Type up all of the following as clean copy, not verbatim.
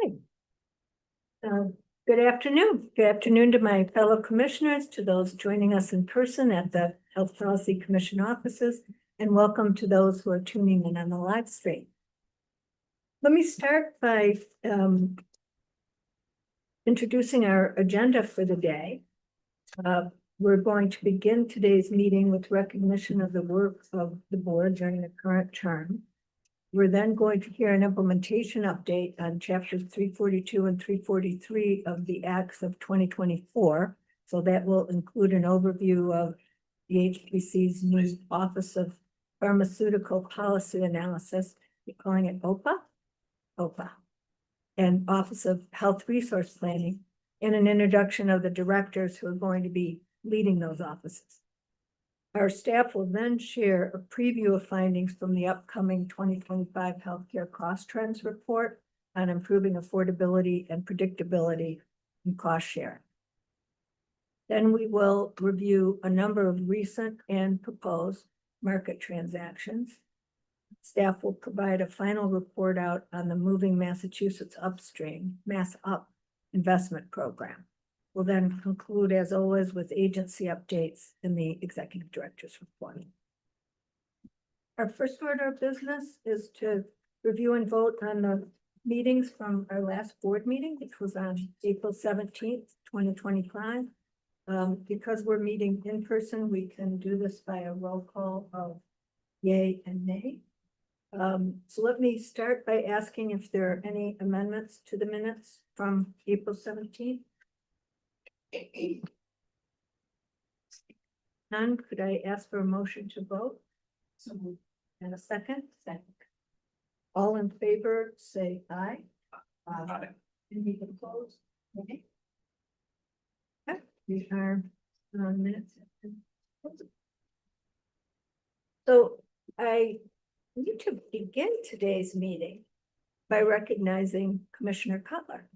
Okay. Good afternoon. Good afternoon to my fellow commissioners, to those joining us in person at the Health Policy Commission offices, and welcome to those who are tuning in on the live stream. Let me start by introducing our agenda for the day. We're going to begin today's meeting with recognition of the work of the board during the current term. We're then going to hear an implementation update on chapters 342 and 343 of the Acts of 2024. So that will include an overview of the HPC's new Office of Pharmaceutical Policy Analysis, we're calling it OPA, and Office of Health Resource Planning, and an introduction of the directors who are going to be leading those offices. Our staff will then share a preview of findings from the upcoming 2025 Healthcare Cost Trends Report on improving affordability and predictability in cost share. Then we will review a number of recent and proposed market transactions. Staff will provide a final report out on the Moving Massachusetts Upstream, Mass Up investment program. We'll then conclude, as always, with agency updates in the executive director's report. Our first order of business is to review and vote on the meetings from our last board meeting, which was on April 17th, 2025. Because we're meeting in person, we can do this by a roll call of yay and nay. So let me start by asking if there are any amendments to the minutes from April 17th. None. Could I ask for a motion to vote? So moved. And a second? Second. All in favor, say aye. Aye. Any opposed? Okay. Okay. We are on minutes. So I need to begin today's meeting by recognizing Commissioner Cutler.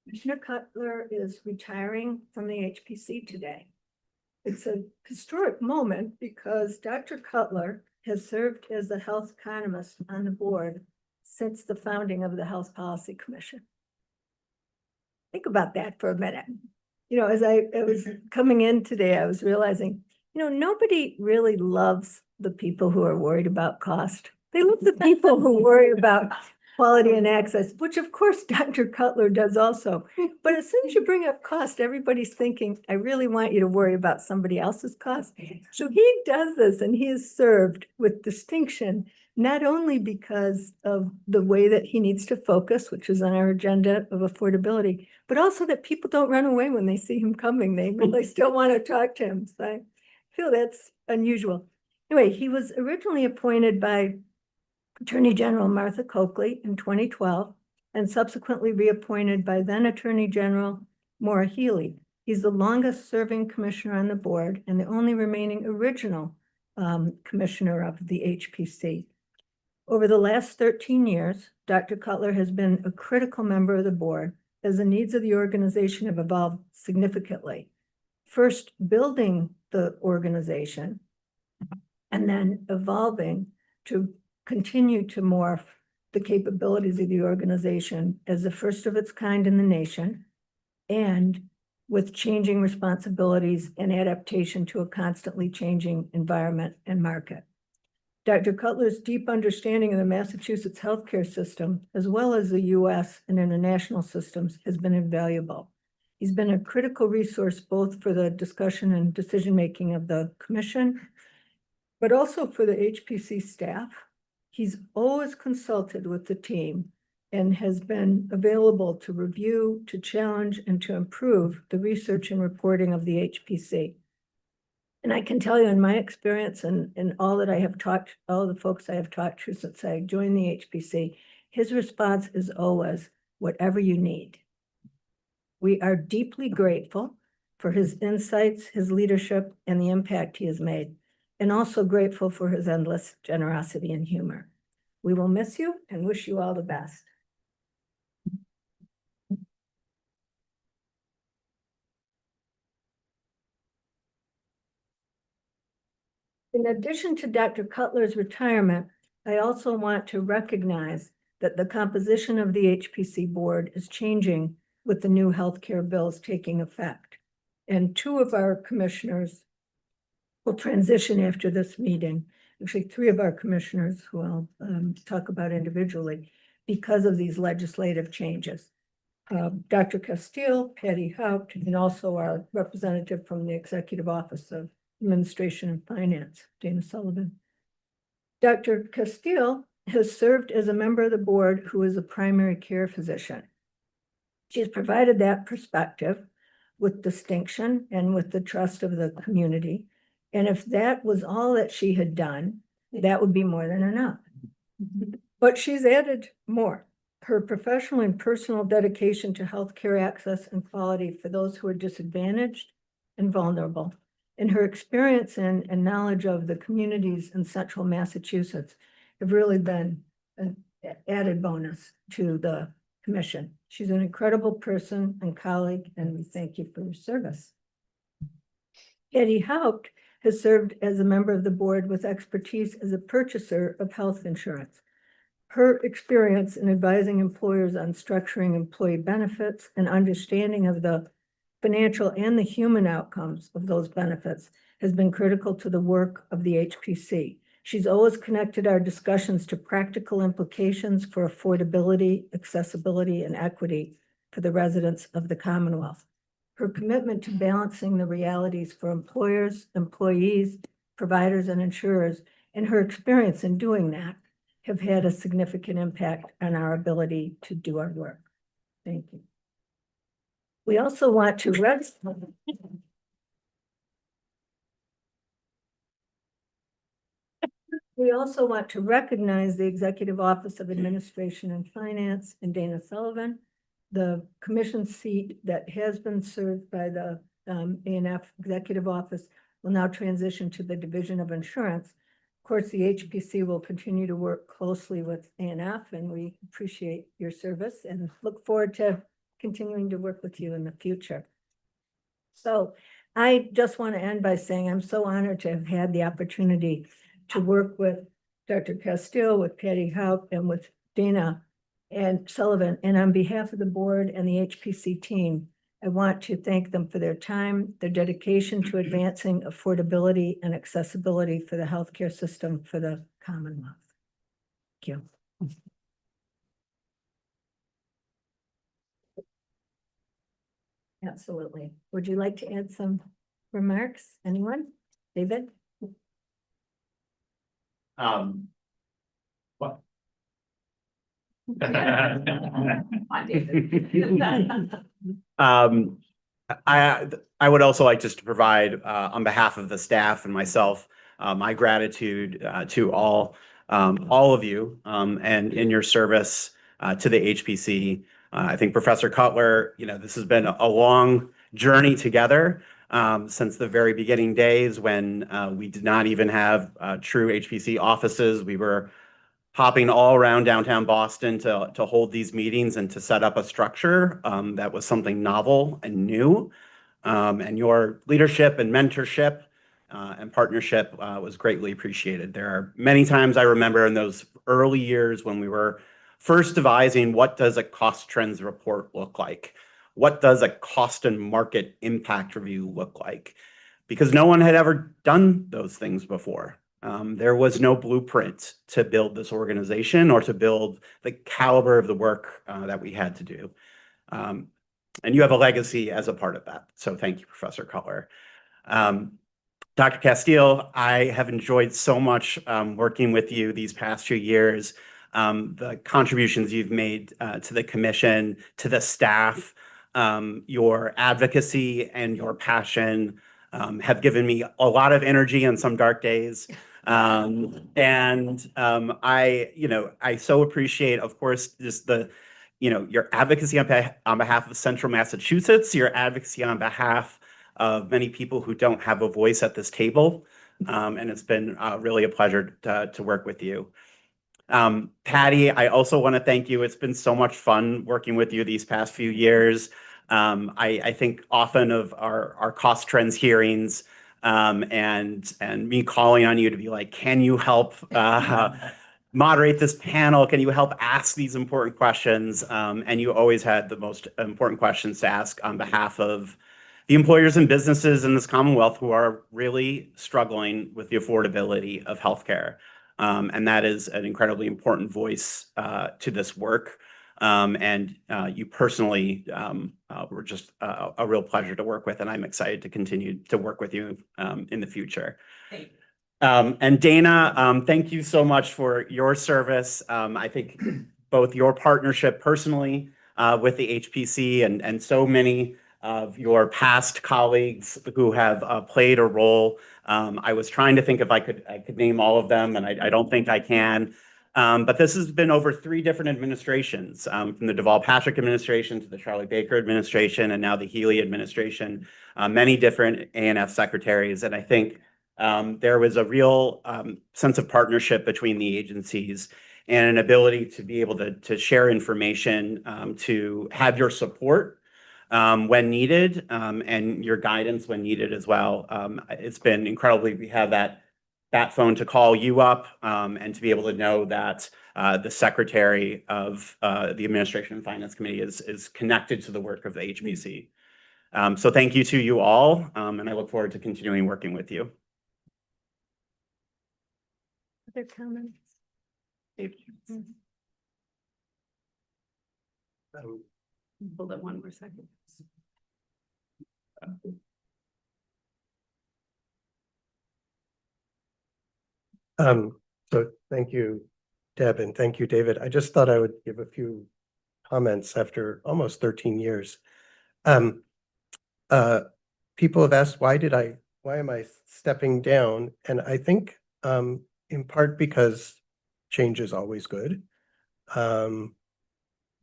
Commissioner Cutler is retiring from the HPC today. It's a historic moment because Dr. Cutler has served as the health economist on the board since the founding of the Health Policy Commission. Think about that for a minute. You know, as I was coming in today, I was realizing, you know, nobody really loves the people who are worried about cost. They love the people who worry about quality and access, which of course Dr. Cutler does also. But as soon as you bring up cost, everybody's thinking, I really want you to worry about somebody else's cost. So he does this, and he is served with distinction, not only because of the way that he needs to focus, which is on our agenda of affordability, but also that people don't run away when they see him coming. They really still want to talk to him. So I feel that's unusual. Anyway, he was originally appointed by Attorney General Martha Coakley in 2012 and subsequently reappointed by then Attorney General Maura Healey. He's the longest serving commissioner on the board and the only remaining original commissioner of the HPC. Over the last 13 years, Dr. Cutler has been a critical member of the board as the needs of the organization have evolved significantly. First, building the organization and then evolving to continue to morph the capabilities of the organization as the first of its kind in the nation, and with changing responsibilities and adaptation to a constantly changing environment and market. Dr. Cutler's deep understanding of the Massachusetts healthcare system, as well as the US and international systems, has been invaluable. He's been a critical resource both for the discussion and decision-making of the commission, but also for the HPC staff. He's always consulted with the team and has been available to review, to challenge, and to improve the research and reporting of the HPC. And I can tell you in my experience and all that I have talked, all the folks I have talked to since I joined the HPC, his response is always, whatever you need. We are deeply grateful for his insights, his leadership, and the impact he has made, and also grateful for his endless generosity and humor. We will miss you and wish you all the best. In addition to Dr. Cutler's retirement, I also want to recognize that the composition of the HPC board is changing with the new healthcare bills taking effect. And two of our commissioners will transition after this meeting. Actually, three of our commissioners who I'll talk about individually because of these legislative changes. Dr. Castile, Patty Haupt, and also our representative from the Executive Office of Administration and Finance, Dana Sullivan. Dr. Castile has served as a member of the board who is a primary care physician. She's provided that perspective with distinction and with the trust of the community. And if that was all that she had done, that would be more than enough. But she's added more. Her professional and personal dedication to healthcare access and quality for those who are disadvantaged and vulnerable, and her experience and knowledge of the communities in central Massachusetts have really been an added bonus to the commission. She's an incredible person and colleague, and we thank you for your service. Patty Haupt has served as a member of the board with expertise as a purchaser of health insurance. Her experience in advising employers on structuring employee benefits and understanding of the financial and the human outcomes of those benefits has been critical to the work of the HPC. She's always connected our discussions to practical implications for affordability, accessibility, and equity for the residents of the Commonwealth. Her commitment to balancing the realities for employers, employees, providers, and insurers, and her experience in doing that have had a significant impact on our ability to do our work. Thank you. We also want to recognize the Executive Office of Administration and Finance and Dana Sullivan, the commission seat that has been served by the A&F Executive Office will now transition to the Division of Insurance. Of course, the HPC will continue to work closely with A&F, and we appreciate your service and look forward to continuing to work with you in the future. So I just want to end by saying I'm so honored to have had the opportunity to work with Dr. Castile, with Patty Haupt, and with Dana and Sullivan. And on behalf of the board and the HPC team, I want to thank them for their time, their dedication to advancing affordability and accessibility for the healthcare system for the Commonwealth. Thank you. Absolutely. Would you like to add some remarks? Anyone? David? What? I would also like just to provide, on behalf of the staff and myself, my gratitude to all of you and in your service to the HPC. I think Professor Cutler, this has been a long journey together since the very beginning days when we did not even have true HPC offices. We were hopping all around downtown Boston to hold these meetings and to set up a structure that was something novel and new. And your leadership and mentorship and partnership was greatly appreciated. There are many times I remember in those early years when we were first devising what does a cost trends report look like? What does a cost and market impact review look like? Because no one had ever done those things before. There was no blueprint to build this organization or to build the caliber of the work that we had to do. And you have a legacy as a part of that. So thank you, Professor Cutler. Dr. Castile, I have enjoyed so much working with you these past few years. The contributions you've made to the commission, to the staff, your advocacy and your passion have given me a lot of energy on some dark days. I so appreciate, of course, just your advocacy on behalf of Central Massachusetts, your advocacy on behalf of many people who don't have a voice at this table. And it's been really a pleasure to work with you. Patty, I also want to thank you. It's been so much fun working with you these past few years. I think often of our cost trends hearings and me calling on you to be like, can you help moderate this panel? Can you help ask these important questions? And you always had the most important questions to ask on behalf of the employers and businesses in this Commonwealth who are really struggling with the affordability of healthcare. And that is an incredibly important voice to this work. And you personally were just a real pleasure to work with, and I'm excited to continue to work with you in the future. And Dana, thank you so much for your service. I think both your partnership personally with the HPC and so many of your past colleagues who have played a role. I was trying to think if I could name all of them, and I don't think I can. But this has been over 3 different administrations, from the Deval Patrick administration to the Charlie Baker administration, and now the Healy administration, many different A&F secretaries. And I think there was a real sense of partnership between the agencies and an ability to be able to share information, to have your support when needed, and your guidance when needed as well. It's been incredibly, we have that phone to call you up, and to be able to know that the Secretary of the Administration and Finance Committee is connected to the work of the HPC. So thank you to you all, and I look forward to continuing working with you. Other comments? Hold it one more second. So thank you, Deb, and thank you, David. I just thought I would give a few comments after almost 13 years. People have asked, why am I stepping down? And I think in part because change is always good.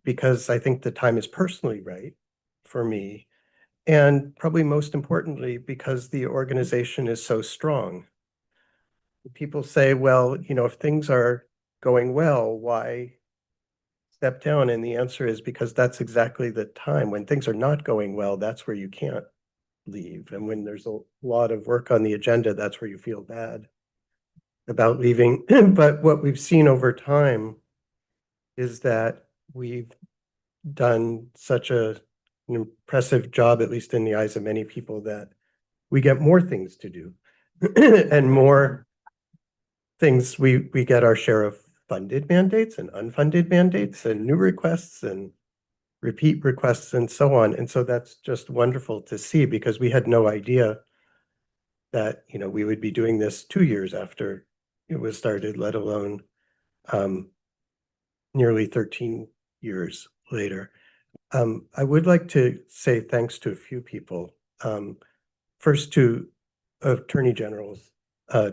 Because I think the time is personally right for me. And probably most importantly, because the organization is so strong. People say, well, if things are going well, why step down? And the answer is because that's exactly the time when things are not going well, that's where you can't leave. And when there's a lot of work on the agenda, that's where you feel bad about leaving. But what we've seen over time is that we've done such an impressive job, at least in the eyes of many people, that we get more things to do and more things. We get our share of funded mandates and unfunded mandates and new requests and repeat requests and so on. And so that's just wonderful to see, because we had no idea that, we would be doing this 2 years after it was started, let alone nearly 13 years later. I would like to say thanks to a few people. First to Attorney Generals,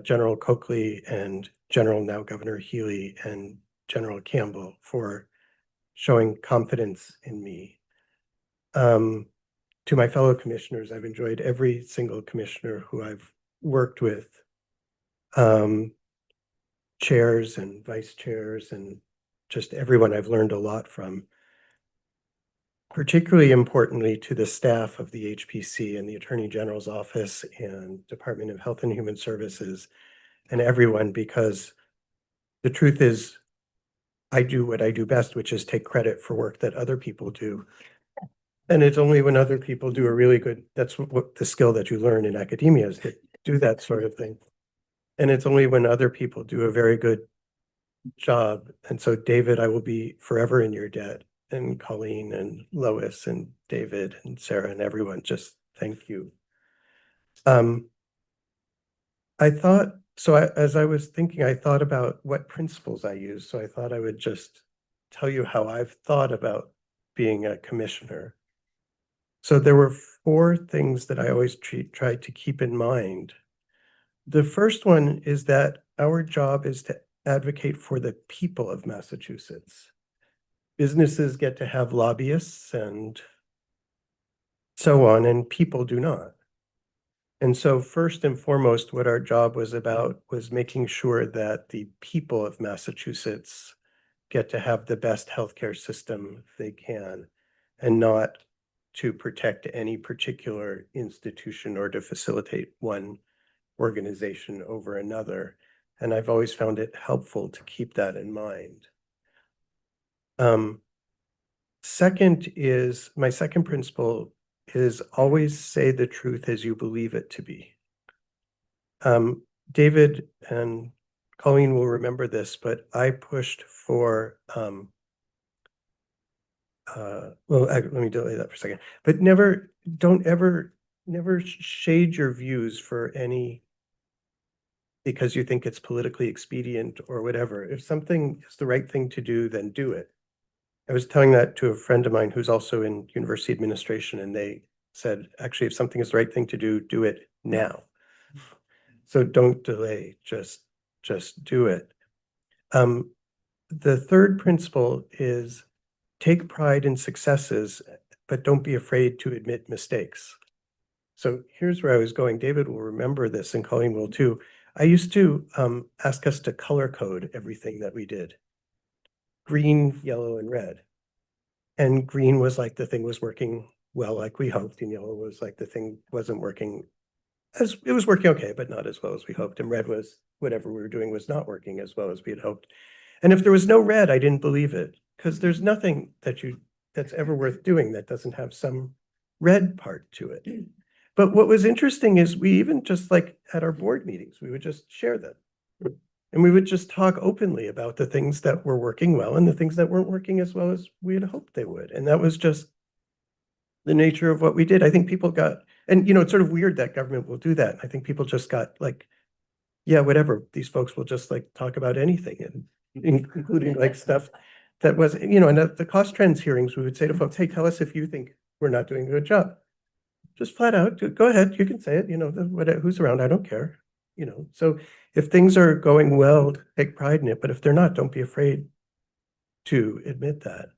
General Coakley and General now Governor Healy and General Campbell for showing confidence in me. To my fellow commissioners, I've enjoyed every single commissioner who I've worked with, chairs and vice chairs and just everyone I've learned a lot from. Particularly importantly to the staff of the HPC and the Attorney General's office and Department of Health and Human Services and everyone, because the truth is I do what I do best, which is take credit for work that other people do. And it's only when other people do a really good, that's what the skill that you learn in academia is to do that sort of thing. And it's only when other people do a very good job. And so David, I will be forever in your debt. And Colleen and Lois and David and Sarah and everyone, just thank you. As I was thinking, I thought about what principles I use. So I thought I would just tell you how I've thought about being a commissioner. So there were 4 things that I always tried to keep in mind. The first one is that our job is to advocate for the people of Massachusetts. Businesses get to have lobbyists and so on, and people do not. And so first and foremost, what our job was about was making sure that the people of Massachusetts get to have the best healthcare system they can, and not to protect any particular institution or to facilitate one organization over another. And I've always found it helpful to keep that in mind. Second is, my second principle is always say the truth as you believe it to be. David and Colleen will remember this, but I pushed for, let me delay that for a second, but never shade your views for any, because you think it's politically expedient or whatever. If something is the right thing to do, then do it. I was telling that to a friend of mine who's also in university administration, and they said, actually, if something is the right thing to do it now. So don't delay, just do it. The third principle is take pride in successes, but don't be afraid to admit mistakes. So here's where I was going. David will remember this, and Colleen will too. I used to ask us to color code everything that we did. Green, yellow, and red. And green was like the thing was working well, like we hoped, and yellow was like the thing wasn't working as, it was working okay, but not as well as we hoped. And red was whatever we were doing was not working as well as we had hoped. And if there was no red, I didn't believe it, because there's nothing that's ever worth doing that doesn't have some red part to it. But what was interesting is we even just like at our board meetings, we would just share them. And we would just talk openly about the things that were working well and the things that weren't working as well as we had hoped they would. And that was just the nature of what we did. I think people got, and it's sort of weird that government will do that. I think people just got like, yeah, whatever, these folks will just like talk about anything, and including like stuff that was, and at the cost trends hearings, we would say to folks, hey, tell us if you think we're not doing a good job. Just flat out, go ahead, you can say it, who's around, I don't care. So if things are going well, take pride in it, but if they're not, don't be afraid to admit that.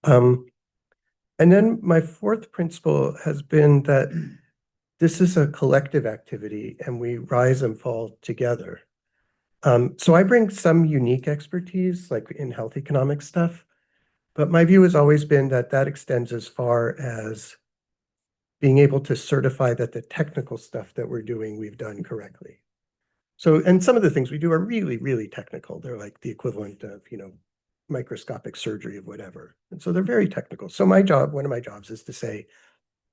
And then my fourth principle has been that this is a collective activity and we rise and fall together. So I bring some unique expertise, like in health economic stuff, but my view has always been that that extends as far as being able to certify that the technical stuff that we're doing, we've done correctly. So, and some of the things we do are really, really technical. They're like the equivalent of, microscopic surgery of whatever. And so they're very technical. So one of my jobs is to say,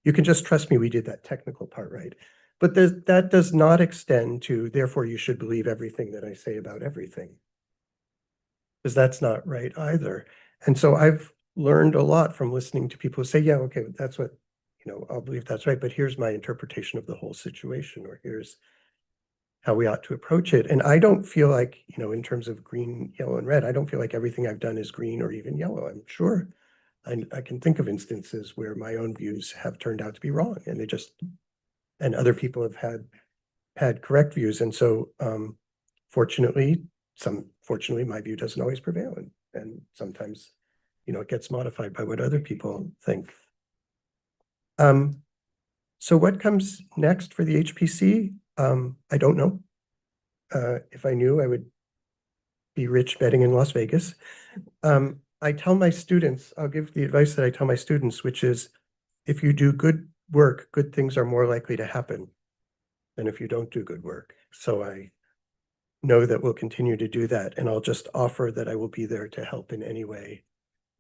you can just trust me, we did that technical part right. But that does not extend to, therefore you should believe everything that I say about everything. Because that's not right either. And so I've learned a lot from listening to people who say, yeah, okay, that's what, I'll believe that's right, but here's my interpretation of the whole situation, or here's how we ought to approach it. And I don't feel like, in terms of green, yellow, and red, I don't feel like everything I've done is green or even yellow. I'm sure I can think of instances where my own views have turned out to be wrong, and and other people have had correct views. And so fortunately, my view doesn't always prevail. And sometimes, it gets modified by what other people think. So what comes next for the HPC? I don't know. If I knew, I would be rich betting in Las Vegas. I tell my students, I'll give the advice that I tell my students, which is, if you do good work, good things are more likely to happen than if you don't do good work. So I know that we'll continue to do that. And I'll just offer that I will be there to help in any way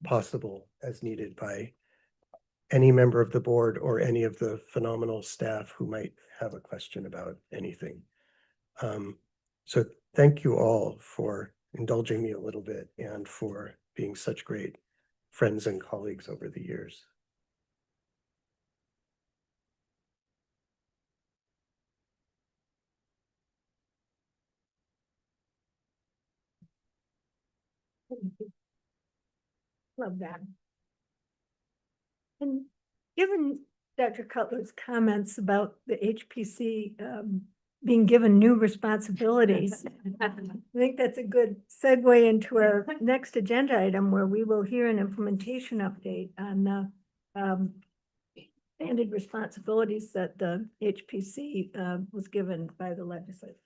possible as needed by any member of the board or any of the phenomenal staff who might have a question about anything. So thank you all for indulging me a little bit and for being such great friends and colleagues over the years. Love that. And given Dr. Cutler's comments about the HPC being given new responsibilities, I think that's a good segue into our next agenda item, where we will hear an implementation update on the expanded responsibilities that the HPC was given by the legislature.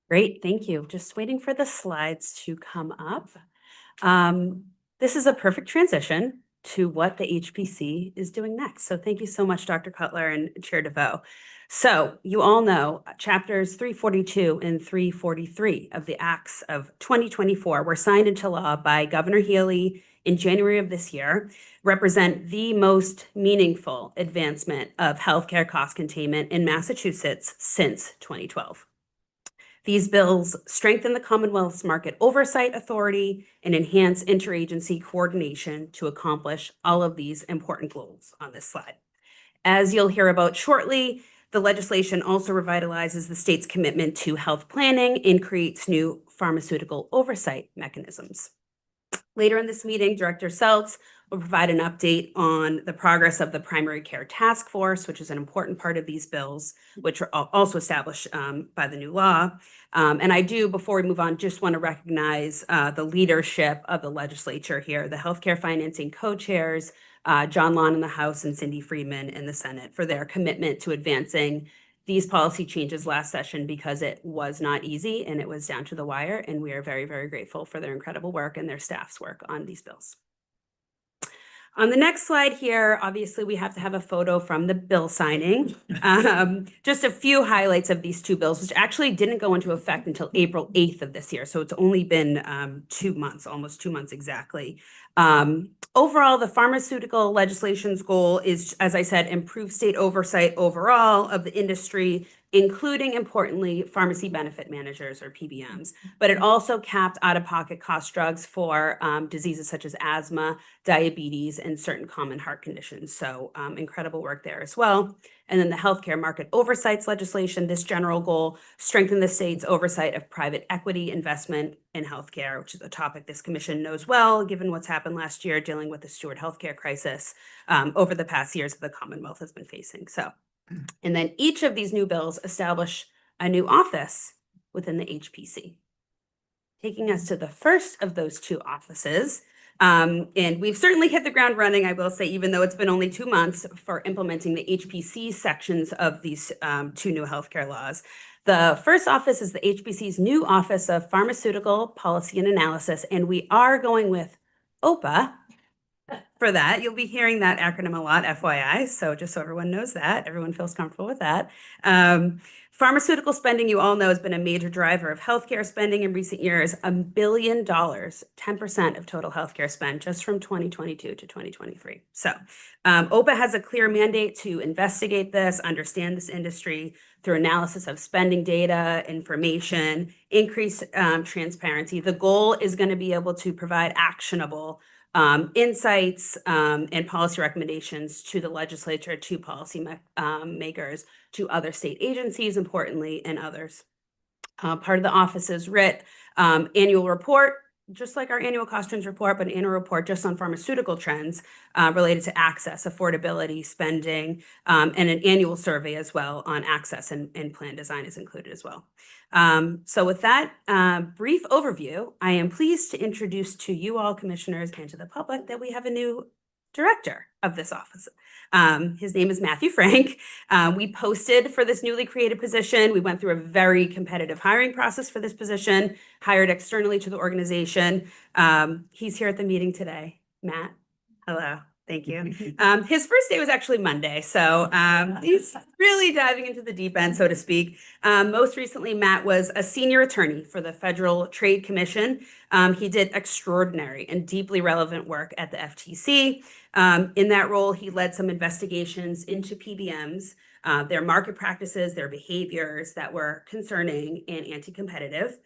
Great, thank you. Just waiting for the slides to come up. This is a perfect transition to what the HPC is doing next. So thank you so much, Dr. Cutler and Chair DeVoe. So you all know chapters 342 and 343 of the Acts of 2024 were signed into law by Governor Healy in January of this year, represent the most meaningful advancement of healthcare cost containment in Massachusetts since 2012. These bills strengthen the Commonwealth's market oversight authority and enhance interagency coordination to accomplish all of these important goals on this slide. As you'll hear about shortly, the legislation also revitalizes the state's commitment to health planning and creates new pharmaceutical oversight mechanisms. Later in this meeting, Director Seltz will provide an update on the progress of the Primary Care Task Force, which is an important part of these bills, which are also established by the new law. And I do, before we move on, just want to recognize the leadership of the legislature here, the healthcare financing co-chairs, John Lawn in the House and Cindy Freeman in the Senate, for their commitment to advancing these policy changes last session, because it was not easy and it was down to the wire. And we are very, very grateful for their incredible work and their staff's work on these bills. On the next slide here, obviously, we have to have a photo from the bill signing. Just a few highlights of these two bills, which actually didn't go into effect until April 8th of this year. So it's only been 2 months, almost 2 months exactly. Overall, the pharmaceutical legislation's goal is, as I said, improve state oversight overall of the industry, including, importantly, pharmacy benefit managers, or PBMs. But it also capped out-of-pocket cost drugs for diseases such as asthma, diabetes, and certain common heart conditions. So incredible work there as well. And then the healthcare market oversights legislation, this general goal, strengthen the state's oversight of private equity investment in healthcare, which is a topic this commission knows well, given what's happened last year dealing with the Steward healthcare crisis over the past years that the Commonwealth has been facing. So, and then each of these new bills establish a new office within the HPC. Taking us to the first of those two offices, and we've certainly hit the ground running, I will say, even though it's been only 2 months for implementing the HPC sections of these two new healthcare laws. The first office is the HPC's new Office of Pharmaceutical Policy and Analysis, and we are going with OPA for that. You'll be hearing that acronym a lot, FYI, so just so everyone knows that, everyone feels comfortable with that. Pharmaceutical spending, you all know, has been a major driver of healthcare spending in recent years. $1 billion, 10% of total healthcare spend, just from 2022 to 2023. So OPA has a clear mandate to investigate this, understand this industry through analysis of spending data, information, increase transparency. The goal is going to be able to provide actionable insights and policy recommendations to the legislature, to policy makers, to other state agencies, importantly, and others. Part of the office's writ annual report, just like our annual cost trends report, but an annual report just on pharmaceutical trends related to access, affordability, spending, and an annual survey as well on access and plan design is included as well. So with that brief overview, I am pleased to introduce to you all, commissioners, and to the public, that we have a new director of this office. His name is Matthew Frank. We posted for this newly created position. We went through a very competitive hiring process for this position, hired externally to the organization. He's here at the meeting today. Matt, hello. Thank you. His first day was actually Monday, so he's really diving into the deep end, so to speak. Most recently, Matt was a senior attorney for the Federal Trade Commission. He did extraordinary and deeply relevant work at the FTC. In that role, he led some investigations into PBMs, their market practices, their behaviors that were concerning and anti-competitive.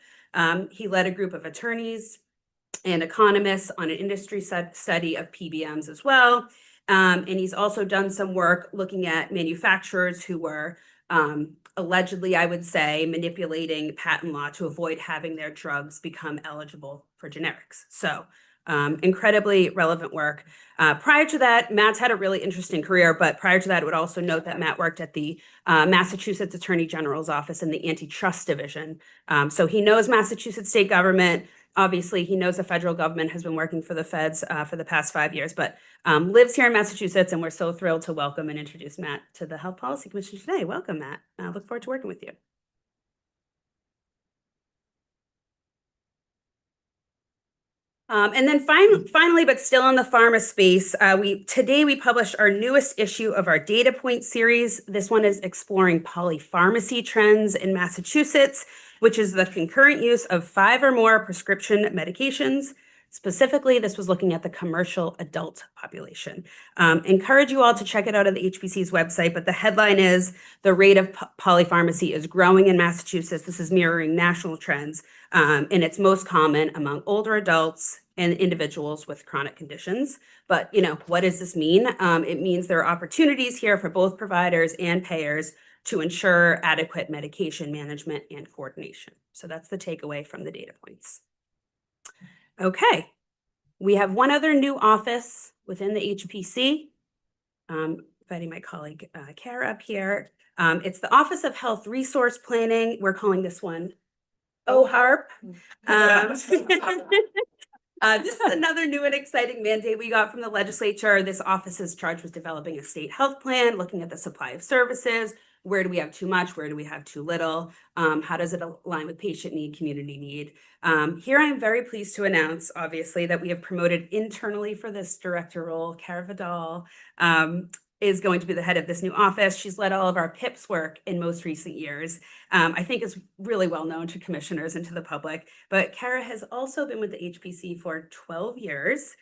He led a group of attorneys and economists on an industry study of PBMs as well. And he's also done some work looking at manufacturers who were allegedly, I would say, manipulating patent law to avoid having their drugs become eligible for generics. So incredibly relevant work. Prior to that, Matt's had a really interesting career, but prior to that, I would also note that Matt worked at the Massachusetts Attorney General's office in the Antitrust Division. So he knows Massachusetts state government. Obviously, he knows the federal government has been working for the feds for the past 5 years, but lives here in Massachusetts, and we're so thrilled to welcome and introduce Matt to the Health Policy Commission today. Welcome, Matt. I look forward to working with you. And then finally, but still in the pharma space, today we published our newest issue of our data point series. This one is exploring polypharmacy trends in Massachusetts, which is the concurrent use of 5 or more prescription medications. Specifically, this was looking at the commercial adult population. Encourage you all to check it out at the HPC's website, but the headline is the rate of polypharmacy is growing in Massachusetts. This is mirroring national trends, and it's most common among older adults and individuals with chronic conditions. But, what does this mean? It means there are opportunities here for both providers and payers to ensure adequate medication management and coordination. So that's the takeaway from the data points. Okay, we have one other new office within the HPC. Inviting my colleague Kara up here. It's the Office of Health Resource Planning. We're calling this one OHARP. This is another new and exciting mandate we got from the legislature. This office is charged with developing a state health plan, looking at the supply of services. Where do we have too much? Where do we have too little? How does it align with patient need, community need? Here I'm very pleased to announce, obviously, that we have promoted internally for this director role. Kara Vidal is going to be the head of this new office. She's led all of our PIPS work in most recent years. I think is really well known to commissioners and to the public, but Kara has also been with the HPC for 12 years,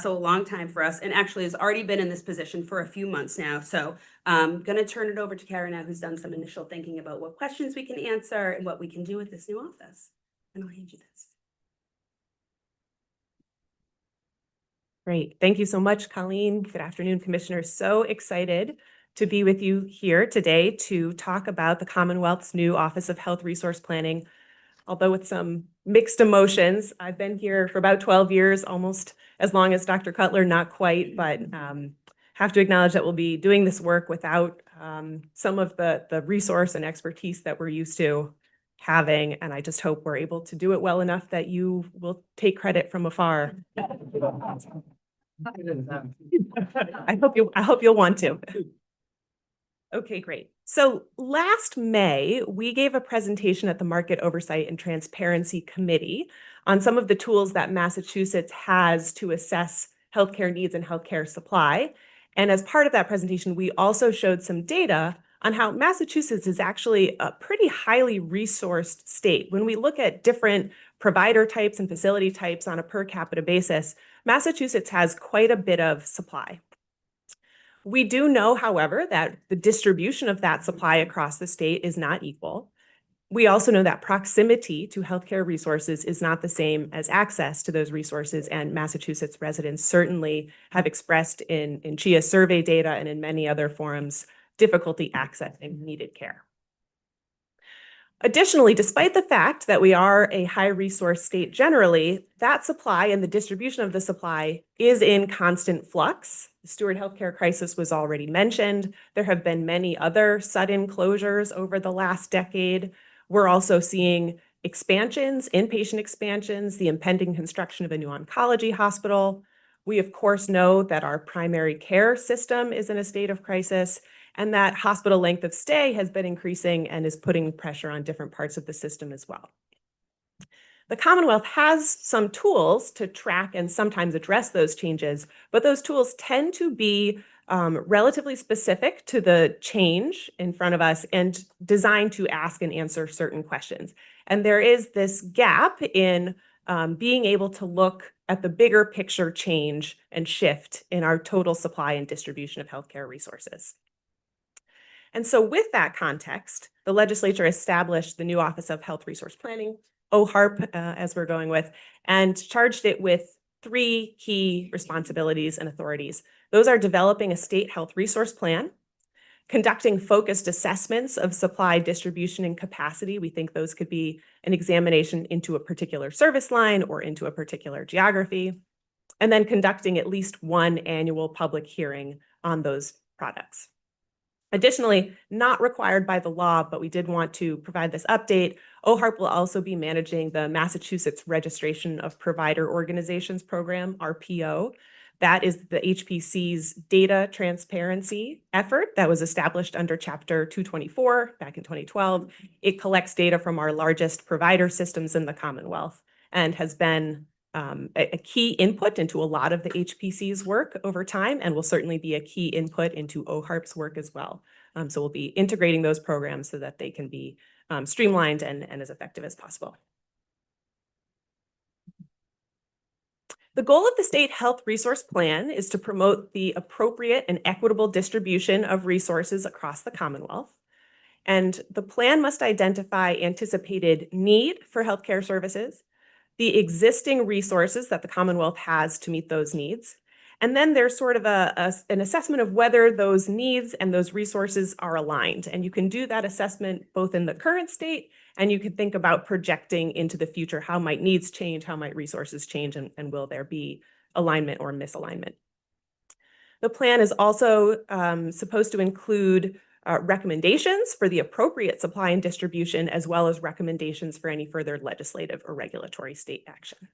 so a long time for us, and actually has already been in this position for a few months now. So I'm going to turn it over to Kara now, who's done some initial thinking about what questions we can answer and what we can do with this new office. And I'll hand you this. Great. Thank you so much, Colleen. Good afternoon, Commissioners. So excited to be with you here today to talk about the Commonwealth's new Office of Health Resource Planning. Although with some mixed emotions, I've been here for about 12 years, almost as long as Dr. Cutler, not quite, but have to acknowledge that we'll be doing this work without some of the resource and expertise that we're used to having. And I just hope we're able to do it well enough that you will take credit from afar. I hope you'll want to. Okay, great. So last May, we gave a presentation at the Market Oversight and Transparency Committee on some of the tools that Massachusetts has to assess healthcare needs and healthcare supply. And as part of that presentation, we also showed some data on how Massachusetts is actually a pretty highly resourced state. When we look at different provider types and facility types on a per capita basis, Massachusetts has quite a bit of supply. We do know, however, that the distribution of that supply across the state is not equal. We also know that proximity to healthcare resources is not the same as access to those resources, and Massachusetts residents certainly have expressed in CHIA survey data and in many other forums difficulty accessing needed care. Additionally, despite the fact that we are a high resource state generally, that supply and the distribution of the supply is in constant flux. The Steward healthcare crisis was already mentioned. There have been many other sudden closures over the last decade. We're also seeing expansions, inpatient expansions, the impending construction of a new oncology hospital. We, of course, know that our primary care system is in a state of crisis, and that hospital length of stay has been increasing and is putting pressure on different parts of the system as well. The Commonwealth has some tools to track and sometimes address those changes, but those tools tend to be relatively specific to the change in front of us and designed to ask and answer certain questions. And there is this gap in being able to look at the bigger picture change and shift in our total supply and distribution of healthcare resources. And so with that context, the legislature established the new Office of Health Resource Planning, OHARP, as we're going with, and charged it with 3 key responsibilities and authorities. Those are developing a state health resource plan, conducting focused assessments of supply, distribution, and capacity. We think those could be an examination into a particular service line or into a particular geography, and then conducting at least 1 annual public hearing on those products. Additionally, not required by the law, but we did want to provide this update, OHARP will also be managing the Massachusetts Registration of Provider Organizations program, RPO. That is the HPC's data transparency effort that was established under Chapter 224 back in 2012. It collects data from our largest provider systems in the Commonwealth and has been a key input into a lot of the HPC's work over time, and will certainly be a key input into OHARP's work as well. So we'll be integrating those programs so that they can be streamlined and as effective as possible. The goal of the State Health Resource Plan is to promote the appropriate and equitable distribution of resources across the Commonwealth. And the plan must identify anticipated need for healthcare services, the existing resources that the Commonwealth has to meet those needs. And then there's sort of an assessment of whether those needs and those resources are aligned. And you can do that assessment both in the current state, and you can think about projecting into the future. How might needs change? How might resources change? And will there be alignment or misalignment? The plan is also supposed to include recommendations for the appropriate supply and distribution, as well as recommendations for any further legislative or regulatory state action.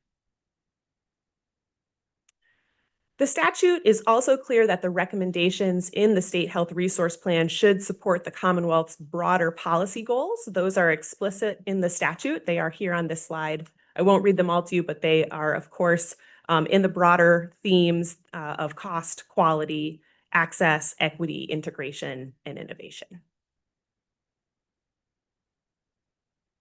The statute is also clear that the recommendations in the State Health Resource Plan should support the Commonwealth's broader policy goals. Those are explicit in the statute. They are here on this slide. I won't read them all to you, but they are, of course, in the broader themes of cost, quality, access, equity, integration, and innovation.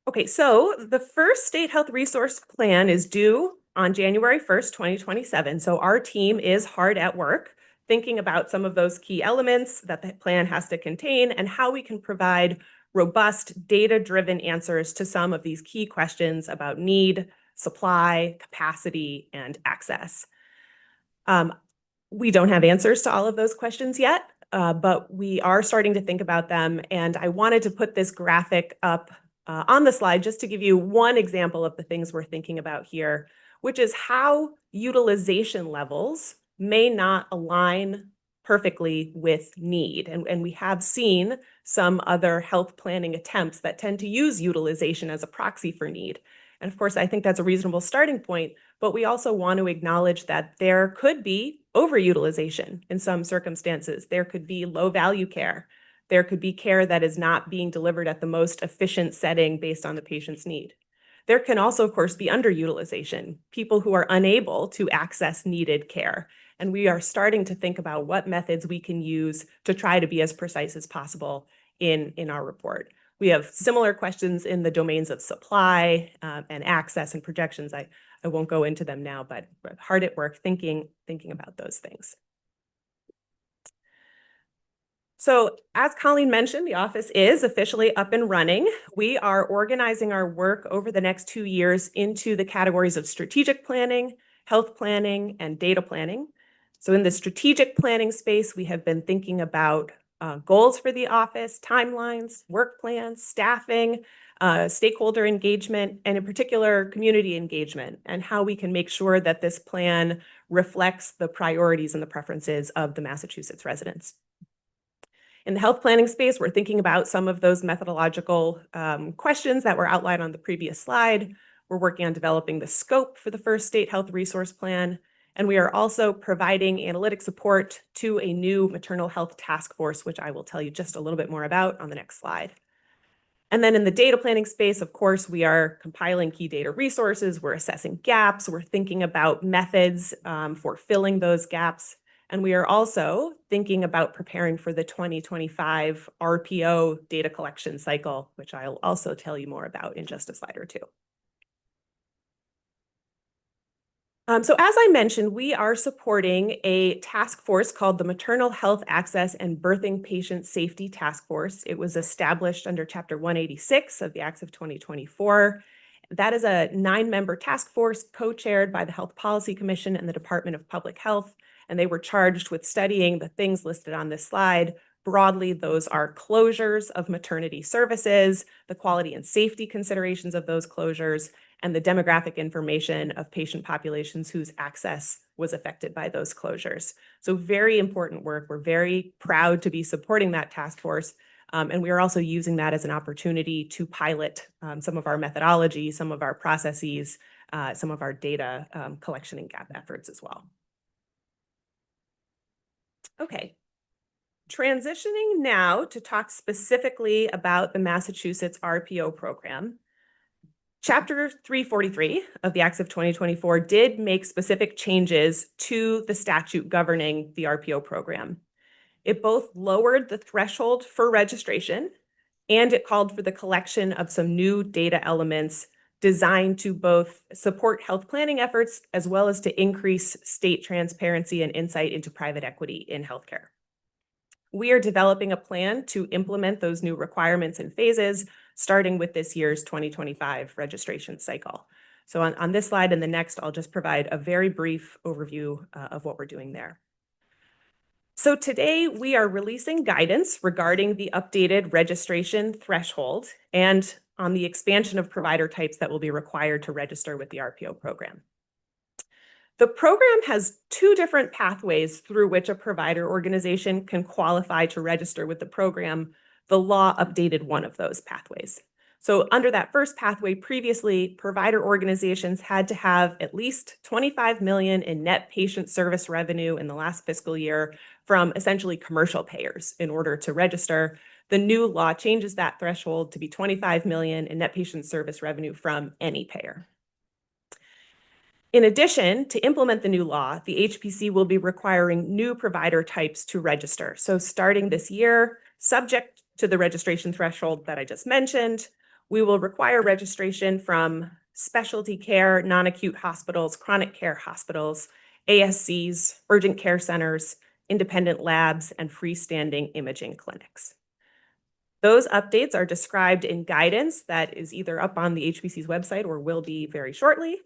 Okay, so the first State Health Resource Plan is due on January 1st, 2027. So our team is hard at work thinking about some of those key elements that the plan has to contain and how we can provide robust, data-driven answers to some of these key questions about need, supply, capacity, and access. We don't have answers to all of those questions yet, but we are starting to think about them. And I wanted to put this graphic up on the slide just to give you one example of the things we're thinking about here, which is how utilization levels may not align perfectly with need. And we have seen some other health planning attempts that tend to use utilization as a proxy for need. And of course, I think that's a reasonable starting point, but we also want to acknowledge that there could be overutilization in some circumstances. There could be low value care. There could be care that is not being delivered at the most efficient setting based on the patient's need. There can also, of course, be underutilization, people who are unable to access needed care. And we are starting to think about what methods we can use to try to be as precise as possible in our report. We have similar questions in the domains of supply and access and projections. I won't go into them now, but we're hard at work thinking about those things. So as Colleen mentioned, the office is officially up and running. We are organizing our work over the next 2 years into the categories of strategic planning, health planning, and data planning. So in the strategic planning space, we have been thinking about goals for the office, timelines, work plans, staffing, stakeholder engagement, and in particular, community engagement, and how we can make sure that this plan reflects the priorities and the preferences of the Massachusetts residents. In the health planning space, we're thinking about some of those methodological questions that were outlined on the previous slide. We're working on developing the scope for the first State Health Resource Plan. And we are also providing analytic support to a new maternal health task force, which I will tell you just a little bit more about on the next slide. And then in the data planning space, of course, we are compiling key data resources. We're assessing gaps. We're thinking about methods for filling those gaps. And we are also thinking about preparing for the 2025 RPO data collection cycle, which I'll also tell you more about in just a slide or two. So as I mentioned, we are supporting a task force called the Maternal Health Access and Birthing Patient Safety Task Force. It was established under Chapter 186 of the Acts of 2024. That is a 9-member task force co-chaired by the Health Policy Commission and the Department of Public Health, and they were charged with studying the things listed on this slide. Broadly, those are closures of maternity services, the quality and safety considerations of those closures, and the demographic information of patient populations whose access was affected by those closures. So very important work. We're very proud to be supporting that task force. And we are also using that as an opportunity to pilot some of our methodology, some of our processes, some of our data collection and gap efforts as well. Okay. Transitioning now to talk specifically about the Massachusetts RPO program. Chapter 343 of the Acts of 2024 did make specific changes to the statute governing the RPO program. It both lowered the threshold for registration and it called for the collection of some new data elements designed to both support health planning efforts as well as to increase state transparency and insight into private equity in healthcare. We are developing a plan to implement those new requirements in phases, starting with this year's 2025 registration cycle. So on this slide and the next, I'll just provide a very brief overview of what we're doing there. So today we are releasing guidance regarding the updated registration threshold and on the expansion of provider types that will be required to register with the RPO program. The program has two different pathways through which a provider organization can qualify to register with the program. The law updated one of those pathways. So under that first pathway, previously, provider organizations had to have at least 25 million in net patient service revenue in the last fiscal year from essentially commercial payers in order to register. The new law changes that threshold to be 25 million in net patient service revenue from any payer. In addition, to implement the new law, the HPC will be requiring new provider types to register. So starting this year, subject to the registration threshold that I just mentioned, we will require registration from specialty care, non-acute hospitals, chronic care hospitals, ASCs, urgent care centers, independent labs, and freestanding imaging clinics. Those updates are described in guidance that is either up on the HPC's website or will be very shortly.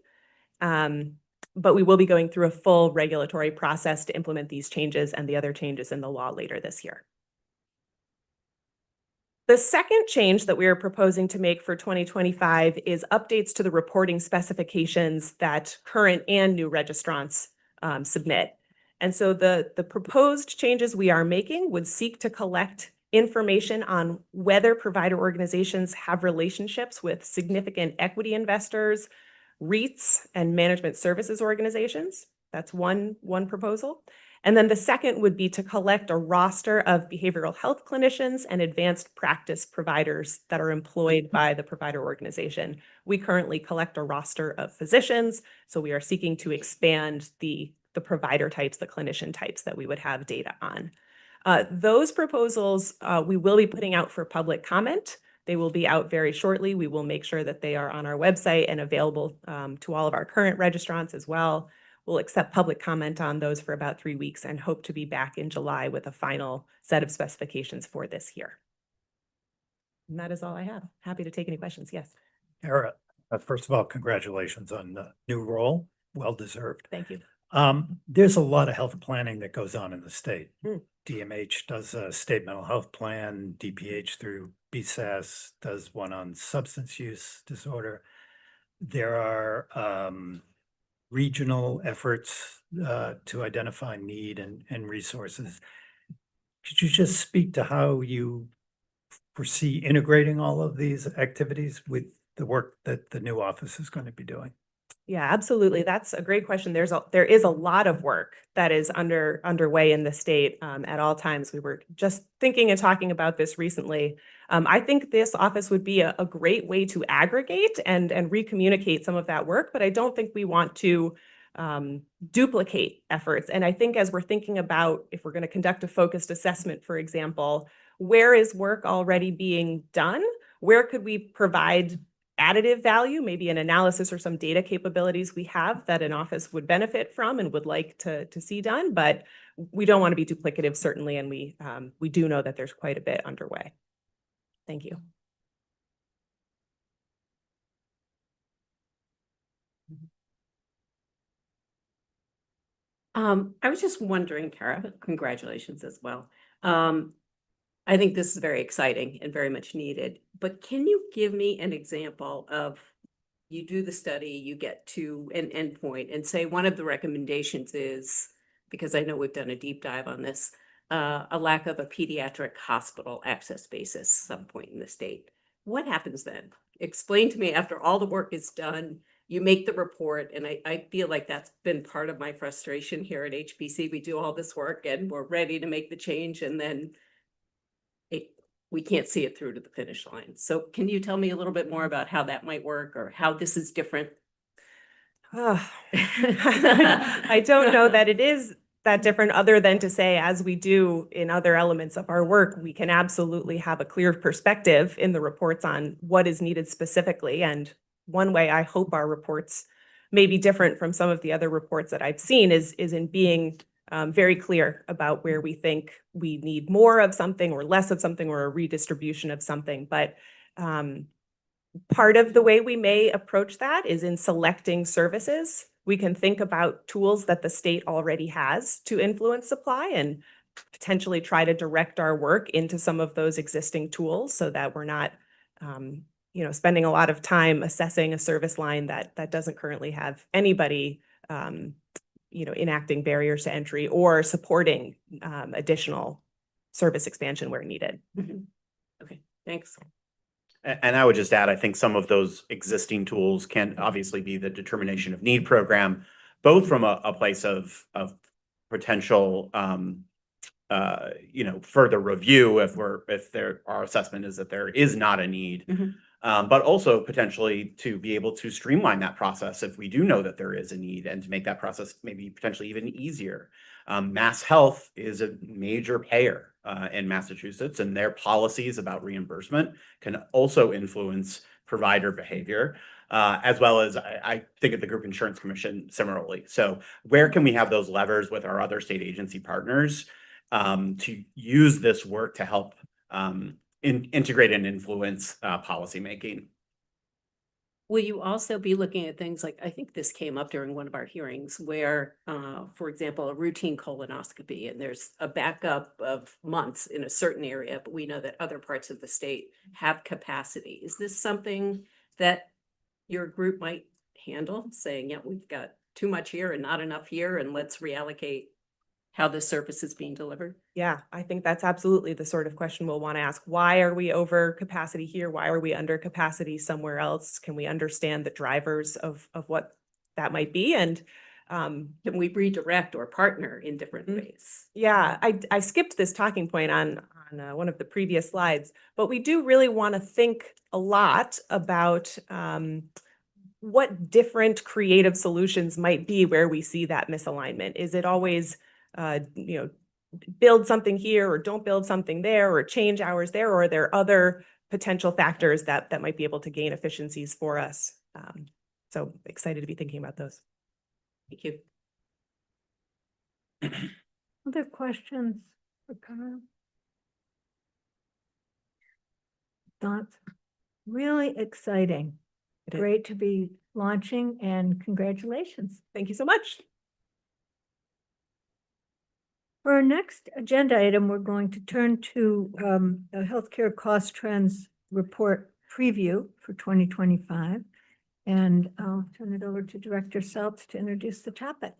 But we will be going through a full regulatory process to implement these changes and the other changes in the law later this year. The second change that we are proposing to make for 2025 is updates to the reporting specifications that current and new registrants submit. And so the proposed changes we are making would seek to collect information on whether provider organizations have relationships with significant equity investors, REITs, and management services organizations. That's one proposal. And then the second would be to collect a roster of behavioral health clinicians and advanced practice providers that are employed by the provider organization. We currently collect a roster of physicians, so we are seeking to expand the provider types, the clinician types that we would have data on. Those proposals we will be putting out for public comment. They will be out very shortly. We will make sure that they are on our website and available to all of our current registrants as well. We'll accept public comment on those for about 3 weeks and hope to be back in July with a final set of specifications for this year. And that is all I have. Happy to take any questions. Yes. Tara, first of all, congratulations on the new role. Well deserved. Thank you. There's a lot of health planning that goes on in the state. Mm. DMH does a state mental health plan, DPH through BSAS does one on substance use disorder. There are regional efforts to identify need and resources. Could you just speak to how you foresee integrating all of these activities with the work that the new office is going to be doing? Yeah, absolutely. That's a great question. There is a lot of work that is underway in the state at all times. We were just thinking and talking about this recently. I think this office would be a great way to aggregate and recommunicate some of that work, but I don't think we want to duplicate efforts. And I think as we're thinking about if we're going to conduct a focused assessment, for example, where is work already being done? Where could we provide additive value, maybe an analysis or some data capabilities we have that an office would benefit from and would like to see done, but we don't want to be duplicative, certainly, and we do know that there's quite a bit underway. Thank you. I was just wondering, Kara, congratulations as well. I think this is very exciting and very much needed, but can you give me an example of you do the study, you get to an endpoint and say one of the recommendations is, because I know we've done a deep dive on this, a lack of a pediatric hospital access basis some point in the state. What happens then? Explain to me after all the work is done, you make the report, and I feel like that's been part of my frustration here at HPC. We do all this work and we're ready to make the change, and then we can't see it through to the finish line. So can you tell me a little bit more about how that might work or how this is different? I don't know that it is that different, other than to say, as we do in other elements of our work, we can absolutely have a clear perspective in the reports on what is needed specifically. And one way I hope our reports may be different from some of the other reports that I've seen is in being very clear about where we think we need more of something or less of something or a redistribution of something. But part of the way we may approach that is in selecting services. We can think about tools that the state already has to influence supply and potentially try to direct our work into some of those existing tools so that we're not, spending a lot of time assessing a service line that doesn't currently have anybody, enacting barriers to entry or supporting additional service expansion where needed. Okay, thanks. And I would just add, I think some of those existing tools can obviously be the determination of need program, both from a place of potential, further review if our assessment is that there is not a need, but also potentially to be able to streamline that process if we do know that there is a need and to make that process maybe potentially even easier. Mass Health is a major payer in Massachusetts, and their policies about reimbursement can also influence provider behavior, as well as I think of the Group Insurance Commission similarly. So where can we have those levers with our other state agency partners to use this work to help integrate and influence policymaking? Will you also be looking at things like, I think this came up during one of our hearings where, for example, a routine colonoscopy, and there's a backup of months in a certain area, but we know that other parts of the state have capacity. Is this something that your group might handle, saying, yeah, we've got too much here and not enough here, and let's reallocate how this service is being delivered? Yeah, I think that's absolutely the sort of question we'll want to ask. Why are we over capacity here? Why are we under capacity somewhere else? Can we understand the drivers of what that might be? And can we redirect or partner in different ways? yeah, I skipped this talking point on one of the previous slides, but we do really want to think a lot about what different creative solutions might be where we see that misalignment. Is it always build something here or don't build something there or change hours there, or are there other potential factors that might be able to gain efficiencies for us? So excited to be thinking about those. Thank you. Other questions for Kyle? Thoughts? Really exciting. It is. Great to be launching, and congratulations. Thank you so much. For our next agenda item, we're going to turn to the healthcare cost trends report preview for 2025. And I'll turn it over to Director Seltz to introduce the topic.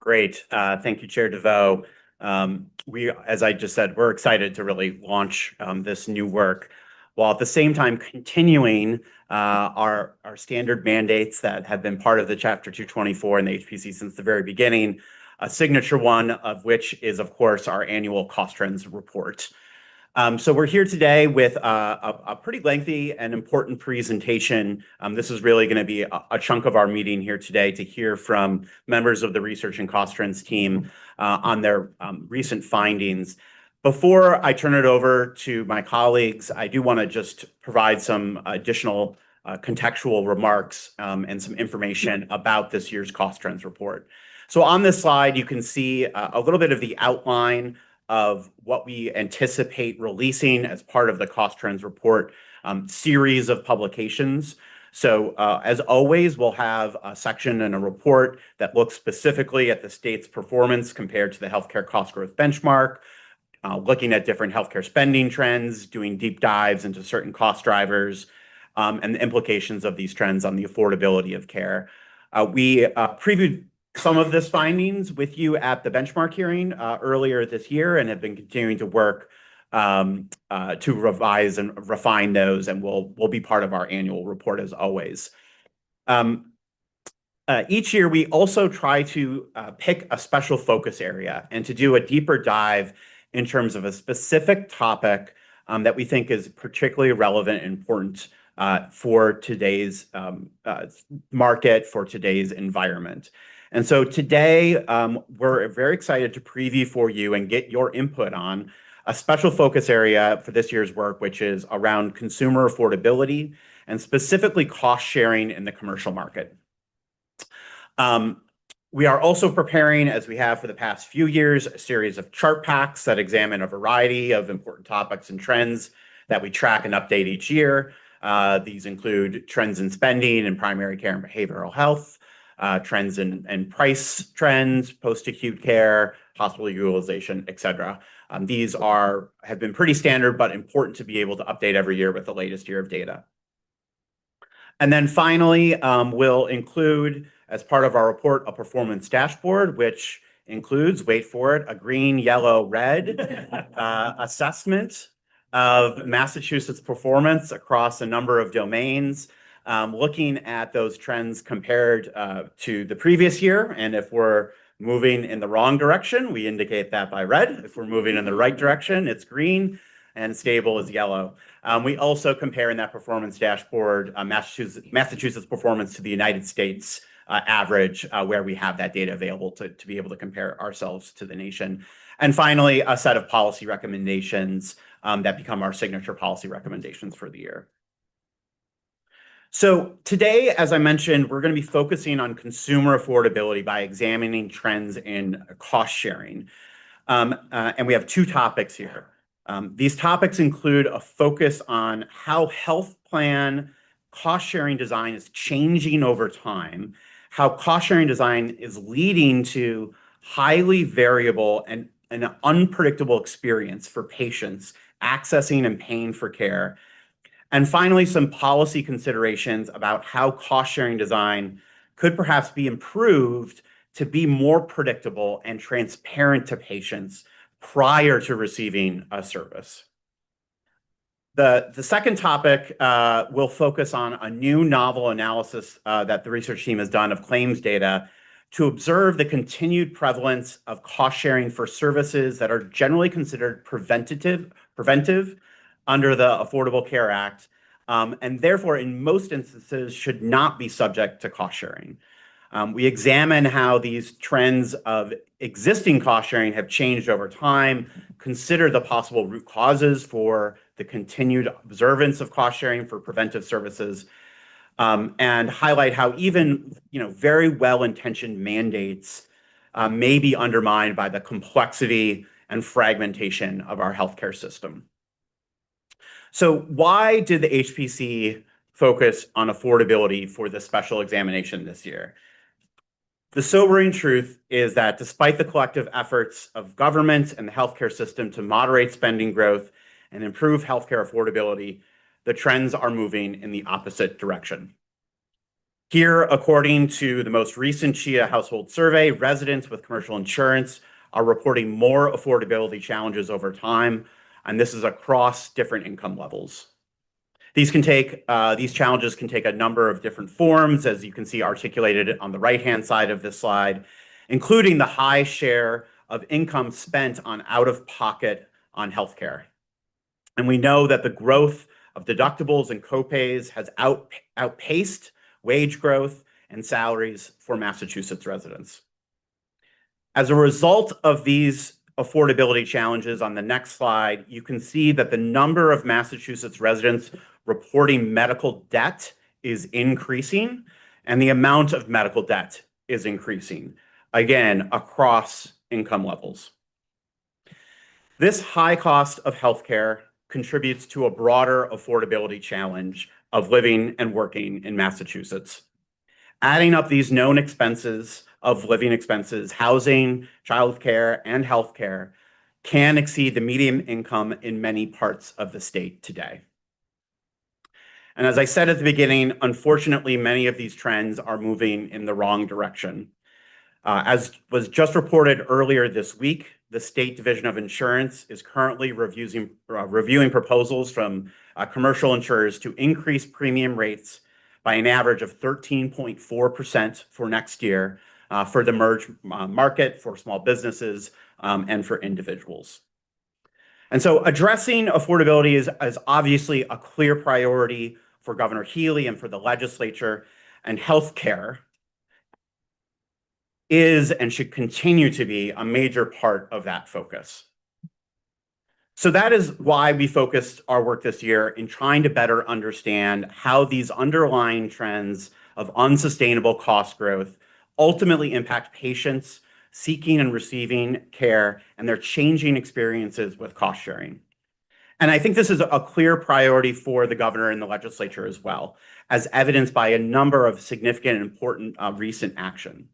Great. Thank you, Chair DeVoe. As I just said, we're excited to really launch this new work, while at the same time continuing our standard mandates that have been part of the Chapter 224 and the HPC since the very beginning. A signature one of which is, of course, our annual cost trends report. So we're here today with a pretty lengthy and important presentation. This is really going to be a chunk of our meeting here today to hear from members of the Research and Cost Trends team on their recent findings. Before I turn it over to my colleagues, I do want to just provide some additional contextual remarks and some information about this year's cost trends report. So on this slide, you can see a little bit of the outline of what we anticipate releasing as part of the cost trends report series of publications. So as always, we'll have a section and a report that looks specifically at the state's performance compared to the healthcare cost growth benchmark, looking at different healthcare spending trends, doing deep dives into certain cost drivers, and the implications of these trends on the affordability of care. We previewed some of this findings with you at the benchmark hearing earlier this year, and have been continuing to work to revise and refine those, and will be part of our annual report as always. Each year, we also try to pick a special focus area and to do a deeper dive in terms of a specific topic that we think is particularly relevant and important for today's market, for today's environment. And so today, we're very excited to preview for you and get your input on a special focus area for this year's work, which is around consumer affordability and specifically cost sharing in the commercial market. We are also preparing, as we have for the past few years, a series of chart packs that examine a variety of important topics and trends that we track and update each year. These include trends in spending in primary care and behavioral health, trends in price trends, post-acute care, hospital utilization, et cetera. These have been pretty standard, but important to be able to update every year with the latest year of data. And then finally, we'll include, as part of our report, a performance dashboard, which includes, wait for it, a green, yellow, red assessment of Massachusetts performance across a number of domains, looking at those trends compared to the previous year. And if we're moving in the wrong direction, we indicate that by red. If we're moving in the right direction, it's green, and stable is yellow. We also compare in that performance dashboard Massachusetts performance to the United States average, where we have that data available to be able to compare ourselves to the nation. And finally, a set of policy recommendations that become our signature policy recommendations for the year. So today, as I mentioned, we're going to be focusing on consumer affordability by examining trends in cost sharing. And we have two topics here. These topics include a focus on how health plan cost sharing design is changing over time, how cost sharing design is leading to highly variable and an unpredictable experience for patients accessing and paying for care. And finally, some policy considerations about how cost sharing design could perhaps be improved to be more predictable and transparent to patients prior to receiving a service. The second topic will focus on a new novel analysis that the research team has done of claims data to observe the continued prevalence of cost sharing for services that are generally considered preventive under the Affordable Care Act, and therefore in most instances should not be subject to cost sharing. We examine how these trends of existing cost sharing have changed over time, consider the possible root causes for the continued observance of cost sharing for preventive services, and highlight how even very well-intentioned mandates may be undermined by the complexity and fragmentation of our healthcare system. So why did the HPC focus on affordability for the special examination this year? The sobering truth is that despite the collective efforts of government and the healthcare system to moderate spending growth and improve healthcare affordability, the trends are moving in the opposite direction. Here, according to the most recent CHIA household survey, residents with commercial insurance are reporting more affordability challenges over time, and this is across different income levels. These challenges can take a number of different forms, as you can see articulated on the right-hand side of this slide, including the high share of income spent on out-of-pocket on healthcare. And we know that the growth of deductibles and copays has outpaced wage growth and salaries for Massachusetts residents. As a result of these affordability challenges on the next slide, you can see that the number of Massachusetts residents reporting medical debt is increasing, and the amount of medical debt is increasing, again, across income levels. This high cost of healthcare contributes to a broader affordability challenge of living and working in Massachusetts. Adding up these known expenses of living expenses, housing, childcare, and healthcare can exceed the median income in many parts of the state today. And as I said at the beginning, unfortunately, many of these trends are moving in the wrong direction. As was just reported earlier this week, the State Division of Insurance is currently reviewing proposals from commercial insurers to increase premium rates by an average of 13.4% for next year for the merged market, for small businesses, and for individuals. And so addressing affordability is obviously a clear priority for Governor Healy and for the legislature, and healthcare is and should continue to be a major part of that focus. So that is why we focused our work this year in trying to better understand how these underlying trends of unsustainable cost growth ultimately impact patients seeking and receiving care and their changing experiences with cost sharing. And I think this is a clear priority for the governor and the legislature as well, as evidenced by a number of significant and important recent action.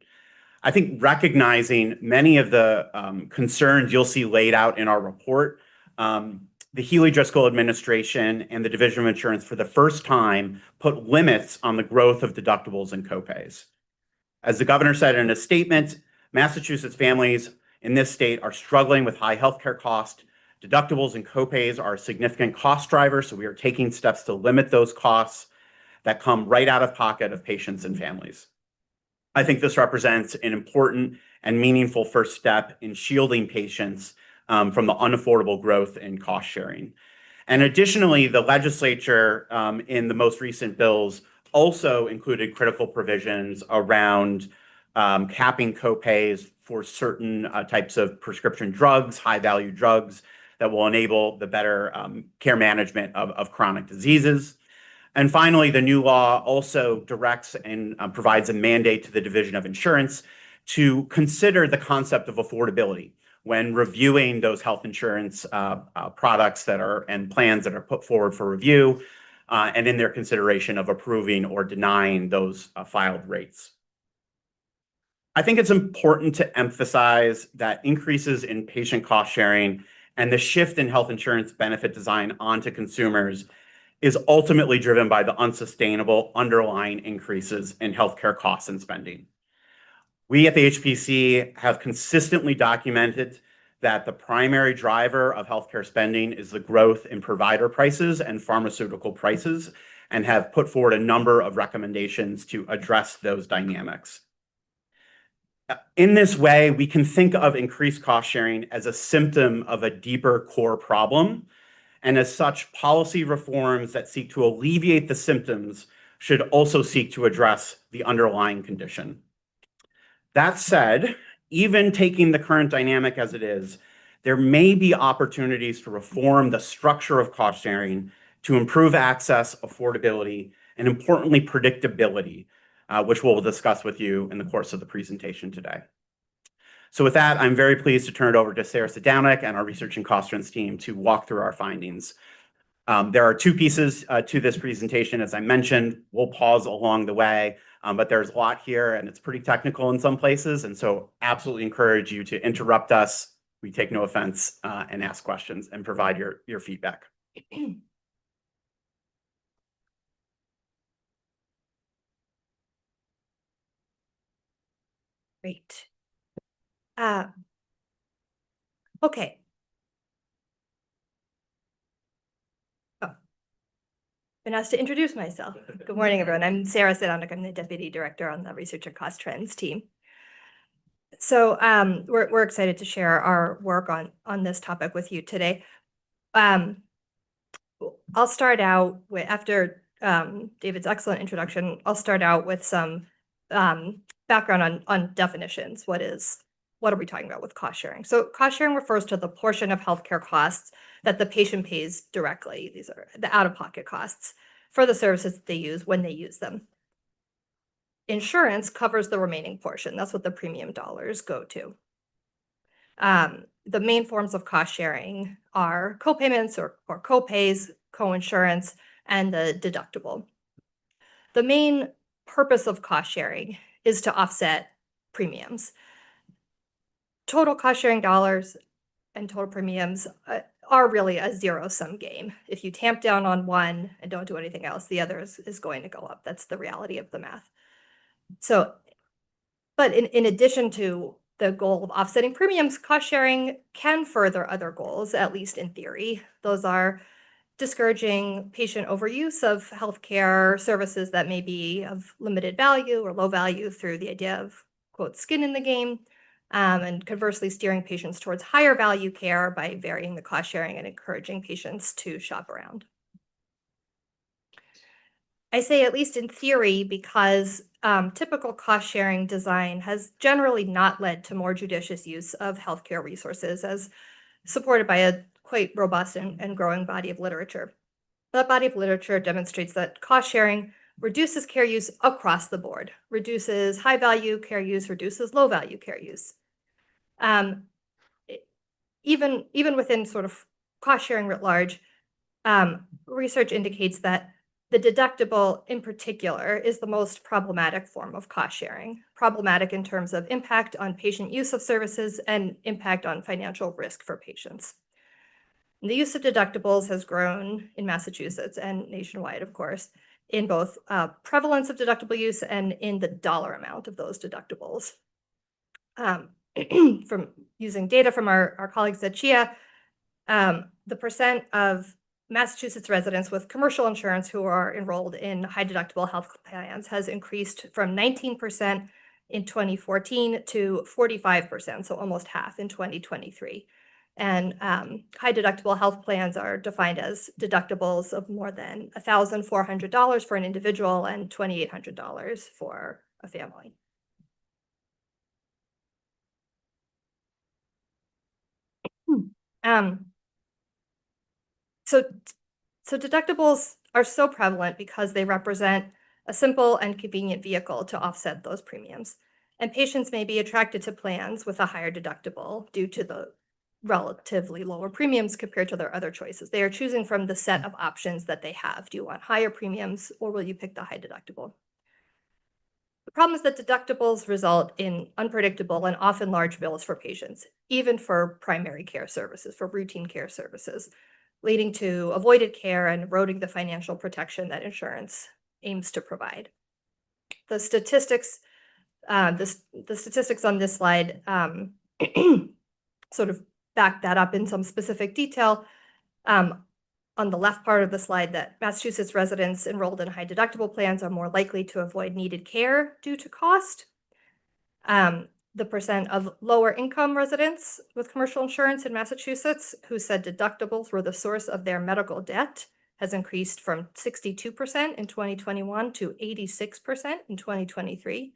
I think recognizing many of the concerns you'll see laid out in our report, the Healy Driscoll administration and the Division of Insurance for the first time put limits on the growth of deductibles and copays. As the governor said in a statement, Massachusetts families in this state are struggling with high healthcare costs. Deductibles and copays are a significant cost driver, so we are taking steps to limit those costs that come right out of pocket of patients and families. I think this represents an important and meaningful first step in shielding patients from the unaffordable growth in cost sharing. And additionally, the legislature in the most recent bills also included critical provisions around capping copays for certain types of prescription drugs, high-value drugs that will enable the better care management of chronic diseases. And finally, the new law also directs and provides a mandate to the Division of Insurance to consider the concept of affordability when reviewing those health insurance products that are and plans that are put forward for review, and in their consideration of approving or denying those filed rates. I think it's important to emphasize that increases in patient cost sharing and the shift in health insurance benefit design onto consumers is ultimately driven by the unsustainable underlying increases in healthcare costs and spending. We at the HPC have consistently documented that the primary driver of healthcare spending is the growth in provider prices and pharmaceutical prices, and have put forward a number of recommendations to address those dynamics. In this way, we can think of increased cost sharing as a symptom of a deeper core problem. And as such, policy reforms that seek to alleviate the symptoms should also seek to address the underlying condition. That said, even taking the current dynamic as it is, there may be opportunities to reform the structure of cost sharing to improve access, affordability, and importantly, predictability, which we'll discuss with you in the course of the presentation today. So with that, I'm very pleased to turn it over to Sarah Sadownik and our research and cost trends team to walk through our findings. There are two pieces to this presentation. As I mentioned, we'll pause along the way, but there's a lot here and it's pretty technical in some places. And so absolutely encourage you to interrupt us. We take no offense and ask questions and provide your feedback. Great. Okay. Been asked to introduce myself. Good morning, everyone. I'm Sarah Sadownik. I'm the Deputy Director on the Research and Cost Trends team. So we're excited to share our work on this topic with you today. I'll start out with, after David's excellent introduction, I'll start out with some background on definitions. What are we talking about with cost sharing? So cost sharing refers to the portion of healthcare costs that the patient pays directly. These are the out-of-pocket costs for the services that they use when they use them. Insurance covers the remaining portion. That's what the premium dollars go to. The main forms of cost sharing are co-payments or co-pays, co-insurance, and the deductible. The main purpose of cost sharing is to offset premiums. Total cost sharing dollars and total premiums are really a zero-sum game. If you tamp down on one and don't do anything else, the other is going to go up. That's the reality of the math. So, but in addition to the goal of offsetting premiums, cost sharing can further other goals, at least in theory. Those are discouraging patient overuse of healthcare services that may be of limited value or low value through the idea of, quote, skin in the game, and conversely steering patients towards higher value care by varying the cost sharing and encouraging patients to shop around. I say at least in theory because typical cost sharing design has generally not led to more judicious use of healthcare resources, as supported by a quite robust and growing body of literature. That body of literature demonstrates that cost sharing reduces care use across the board, reduces high value care use, reduces low value care use. Even within sort of cost sharing writ large, research indicates that the deductible in particular is the most problematic form of cost sharing, problematic in terms of impact on patient use of services and impact on financial risk for patients. The use of deductibles has grown in Massachusetts and nationwide, of course, in both prevalence of deductible use and in the dollar amount of those deductibles. From using data from our colleagues at CHIA, the percent of Massachusetts residents with commercial insurance who are enrolled in high deductible health plans has increased from 19% in 2014 to 45%, so almost half in 2023. And high deductible health plans are defined as deductibles of more than $1,400 for an individual and $2,800 for a family. So deductibles are so prevalent because they represent a simple and convenient vehicle to offset those premiums. And patients may be attracted to plans with a higher deductible due to the relatively lower premiums compared to their other choices. They are choosing from the set of options that they have. Do you want higher premiums or will you pick the high deductible? The problem is that deductibles result in unpredictable and often large bills for patients, even for primary care services, for routine care services, leading to avoided care and eroding the financial protection that insurance aims to provide. The statistics on this slide sort of back that up in some specific detail. On the left part of the slide, that Massachusetts residents enrolled in high deductible plans are more likely to avoid needed care due to cost. The percent of lower income residents with commercial insurance in Massachusetts who said deductibles were the source of their medical debt has increased from 62% in 2021 to 86% in 2023.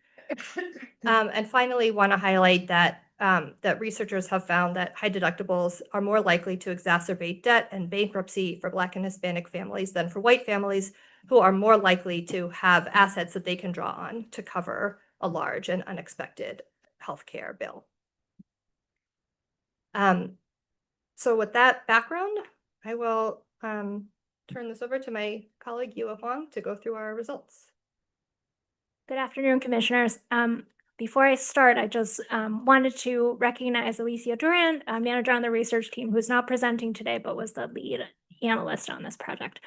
And finally, want to highlight that that researchers have found that high deductibles are more likely to exacerbate debt and bankruptcy for Black and Hispanic families than for white families, who are more likely to have assets that they can draw on to cover a large and unexpected healthcare bill. So with that background, I will turn this over to my colleague Yua Huang to go through our results. Good afternoon, commissioners. Before I start, I just wanted to recognize Alicia Duran, manager on the research team, who's not presenting today, but was the lead analyst on this project.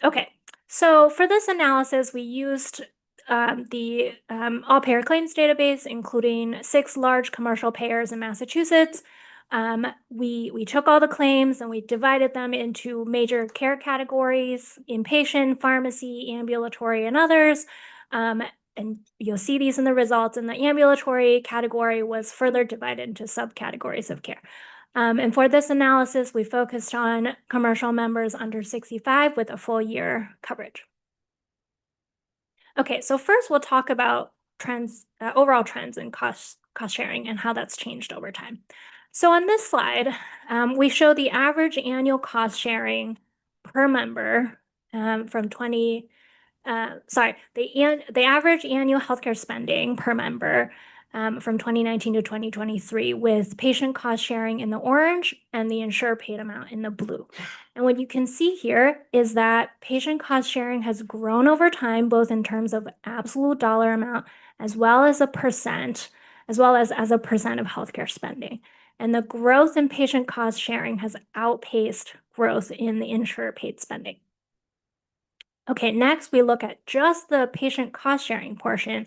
Okay, so for this analysis, we used the all-payer claims database, including 6 large commercial payers in Massachusetts. We took all the claims and we divided them into major care categories: inpatient, pharmacy, ambulatory, and others. And you'll see these in the results. And the ambulatory category was further divided into subcategories of care. And for this analysis, we focused on commercial members under 65 with a full year coverage. Okay, so first we'll talk about trends, overall trends in cost sharing and how that's changed over time. So on this slide, we show the average annual cost sharing per member the average annual healthcare spending per member from 2019 to 2023, with patient cost sharing in the orange and the insurer paid amount in the blue. And what you can see here is that patient cost sharing has grown over time, both in terms of absolute dollar amount, as well as a percent of healthcare spending. And the growth in patient cost sharing has outpaced growth in the insurer paid spending. Okay, next we look at just the patient cost sharing portion,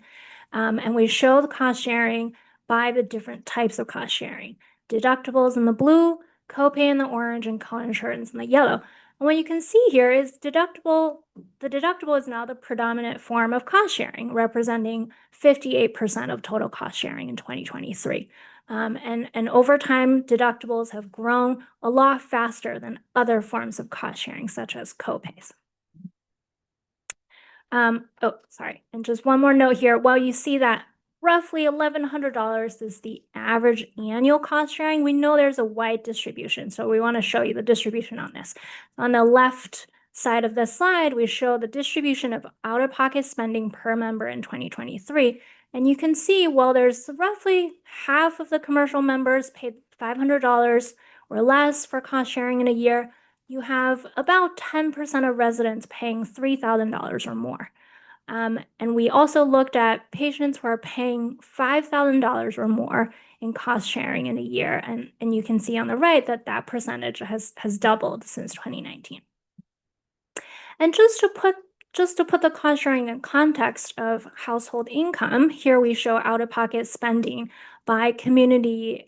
and we show the cost sharing by the different types of cost sharing. Deductibles in the blue, copay in the orange, and coinsurance in the yellow. And what you can see here is the deductible is now the predominant form of cost sharing, representing 58% of total cost sharing in 2023. And over time, deductibles have grown a lot faster than other forms of cost sharing, such as copays. And just one more note here. While you see that roughly $1,100 is the average annual cost sharing, we know there's a wide distribution. So we want to show you the distribution on this. On the left side of the slide, we show the distribution of out-of-pocket spending per member in 2023. And you can see, well, there's roughly half of the commercial members paid $500 or less for cost sharing in a year. You have about 10% of residents paying $3,000 or more. And we also looked at patients who are paying $5,000 or more in cost sharing in a year. And you can see on the right that that percentage has doubled since 2019. And just to put the cost sharing in context of household income, here we show out-of-pocket spending by community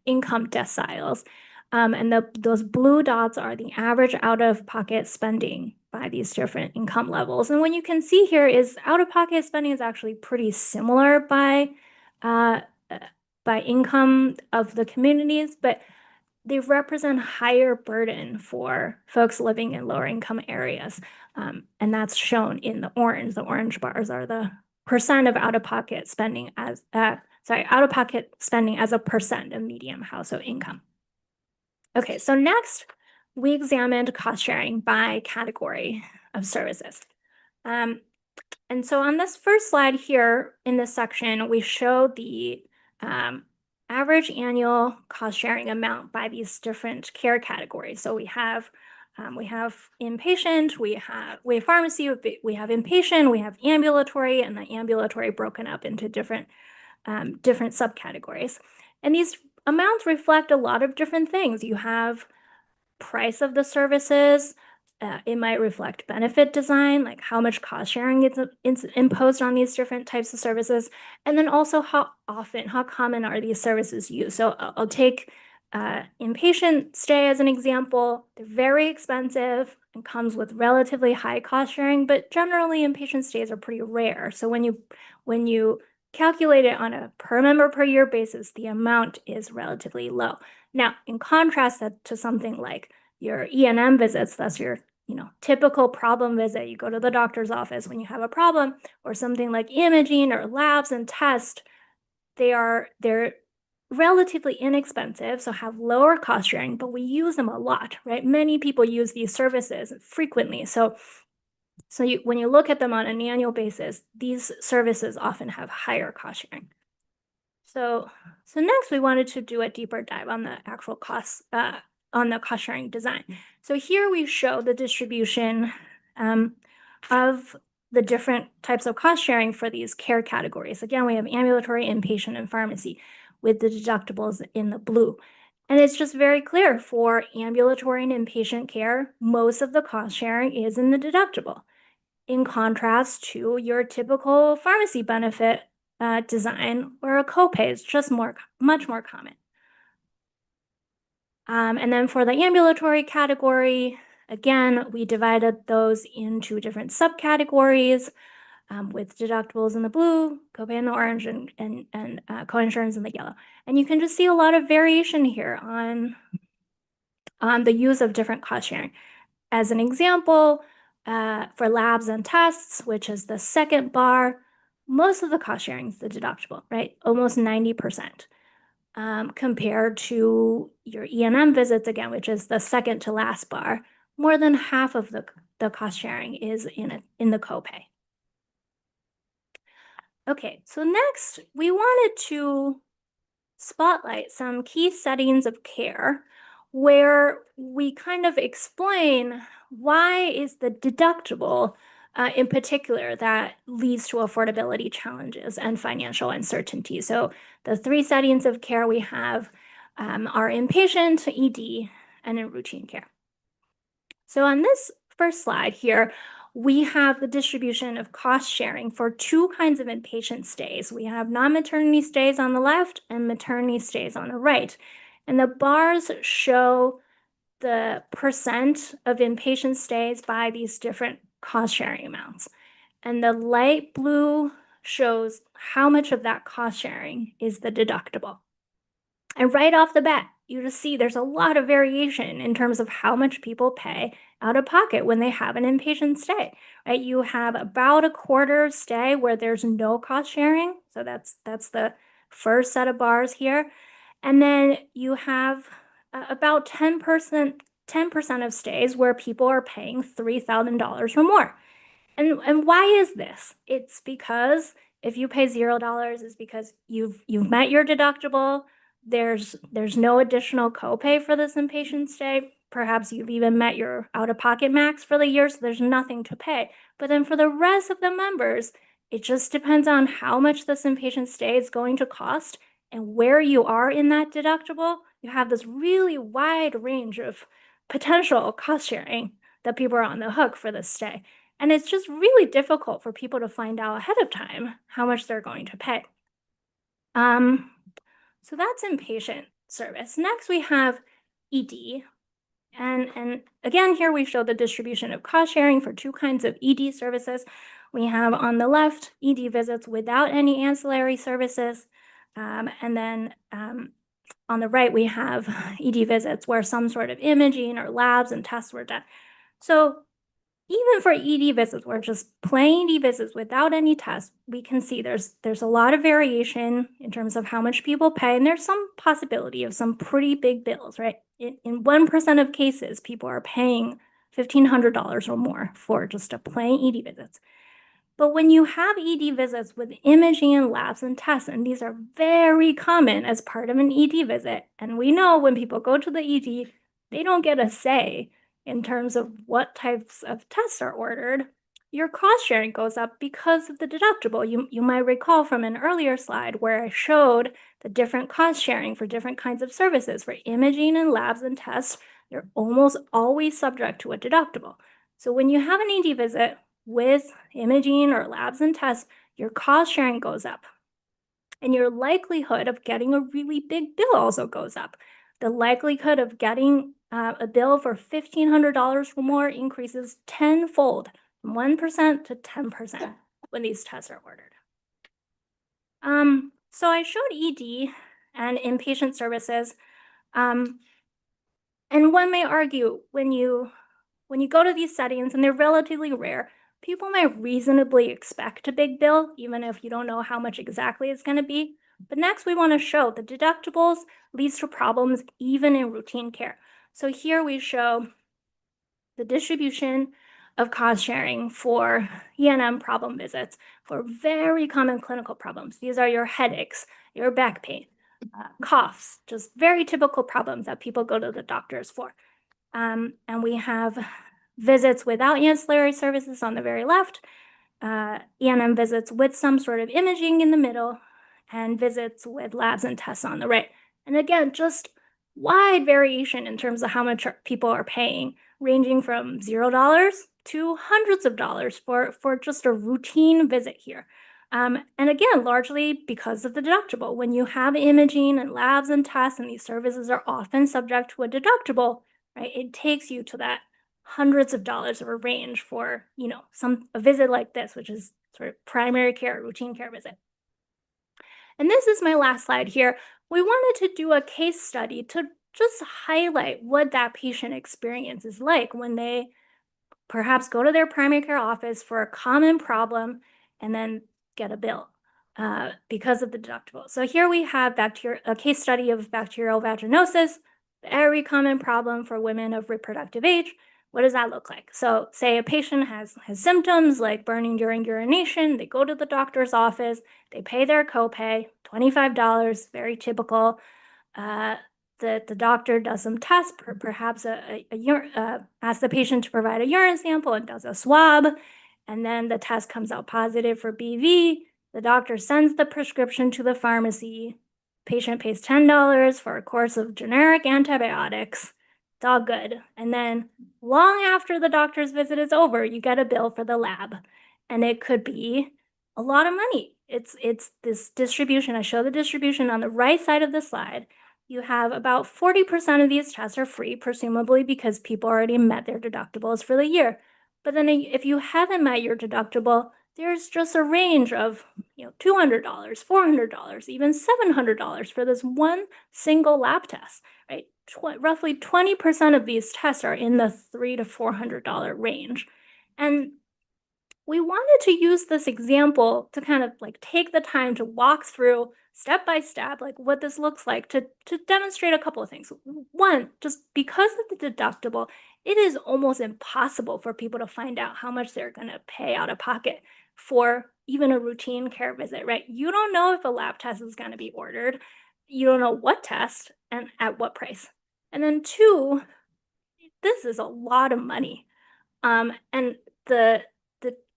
income deciles. And those blue dots are the average out-of-pocket spending by these different income levels. And what you can see here is out-of-pocket spending is actually pretty similar by income of the communities, but they represent higher burden for folks living in lower income areas. And that's shown in the orange. The orange bars are the percent of out-of-pocket spending as out-of-pocket spending as a percent of median household income. Okay, so next we examined cost sharing by category of services. And so on this first slide here in this section, we show the average annual cost sharing amount by these different care categories. So we have inpatient, we have pharmacy, we have inpatient, we have ambulatory, and the ambulatory broken up into different subcategories. And these amounts reflect a lot of different things. You have price of the services. It might reflect benefit design, like how much cost sharing gets imposed on these different types of services. And then also how common are these services used? So I'll take inpatient stay as an example. They're very expensive and comes with relatively high cost sharing, but generally inpatient stays are pretty rare. So when you calculate it on a per member per year basis, the amount is relatively low. Now, in contrast that to something like your E&M visits, that's your typical problem visit. You go to the doctor's office when you have a problem, or something like imaging or labs and tests. They're relatively inexpensive, so have lower cost sharing, but we use them a lot, right? Many people use these services frequently. So when you look at them on an annual basis, these services often have higher cost sharing. So next we wanted to do a deeper dive on the actual costs, on the cost sharing design. So here we show the distribution of the different types of cost sharing for these care categories. Again, we have ambulatory, inpatient, and pharmacy with the deductibles in the blue. And it's just very clear for ambulatory and inpatient care, most of the cost sharing is in the deductible. In contrast to your typical pharmacy benefit design, where a copay is just much more common. And then for the ambulatory category, again, we divided those into different subcategories with deductibles in the blue, copay in the orange, and coinsurance in the yellow. And you can just see a lot of variation here on the use of different cost sharing. As an example, for labs and tests, which is the second bar, most of the cost sharing is the deductible, right? Almost 90%. Compared to your E&M visits, again, which is the second to last bar, more than half of the cost sharing is in the copay. Okay, so next we wanted to spotlight some key settings of care where we kind of explain why is the deductible in particular that leads to affordability challenges and financial uncertainty. So the three settings of care we have are inpatient, ED, and in routine care. So on this first slide here, we have the distribution of cost sharing for two kinds of inpatient stays. We have non-maternity stays on the left and maternity stays on the right. And the bars show the percent of inpatient stays by these different cost sharing amounts. And the light blue shows how much of that cost sharing is the deductible. And right off the bat, you just see there's a lot of variation in terms of how much people pay out of pocket when they have an inpatient stay, right? You have about a quarter of stay where there's no cost sharing. So that's the first set of bars here. And then you have about 10% of stays where people are paying $3,000 or more. And why is this? It's because if you pay $0, it's because you've met your deductible. There's no additional copay for this inpatient stay. Perhaps you've even met your out-of-pocket max for the year, so there's nothing to pay. But then for the rest of the members, it just depends on how much this inpatient stay is going to cost and where you are in that deductible. You have this really wide range of potential cost sharing that people are on the hook for this stay. And it's just really difficult for people to find out ahead of time how much they're going to pay. So that's inpatient service. Next, we have ED. And again, here we show the distribution of cost sharing for two kinds of ED services. We have on the left, ED visits without any ancillary services. And then on the right, we have ED visits where some sort of imaging or labs and tests were done. So even for ED visits, where just plain ED visits without any tests, we can see there's a lot of variation in terms of how much people pay, and there's some possibility of some pretty big bills, right? In 1% of cases, people are paying $1,500 or more for just a plain ED visits. But when you have ED visits with imaging and labs and tests, and these are very common as part of an ED visit, and we know when people go to the ED, they don't get a say in terms of what types of tests are ordered, your cost sharing goes up because of the deductible. You might recall from an earlier slide where I showed the different cost sharing for different kinds of services. For imaging and labs and tests, they're almost always subject to a deductible. So when you have an ED visit with imaging or labs and tests, your cost sharing goes up. And your likelihood of getting a really big bill also goes up. The likelihood of getting a bill for $1,500 or more increases tenfold, from 1% to 10% when these tests are ordered. So I showed ED and inpatient services. And one may argue when you go to these settings, and they're relatively rare, people might reasonably expect a big bill, even if you don't know how much exactly it's going to be. But next, we want to show the deductibles leads to problems even in routine care. So here we show the distribution of cost sharing for E&M problem visits for very common clinical problems. These are your headaches, your back pain, coughs, just very typical problems that people go to the doctors for. And we have visits without ancillary services on the very left, E&M visits with some sort of imaging in the middle, and visits with labs and tests on the right. And again, just wide variation in terms of how much people are paying, ranging from $0 to hundreds of dollars for just a routine visit here. And again, largely because of the deductible. When you have imaging and labs and tests, and these services are often subject to a deductible, right, it takes you to that hundreds of dollars of a range for, a visit like this, which is sort of primary care, routine care visit. And this is my last slide here. We wanted to do a case study to just highlight what that patient experience is like when they perhaps go to their primary care office for a common problem and then get a bill because of the deductible. So here we have a case study of bacterial vaginosis, very common problem for women of reproductive age. What does that look like? So say a patient has symptoms like burning during urination. They go to the doctor's office. They pay their copay, $25, very typical. The doctor does some tests, perhaps asks the patient to provide a urine sample and does a swab. And then the test comes out positive for BV. The doctor sends the prescription to the pharmacy. Patient pays $10 for a course of generic antibiotics. It's all good. And then long after the doctor's visit is over, you get a bill for the lab. And it could be a lot of money. It's this distribution. I show the distribution on the right side of the slide. you have about 40% of these tests are free, presumably because people already met their deductibles for the year. But then if you haven't met your deductible, there's just a range of $200, $400, even $700 for this one single lab test, right? Roughly 20% of these tests are in the $300 to $400 range. And we wanted to use this example to kind of like take the time to walk through step by step, like what this looks like to demonstrate a couple of things. One, just because of the deductible, it is almost impossible for people to find out how much they're going to pay out of pocket for even a routine care visit, right? You don't know if a lab test is going to be ordered. You don't know what test and at what price. And then two, this is a lot of money. And the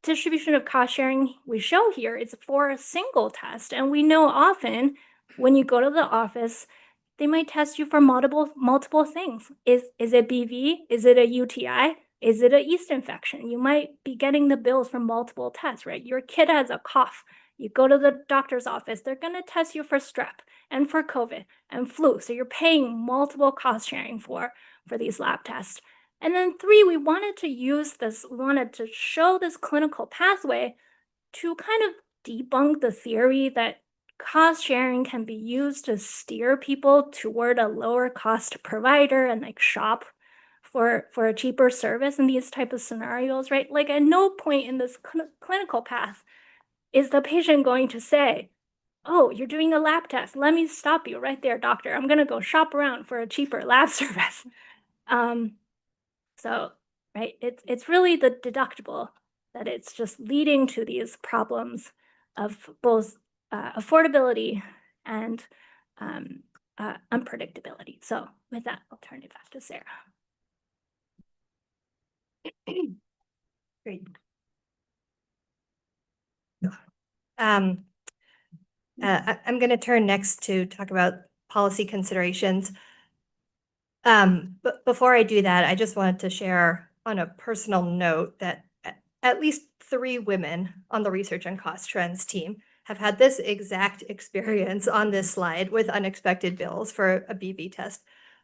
distribution of cost sharing we show here is for a single test. And we know often when you go to the office, they might test you for multiple things. Is it BV? Is it a UTI? Is it a yeast infection? You might be getting the bills for multiple tests, right? Your kid has a cough. You go to the doctor's office, they're going to test you for strep and for COVID and flu. So you're paying multiple cost sharing for these lab tests. And then three, we wanted to show this clinical pathway to kind of debunk the theory that cost sharing can be used to steer people toward a lower cost provider and like shop for a cheaper service in these type of scenarios, right? Like at no point in this clinical path is the patient going to say, oh, you're doing a lab test. Let me stop you right there, doctor. I'm going to go shop around for a cheaper lab service. So, right, it's really the deductible that it's just leading to these problems of both affordability and unpredictability. So with that, I'll turn it back to Sarah. Great. I'm going to turn next to talk about policy considerations. But before I do that, I just wanted to share on a personal note that at least 3 women on the research and cost trends team have had this exact experience on this slide with unexpected bills for a BV test.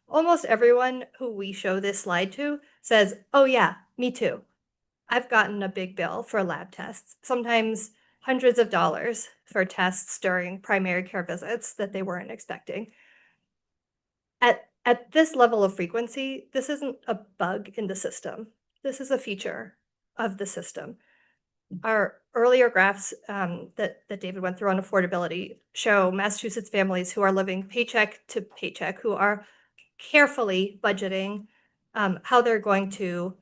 Almost everyone who we show this slide to says, oh yeah, me too. I've gotten a big bill for lab tests, sometimes hundreds of dollars for tests during primary care visits that they weren't expecting. At this level of frequency, this isn't a bug in the system. This is a feature of the system. Our earlier graphs that David went through on affordability show Massachusetts families who are living paycheck to paycheck, who are carefully budgeting how they're going to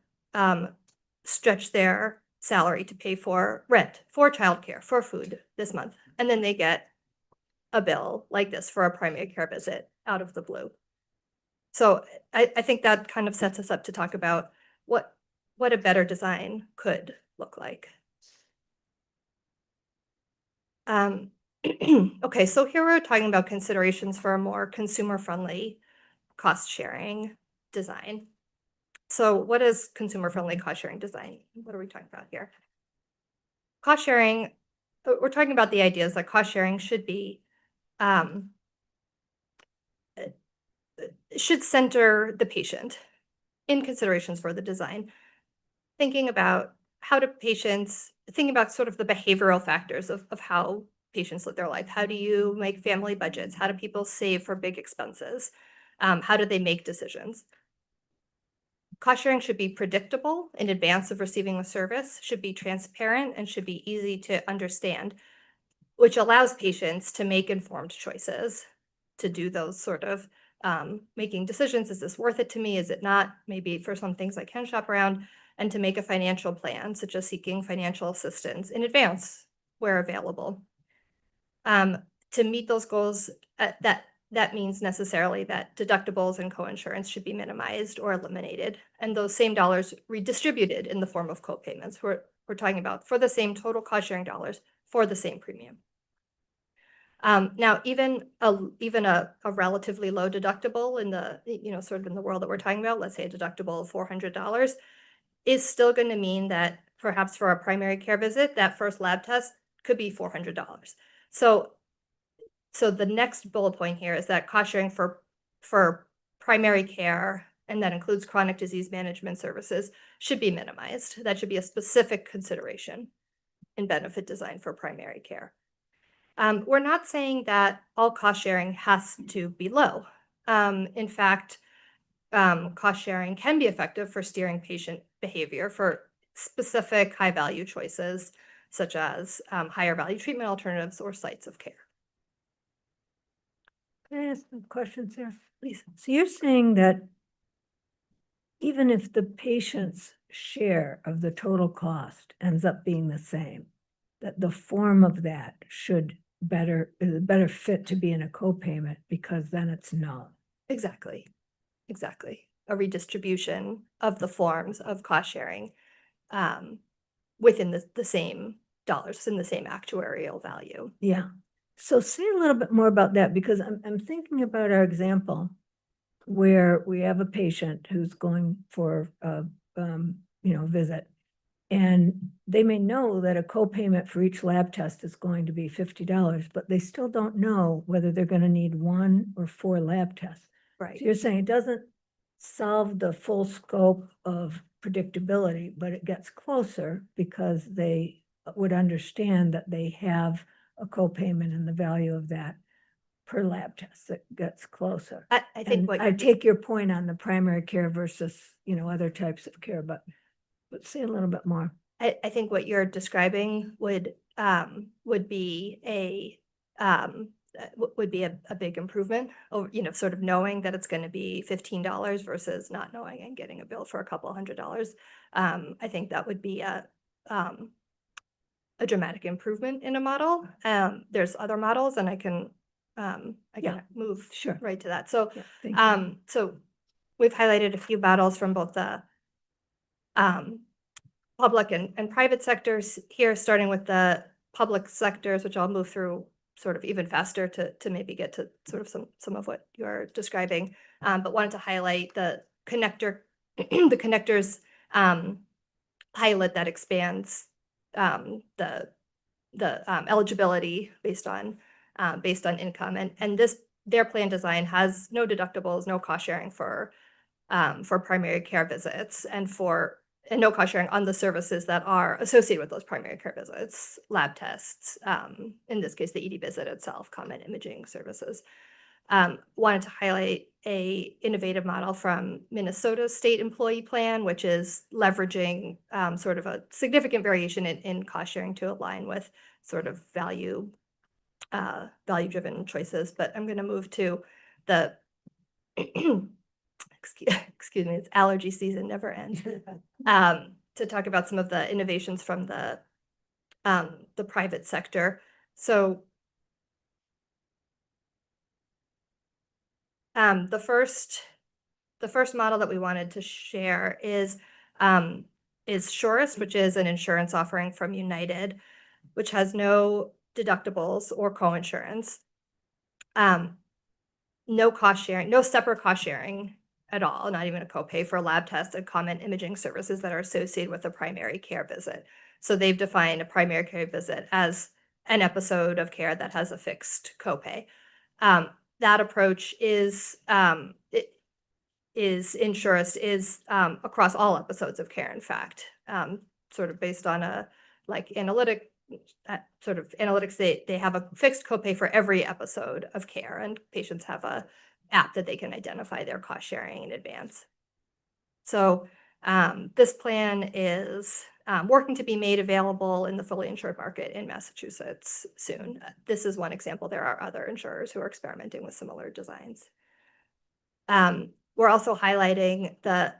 stretch their salary to pay for rent, for childcare, for food this month. And then they get a bill like this for a primary care visit out of the blue. So I think that kind of sets us up to talk about what a better design could look like. Okay, so here we're talking about considerations for a more consumer-friendly cost-sharing design. So what is consumer-friendly cost-sharing design? What are we talking about here? Cost-sharing, we're talking about the ideas that cost-sharing should be should center the patient in considerations for the design. Thinking about thinking about sort of the behavioral factors of how patients live their life. How do you make family budgets? How do people save for big expenses? How do they make decisions? Cost sharing should be predictable in advance of receiving the service, should be transparent, and should be easy to understand, which allows patients to make informed choices, to do those sort of making decisions. Is this worth it to me? Is it not? Maybe for some things I can shop around, and to make a financial plan, such as seeking financial assistance in advance where available. To meet those goals, that means necessarily that deductibles and coinsurance should be minimized or eliminated, and those same dollars redistributed in the form of co-payments. We're talking about for the same total cost sharing dollars for the same premium. Now, even a relatively low deductible in the sort of in the world that we're talking about, let's say a deductible of $400, is still going to mean that perhaps for a primary care visit, that first lab test could be $400. So the next bullet point here is that cost sharing for for primary care, and that includes chronic disease management services, should be minimized. That should be a specific consideration in benefit design for primary care. We're not saying that all cost sharing has to be low. In fact, cost sharing can be effective for steering patient behavior for specific high value choices, such as higher value treatment alternatives or sites of care. Can I ask some questions here? Please. So you're saying that even if the patient's share of the total cost ends up being the same, that the form of that should is a better fit to be in a copayment because then it's known. Exactly. A redistribution of the forms of cost sharing within the same dollars, in the same actuarial value. Yeah. So say a little bit more about that, because I'm thinking about our example where we have a patient who's going for a visit, and they may know that a copayment for each lab test is going to be $50, but they still don't know whether they're going to need 1 or 4 lab tests. Right. So you're saying it doesn't solve the full scope of predictability, but it gets closer because they would understand that they have a copayment and the value of that per lab test. It gets closer. I think And what I you're take your point on the primary care versus, other types of care, but say a little bit more. I think what you're describing would be a big improvement over, sort of knowing that it's going to be $15 versus not knowing and getting a bill for a couple $100. I think that would be a dramatic improvement in a model. There's other models, and I can move Sure. right to that. So Yeah, thank you. so we've highlighted a few models from both the public and private sectors here, starting with the public sectors, which I'll move through sort of even faster to maybe get to sort of some of what you're describing, but wanted to highlight the connectors pilot that expands the eligibility based on income, and their plan design has no deductibles, no cost sharing for primary care visits, and no cost sharing on the services that are associated with those primary care visits, lab tests, in this case, the ED visit itself, common imaging services. Wanted to highlight a innovative model from Minnesota's state employee plan, which is leveraging sort of a significant variation in cost sharing to align with sort of value-driven choices. But I'm going to move to the excuse me, it's allergy season, never ends. To talk about some of the innovations from the private sector. So the first model that we wanted to share is Surest, which is an insurance offering from United, which has no deductibles or coinsurance, no cost sharing, no separate cost sharing at all, not even a copay for lab tests and common imaging services that are associated with a primary care visit. So they've defined a primary care visit as an episode of care that has a fixed copay. That approach is Surest is across all episodes of care, in fact, sort of based on analytics, they have a fixed copay for every episode of care, and patients have a app that they can identify their cost sharing in advance. So this plan is working to be made available in the fully insured market in Massachusetts soon. This is one example. There are other insurers who are experimenting with similar designs. We're also highlighting the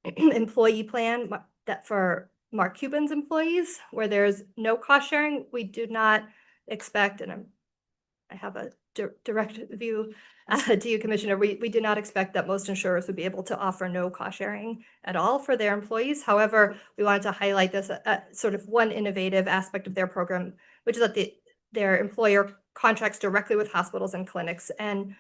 employee plan that for Mark Cuban's employees, where there's no cost sharing. We do not expect, and I have a direct view to you, Commissioner, we do not expect that most insurers would be able to offer no cost sharing at all for their employees. However, we wanted to highlight this sort of one innovative aspect of their program, which is that their employer contracts directly with hospitals and clinics, and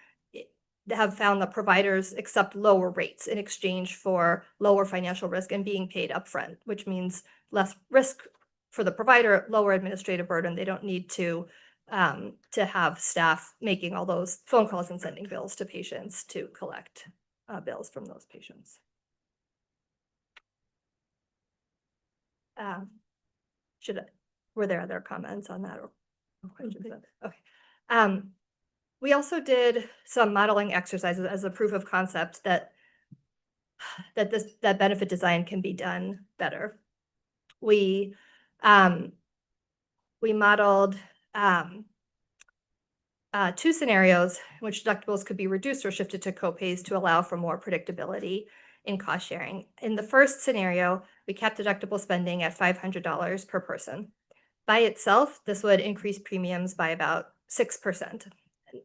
they have found that providers accept lower rates in exchange for lower financial risk and being paid upfront, which means less risk for the provider, lower administrative burden. They don't need to to have staff making all those phone calls and sending bills to patients to collect bills from those patients. Were there other comments on that or questions? Okay. We also did some modeling exercises as a proof of concept that benefit design can be done better. We modeled two scenarios in which deductibles could be reduced or shifted to copays to allow for more predictability in cost sharing. In the first scenario, we kept deductible spending at $500 per person. By itself, this would increase premiums by about 6%.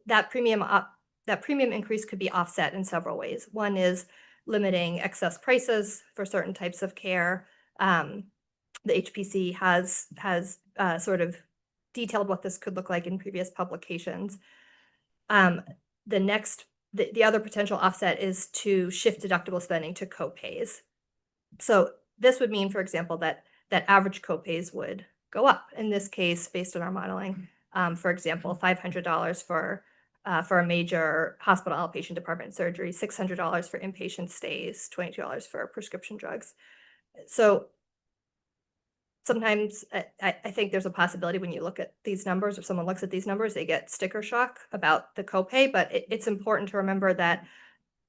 That premium increase could be offset in several ways. One is limiting excess prices for certain types of care. The HPC has sort of detailed what this could look like in previous publications. The other potential offset is to shift deductible spending to copays. So this would mean, for example, that average copays would go up. In this case, based on our modeling, for example, $500 for a major hospital outpatient department surgery, $600 for inpatient stays, $22 for prescription drugs. So sometimes I think there's a possibility when you look at these numbers, or someone looks at these numbers, they get sticker shock about the copay, but it's important to remember that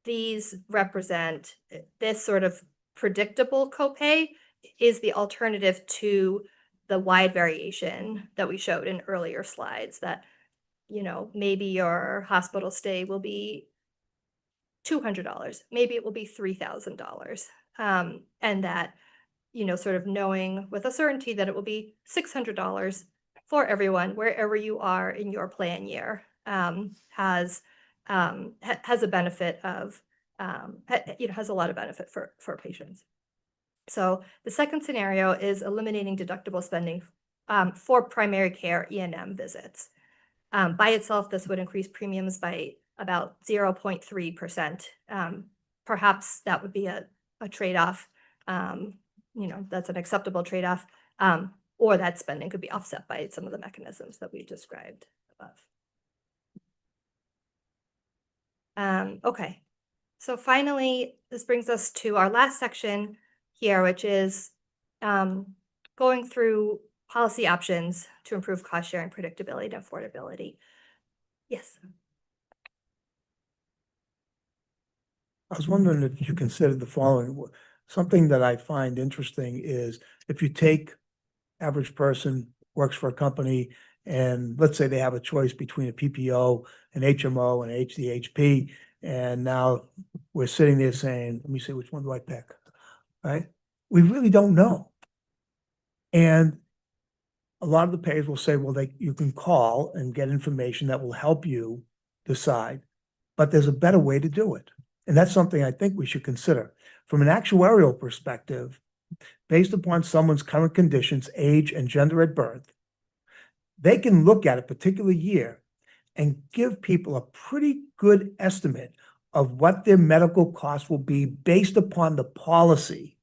these represent this sort of predictable copay is the alternative to the wide variation that we showed in earlier slides, that, you know, maybe your hospital stay will be $200, maybe it will be $3,000. And that, you know, sort of knowing with a certainty that it will be $600 for everyone, wherever you are in your plan year, has a benefit of, has a lot of benefit for patients. So the second scenario is eliminating deductible spending for primary care E&M visits. By itself, this would increase premiums by about 0.3%. Perhaps that would be a trade-off. You know, that's an acceptable trade-off, or that spending could be offset by some of the mechanisms that we described above. Okay, so finally, this brings us to our last section here, which is going through policy options to improve cost sharing, predictability, and affordability. Yes. I was wondering if you considered the following. Something that I find interesting is if you take average person, works for a company, and let's say they have a choice between a PPO, an HMO, and HDHP, and now we're sitting there saying, let me see, which one do I pick? Right? We really don't know. And a lot of the payers will say, well, you can call and get information that will help you decide, but there's a better way to do it. And that's something I think we should consider. From an actuarial perspective, based upon someone's current conditions, age, and gender at birth, they can look at a particular year and give people a pretty good estimate of what their medical costs will be based upon the policy.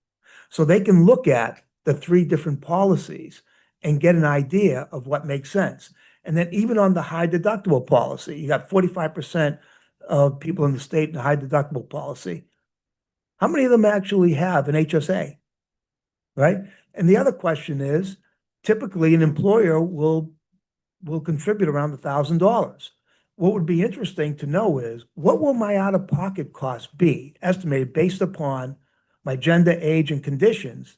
So they can look at the 3 different policies and get an idea of what makes sense. And then even on the high deductible policy, you got 45% of people in the state in the high deductible policy. How many of them actually have an HSA, right? And the other question is, typically an employer will contribute around $1,000. What would be interesting to know is, what will my out-of-pocket costs be estimated based upon my gender, age, and conditions?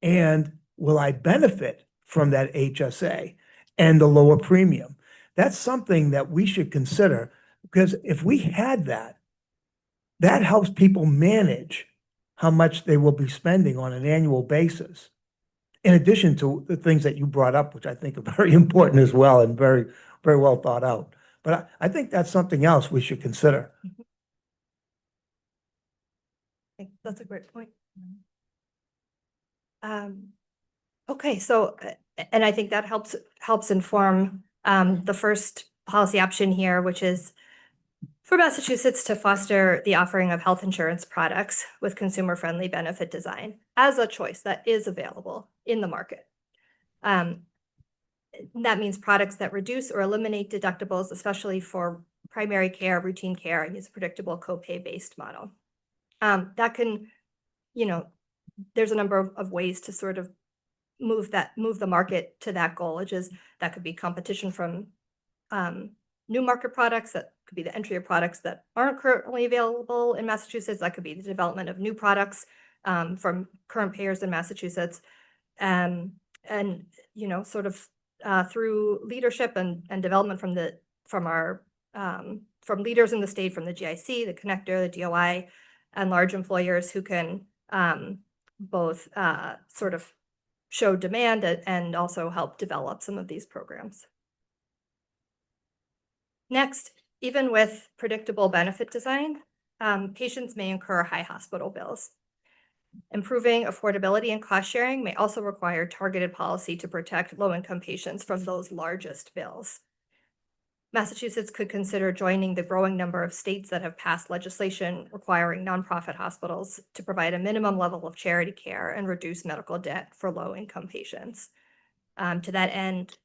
And will I benefit from that HSA and the lower premium? That's something that we should consider, because if we had that, that helps people manage how much they will be spending on an annual basis. In addition to the things that you brought up, which I think are very important as well and very, very well thought out. But I think that's something else we should consider. I think that's a great point. Okay, so, and I think that helps inform the first policy option here, which is for Massachusetts to foster the offering of health insurance products with consumer-friendly benefit design as a choice that is available in the market. That means products that reduce or eliminate deductibles, especially for primary care, routine care, and use a predictable copay-based model. That can, there's a number of ways to sort of move the market to that goal, which is that could be competition from new market products, that could be the entry of products that aren't currently available in Massachusetts, that could be the development of new products from current payers in Massachusetts, and sort of through leadership and development from leaders in the state, from the GIC, the connector, the DOI, and large employers who can both sort of show demand and also help develop some of these programs. Next, even with predictable benefit design, patients may incur high hospital bills. Improving affordability and cost sharing may also require targeted policy to protect low-income patients from those largest bills. Massachusetts could consider joining the growing number of states that have passed legislation requiring nonprofit hospitals to provide a minimum level of charity care and reduce medical debt for low-income patients. To that end,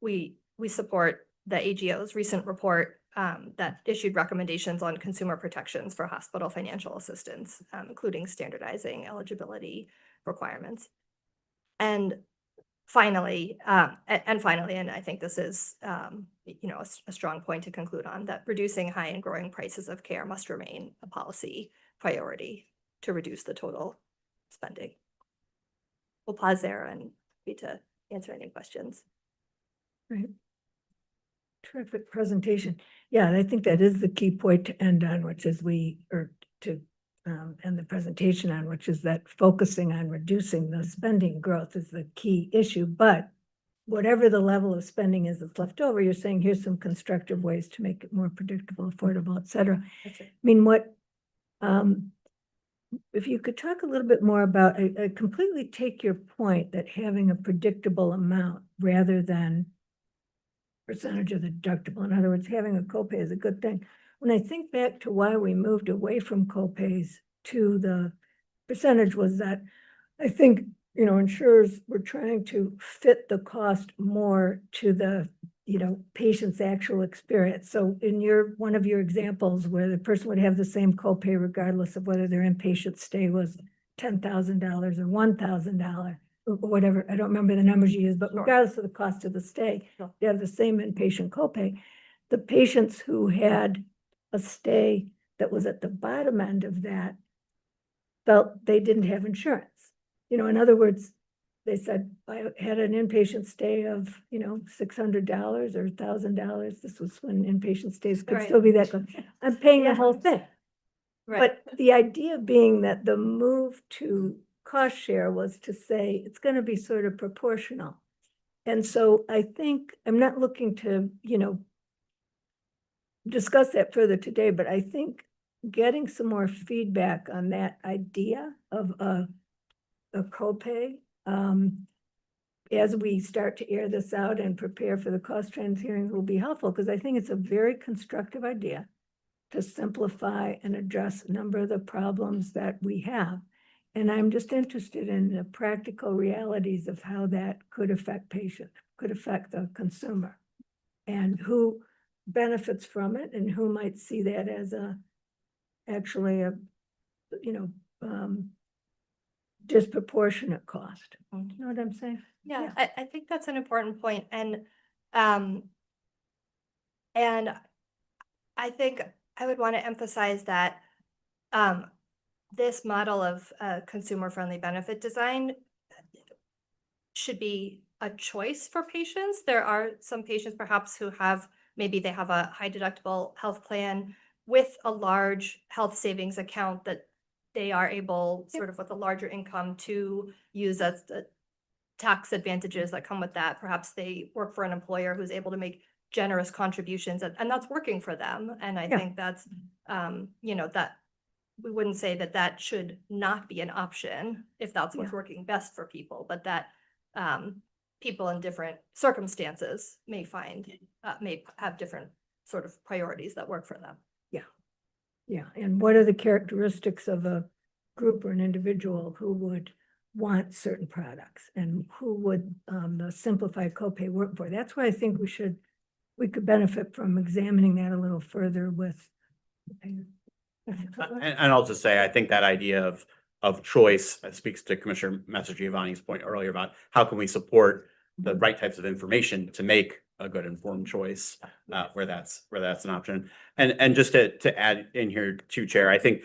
we support the AGO's recent report that issued recommendations on consumer protections for hospital financial assistance, including standardizing eligibility requirements. And finally, and I think this is a strong point to conclude on, that reducing high and growing prices of care must remain a policy priority to reduce the total spending. We'll pause there and be to answer any questions. Right. Terrific presentation. Yeah, and I think that is the key point to end on, which is end the presentation on, which is that focusing on reducing the spending growth is the key issue. But whatever the level of spending is that's left over, you're saying here's some constructive ways to make it more predictable, affordable, et cetera. That's right. I mean, if you could talk a little bit more about, I completely take your point that having a predictable amount rather than percentage of the deductible. In other words, having a copay is a good thing. When I think back to why we moved away from copays to the percentage, was that I think, insurers were trying to fit the cost more to the, patient's actual experience. So in one of your examples where the person would have the same copay regardless of whether their inpatient stay was $10,000 or $1,000, or whatever, I don't remember the numbers you used, but regardless of the cost of the stay, they have the same inpatient copay. The patients who had a stay that was at the bottom end of that felt they didn't have insurance. In other words, they said, I had an inpatient stay of, $600 or $1,000. This was when inpatient stays could still be that good. I'm paying the whole thing. Right. But the idea being that the move to cost share was to say it's going to be sort of proportional. And so I think I'm not looking to, discuss that further today, but I think getting some more feedback on that idea of a copay as we start to air this out and prepare for the cost trends hearing will be helpful, because I think it's a very constructive idea to simplify and address a number of the problems that we have. And I'm just interested in the practical realities of how that could affect patients, could affect the consumer, and who benefits from it and who might see that as actually a disproportionate cost. You know what I'm saying? Yeah. I think that's an important point. And I think I would want to emphasize that this model of consumer-friendly benefit design should be a choice for patients. There are some patients perhaps who maybe they have a high deductible health plan with a large health savings account that they are able, sort of with a larger income, to use as the tax advantages that come with that. Perhaps they work for an employer who's able to make generous contributions, and that's working for them. And I think that's, that we wouldn't say that should not be an option if that's what's working best for people, but that people in different circumstances may have different sort of priorities that work for them. Yeah, and what are the characteristics of a group or an individual who would want certain products and who would the simplified copay work for. That's why I think we could benefit from examining that a little further with. And I'll just say, I think that idea of choice speaks to Commissioner Mastrogiovanni's point earlier about how can we support the right types of information to make a good informed choice, where that's an option. And just to add in here too, Chair, I think,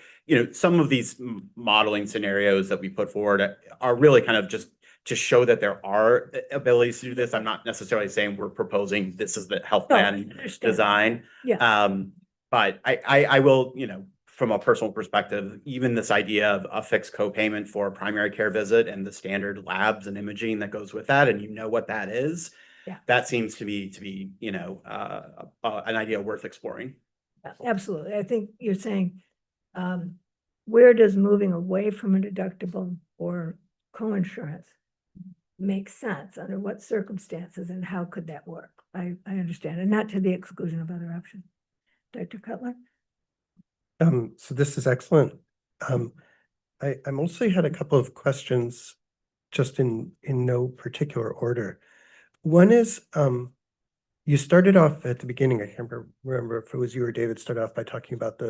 some of these modeling scenarios that we put forward are really kind of just to show that there are abilities to do this. I'm not necessarily saying we're proposing this is the health No, I plan understand. design. Yeah. But I will, from a personal perspective, even this idea of a fixed copayment for a primary care visit and the standard labs and imaging that goes with that, and what that is, Yeah. that seems to be an idea worth exploring. Absolutely. I think you're saying, where does moving away from a deductible or coinsurance make sense? Under what circumstances and how could that work? I understand, and not to the exclusion of other options. Dr. Cutler? So this is excellent. I mostly had a couple of questions just in no particular order. One is, you started off at the beginning, I can't remember if it was you or David, started off by talking about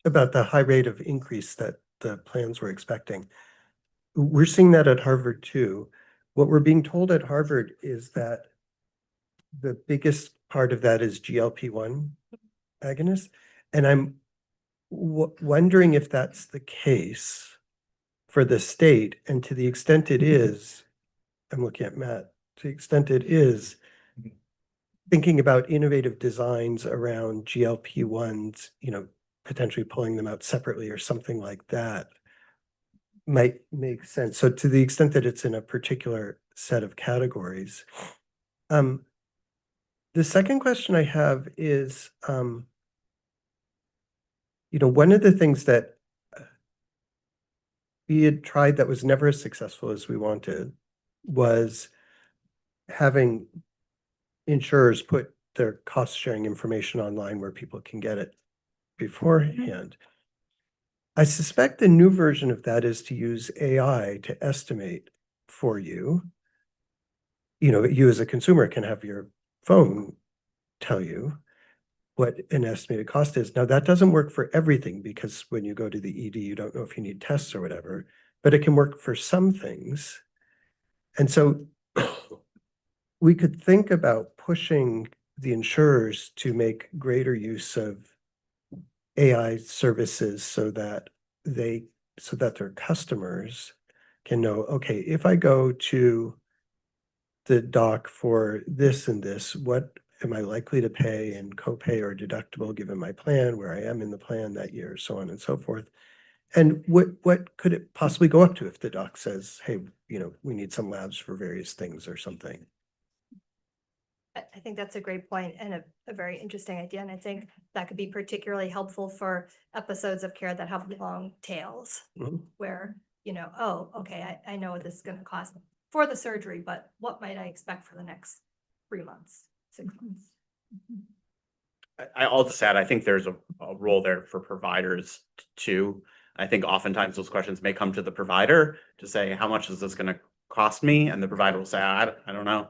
about the high rate of increase that the plans were expecting. We're seeing that at Harvard too. What we're being told at Harvard is that the biggest part of that is GLP-1 agonists. And I'm wondering if that's the case for the state, and to the extent it is, I'm looking at Matt, to the extent it is, thinking about innovative designs around GLP-1s, potentially pulling them out separately or something like that might make sense. So to the extent that it's in a particular set of categories. The second question I have is, one of the things that we had tried that was never as successful as we wanted was having insurers put their cost sharing information online where people can get it beforehand. I suspect the new version of that is to use AI to estimate for you. You as a consumer can have your phone tell you what an estimated cost is. Now, that doesn't work for everything, because when you go to the ED, you don't know if you need tests or whatever, but it can work for some things. And so we could think about pushing the insurers to make greater use of AI services so that their customers can know, okay, if I go to the doc for this and this, what am I likely to pay in copay or deductible given my plan, where I am in the plan that year, so on and so forth. And what could it possibly go up to if the doc says, hey, we need some labs for various things or something? I think that's a great point and a very interesting idea. And I think that could be particularly helpful for episodes of care that have long tails, where, oh, okay, I know what this is going to cost for the surgery, but what might I expect for the next 3 months, 6 months? I'll just add, I think there's a role there for providers too. I think oftentimes those questions may come to the provider to say, how much is this going to cost me? And the provider will say, I don't know.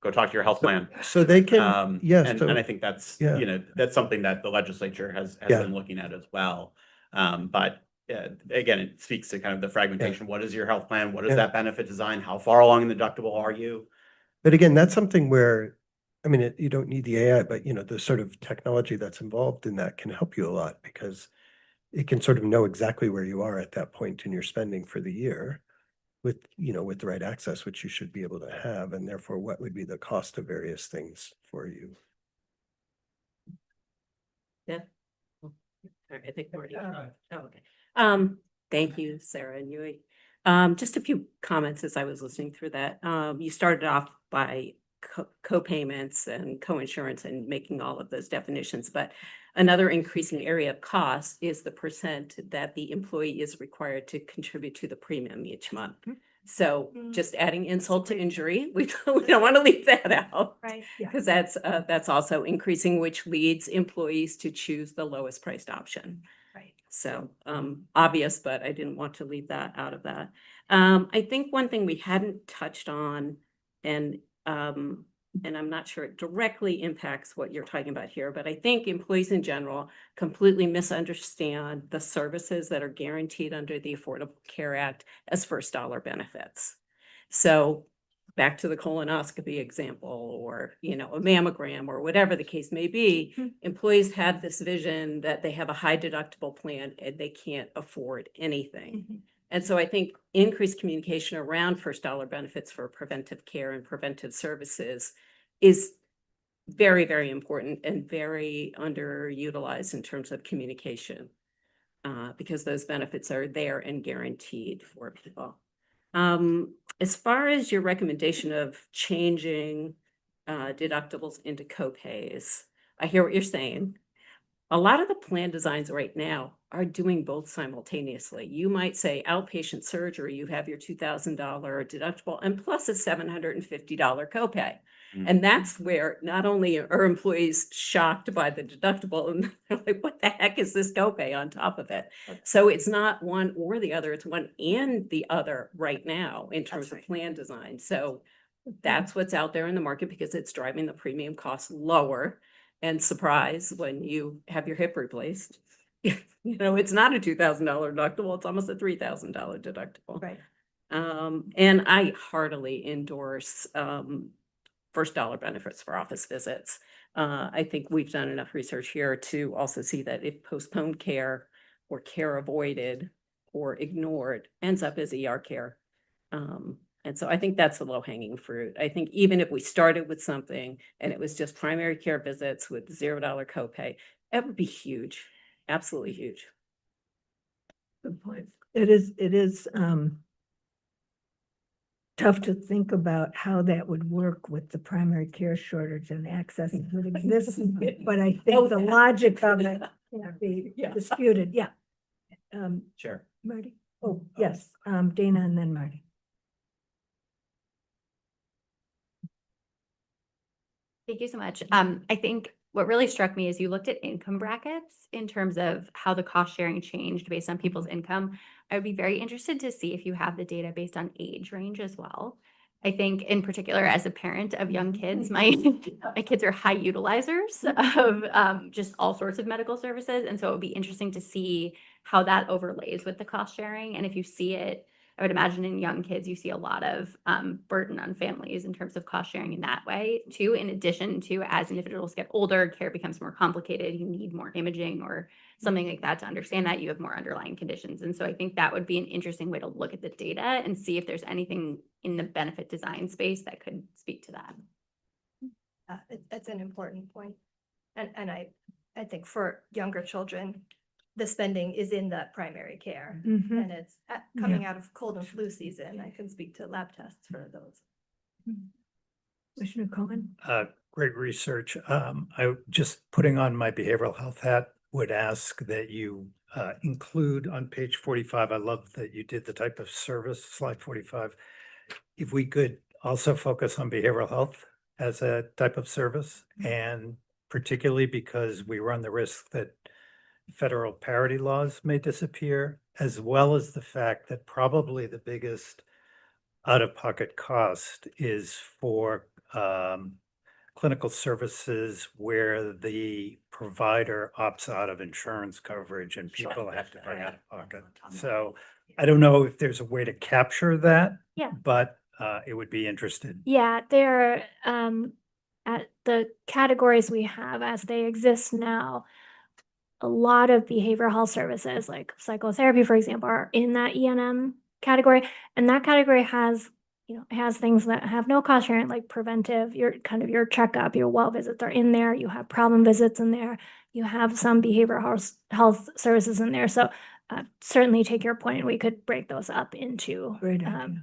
Go talk to your health plan. So they can, yes. And I think that's, that's something that the legislature has been looking at as well. But again, it speaks to kind of the fragmentation. What is your health plan? What is that benefit design? How far along in the deductible are you? But again, that's something where, you don't need the AI, but the sort of technology that's involved in that can help you a lot, because it can sort of know exactly where you are at that point in your spending for the year with the right access, which you should be able to have, and therefore what would be the cost of various things for you. Yeah. I think we're already. Oh, okay. Thank you, Sarah and Yui. Just a few comments as I was listening through that. You started off by co-payments and co-insurance and making all of those definitions, but another increasing area of cost is the percent that the employee is required to contribute to the premium each month. So just adding insult to injury, we don't want to leave that out. Right. Because that's also increasing, which leads employees to choose the lowest priced option. Right. So, obvious, but I didn't want to leave that out of that. I think one thing we hadn't touched on, and I'm not sure it directly impacts what you're talking about here, but I think employees in general completely misunderstand the services that are guaranteed under the Affordable Care Act as first dollar benefits. So back to the colonoscopy example, or, a mammogram, or whatever the case may be, employees have this vision that they have a high deductible plan and they can't afford anything. And so I think increased communication around first dollar benefits for preventive care and preventive services is very, very important and very underutilized in terms of communication, because those benefits are there and guaranteed for people. As far as your recommendation of changing deductibles into copays, I hear what you're saying. A lot of the plan designs right now are doing both simultaneously. You might say outpatient surgery, you have your $2,000 deductible and plus a $750 copay. And that's where not only are employees shocked by the deductible, and they're like, what the heck is this copay on top of it? So it's not one or the other, it's one and the other right now in terms of plan design. So that's what's out there in the market because it's driving the premium cost lower. And surprise, when you have your hip replaced, it's not a $2,000 deductible, it's almost a $3,000 deductible. Right. And I heartily endorse first dollar benefits for office visits. I think we've done enough research here to also see that if postponed care or care avoided or ignored ends up as ER care. And so I think that's the low hanging fruit. I think even if we started with something and it was just primary care visits with $0 copay, that would be huge, absolutely huge. Good point. It is tough to think about how that would work with the primary care shortage and access that exists, but I think the logic of it can't be disputed. Yeah. Sure. Marty? Oh, yes, Dana and then Marty. Thank you so much. I think what really struck me is you looked at income brackets in terms of how the cost sharing changed based on people's income. I would be very interested to see if you have the data based on age range as well. I think in particular, as a parent of young kids, my kids are high utilizers of just all sorts of medical services. And so it would be interesting to see how that overlays with the cost sharing. And if you see it, I would imagine in young kids, you see a lot of burden on families in terms of cost sharing in that way too, in addition to as individuals get older, care becomes more complicated, you need more imaging or something like that to understand that you have more underlying conditions. And so I think that would be an interesting way to look at the data and see if there's anything in the benefit design space that could speak to that. That's an important point. And I think for younger children, the spending is in that primary care. And it's coming out of cold and flu season. I can speak to lab tests for those. Commissioner Cohen? Great research. I just putting on my behavioral health hat would ask that you include on page 45. I love that you did the type of service, slide 45. If we could also focus on behavioral health as a type of service, and particularly because we run the risk that federal parity laws may disappear, as well as the fact that probably the biggest out-of-pocket cost is for clinical services where the provider opts out of insurance coverage and people have to pay out of pocket. So I don't know if there's a way to capture that. Yeah. But it would be interested. Yeah, they're at the categories we have as they exist now. A lot of behavioral health services like psychotherapy, for example, are in that E&M category. And that category has, has things that have no cost sharing, like preventive, your checkup, your well visits are in there. You have problem visits in there. You have some behavioral health services in there. So certainly take your point. We could break those up into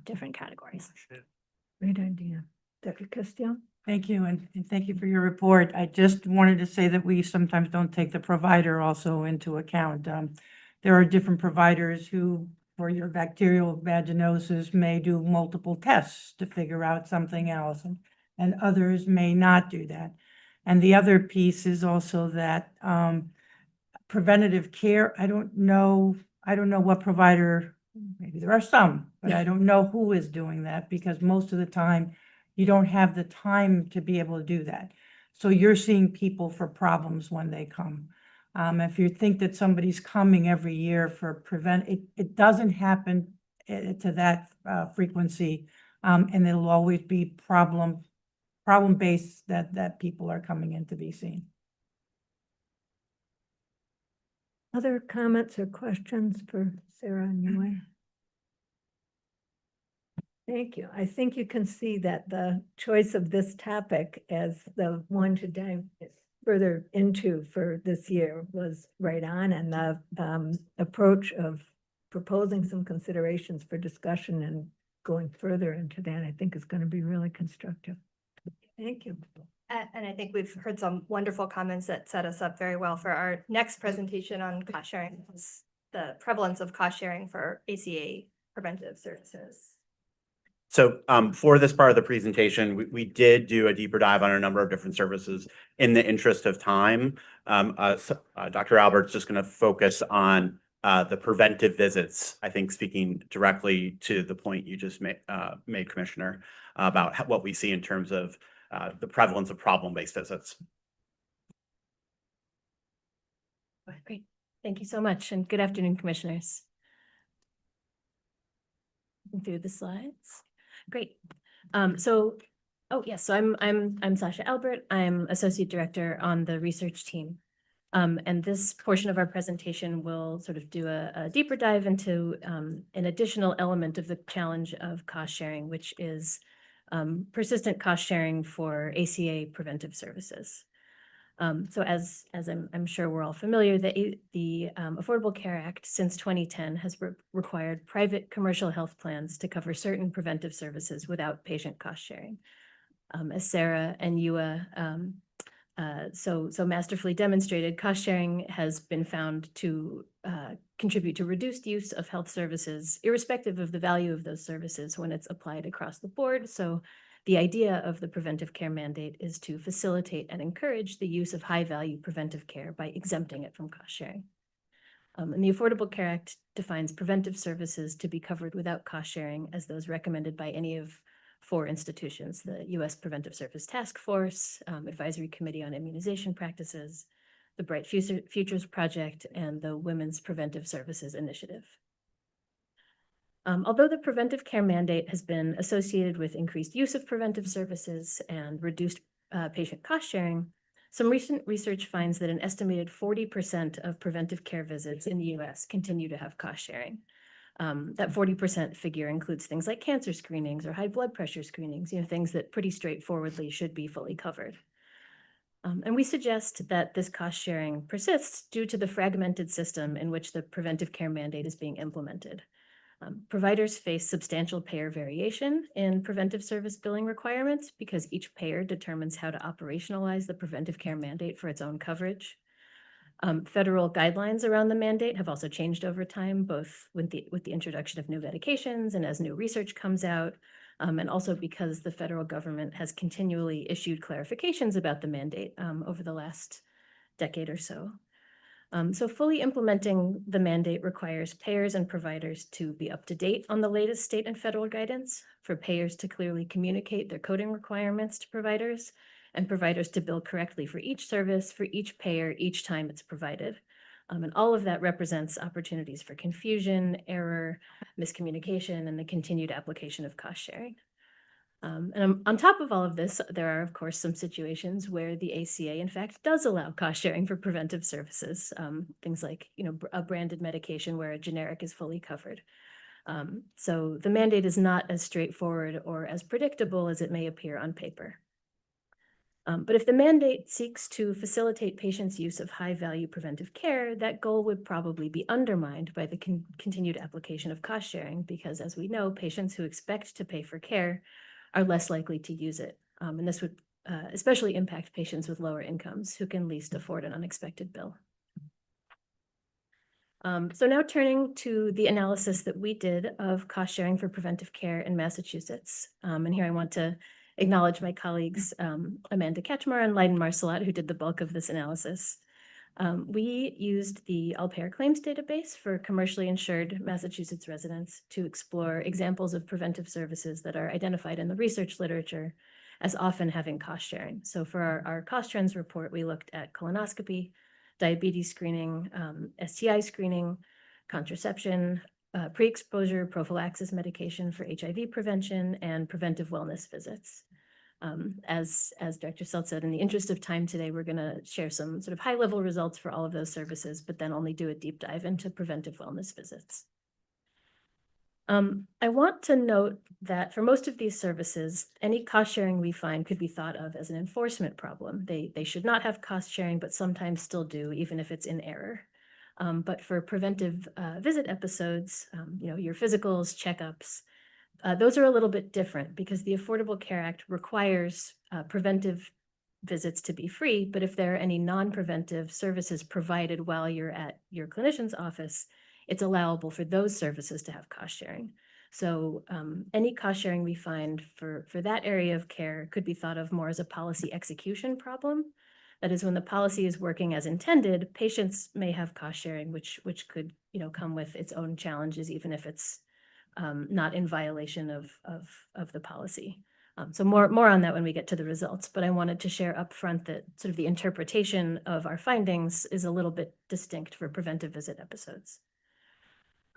different categories. Great idea. Dr. Castillo? Thank you, and thank you for your report. I just wanted to say that we sometimes don't take the provider also into account. There are different providers who, for your bacterial vaginosis, may do multiple tests to figure out something else, and others may not do that. And the other piece is also that preventative care, I don't know what provider, maybe there are some, but I don't know who is doing that because most of the time you don't have the time to be able to do that. So you're seeing people for problems when they come. If you think that somebody's coming every year for it doesn't happen to that frequency. And it'll always be problem-based that people are coming in to be seen. Other comments or questions for Sarah and Yue? Thank you. I think you can see that the choice of this topic as the one to dive further into for this year was right on, and the approach of proposing some considerations for discussion and going further into that, I think is going to be really constructive. Thank you. And I think we've heard some wonderful comments that set us up very well for our next presentation on cost sharing, the prevalence of cost sharing for ACA preventive services. So for this part of the presentation, we did do a deeper dive on a number of different services. In the interest of time, Dr. Albert's just going to focus on the preventive visits, I think speaking directly to the point you just made, Commissioner, about what we see in terms of the prevalence of problem-based visits. Great. Thank you so much. And good afternoon, commissioners. Through the slides. Great. So I'm Sasha Albert. I'm Associate Director on the research team. And this portion of our presentation will sort of do a deeper dive into an additional element of the challenge of cost sharing, which is persistent cost sharing for ACA preventive services. So as I'm sure we're all familiar, the Affordable Care Act since 2010 has required private commercial health plans to cover certain preventive services without patient cost sharing. As Sarah and Yue so masterfully demonstrated, cost sharing has been found to contribute to reduced use of health services, irrespective of the value of those services when it's applied across the board. So the idea of the preventive care mandate is to facilitate and encourage the use of high-value preventive care by exempting it from cost sharing. And the Affordable Care Act defines preventive services to be covered without cost sharing as those recommended by any of 4 institutions: the U.S. Preventive Service Task Force, Advisory Committee on Immunization Practices, the Bright Futures Project, and the Women's Preventive Services Initiative. Although the preventive care mandate has been associated with increased use of preventive services and reduced patient cost sharing, some recent research finds that an estimated 40% of preventive care visits in the U.S. continue to have cost sharing. That 40% figure includes things like cancer screenings or high blood pressure screenings, things that pretty straightforwardly should be fully covered. And we suggest that this cost sharing persists due to the fragmented system in which the preventive care mandate is being implemented. Providers face substantial payer variation in preventive service billing requirements because each payer determines how to operationalize the preventive care mandate for its own coverage. Federal guidelines around the mandate have also changed over time, both with the introduction of new medications and as new research comes out, and also because the federal government has continually issued clarifications about the mandate over the last decade or so. So fully implementing the mandate requires payers and providers to be up to date on the latest state and federal guidance, for payers to clearly communicate their coding requirements to providers, and providers to bill correctly for each service, for each payer, each time it's provided. And all of that represents opportunities for confusion, error, miscommunication, and the continued application of cost sharing. And on top of all of this, there are, of course, some situations where the ACA, in fact, does allow cost sharing for preventive services, things like, a branded medication where a generic is fully covered. So the mandate is not as straightforward or as predictable as it may appear on paper. But if the mandate seeks to facilitate patients' use of high-value preventive care, that goal would probably be undermined by the continued application of cost sharing, because as we know, patients who expect to pay for care are less likely to use it. And this would especially impact patients with lower incomes who can least afford an unexpected bill. So now turning to the analysis that we did of cost sharing for preventive care in Massachusetts. And here I want to acknowledge my colleagues, Amanda Ketchmar and Leiden Marcelat, who did the bulk of this analysis. We used the All-Payer Claims database for commercially insured Massachusetts residents to explore examples of preventive services that are identified in the research literature as often having cost sharing. So for our cost trends report, we looked at colonoscopy, diabetes screening, STI screening, contraception, pre-exposure prophylaxis medication for HIV prevention, and preventive wellness visits. As Director Selt said, in the interest of time today, we're going to share some sort of high-level results for all of those services, but then only do a deep dive into preventive wellness visits. I want to note that for most of these services, any cost sharing we find could be thought of as an enforcement problem. They should not have cost sharing, but sometimes still do, even if it's in error. But for preventive visit episodes, your physicals, checkups, those are a little bit different because the Affordable Care Act requires preventive visits to be free, but if there are any non-preventive services provided while you're at your clinician's office, it's allowable for those services to have cost sharing. So any cost sharing we find for that area of care could be thought of more as a policy execution problem. That is, when the policy is working as intended, patients may have cost sharing, which could come with its own challenges, even if it's not in violation of the policy. So more on that when we get to the results, but I wanted to share upfront that sort of the interpretation of our findings is a little bit distinct for preventive visit episodes.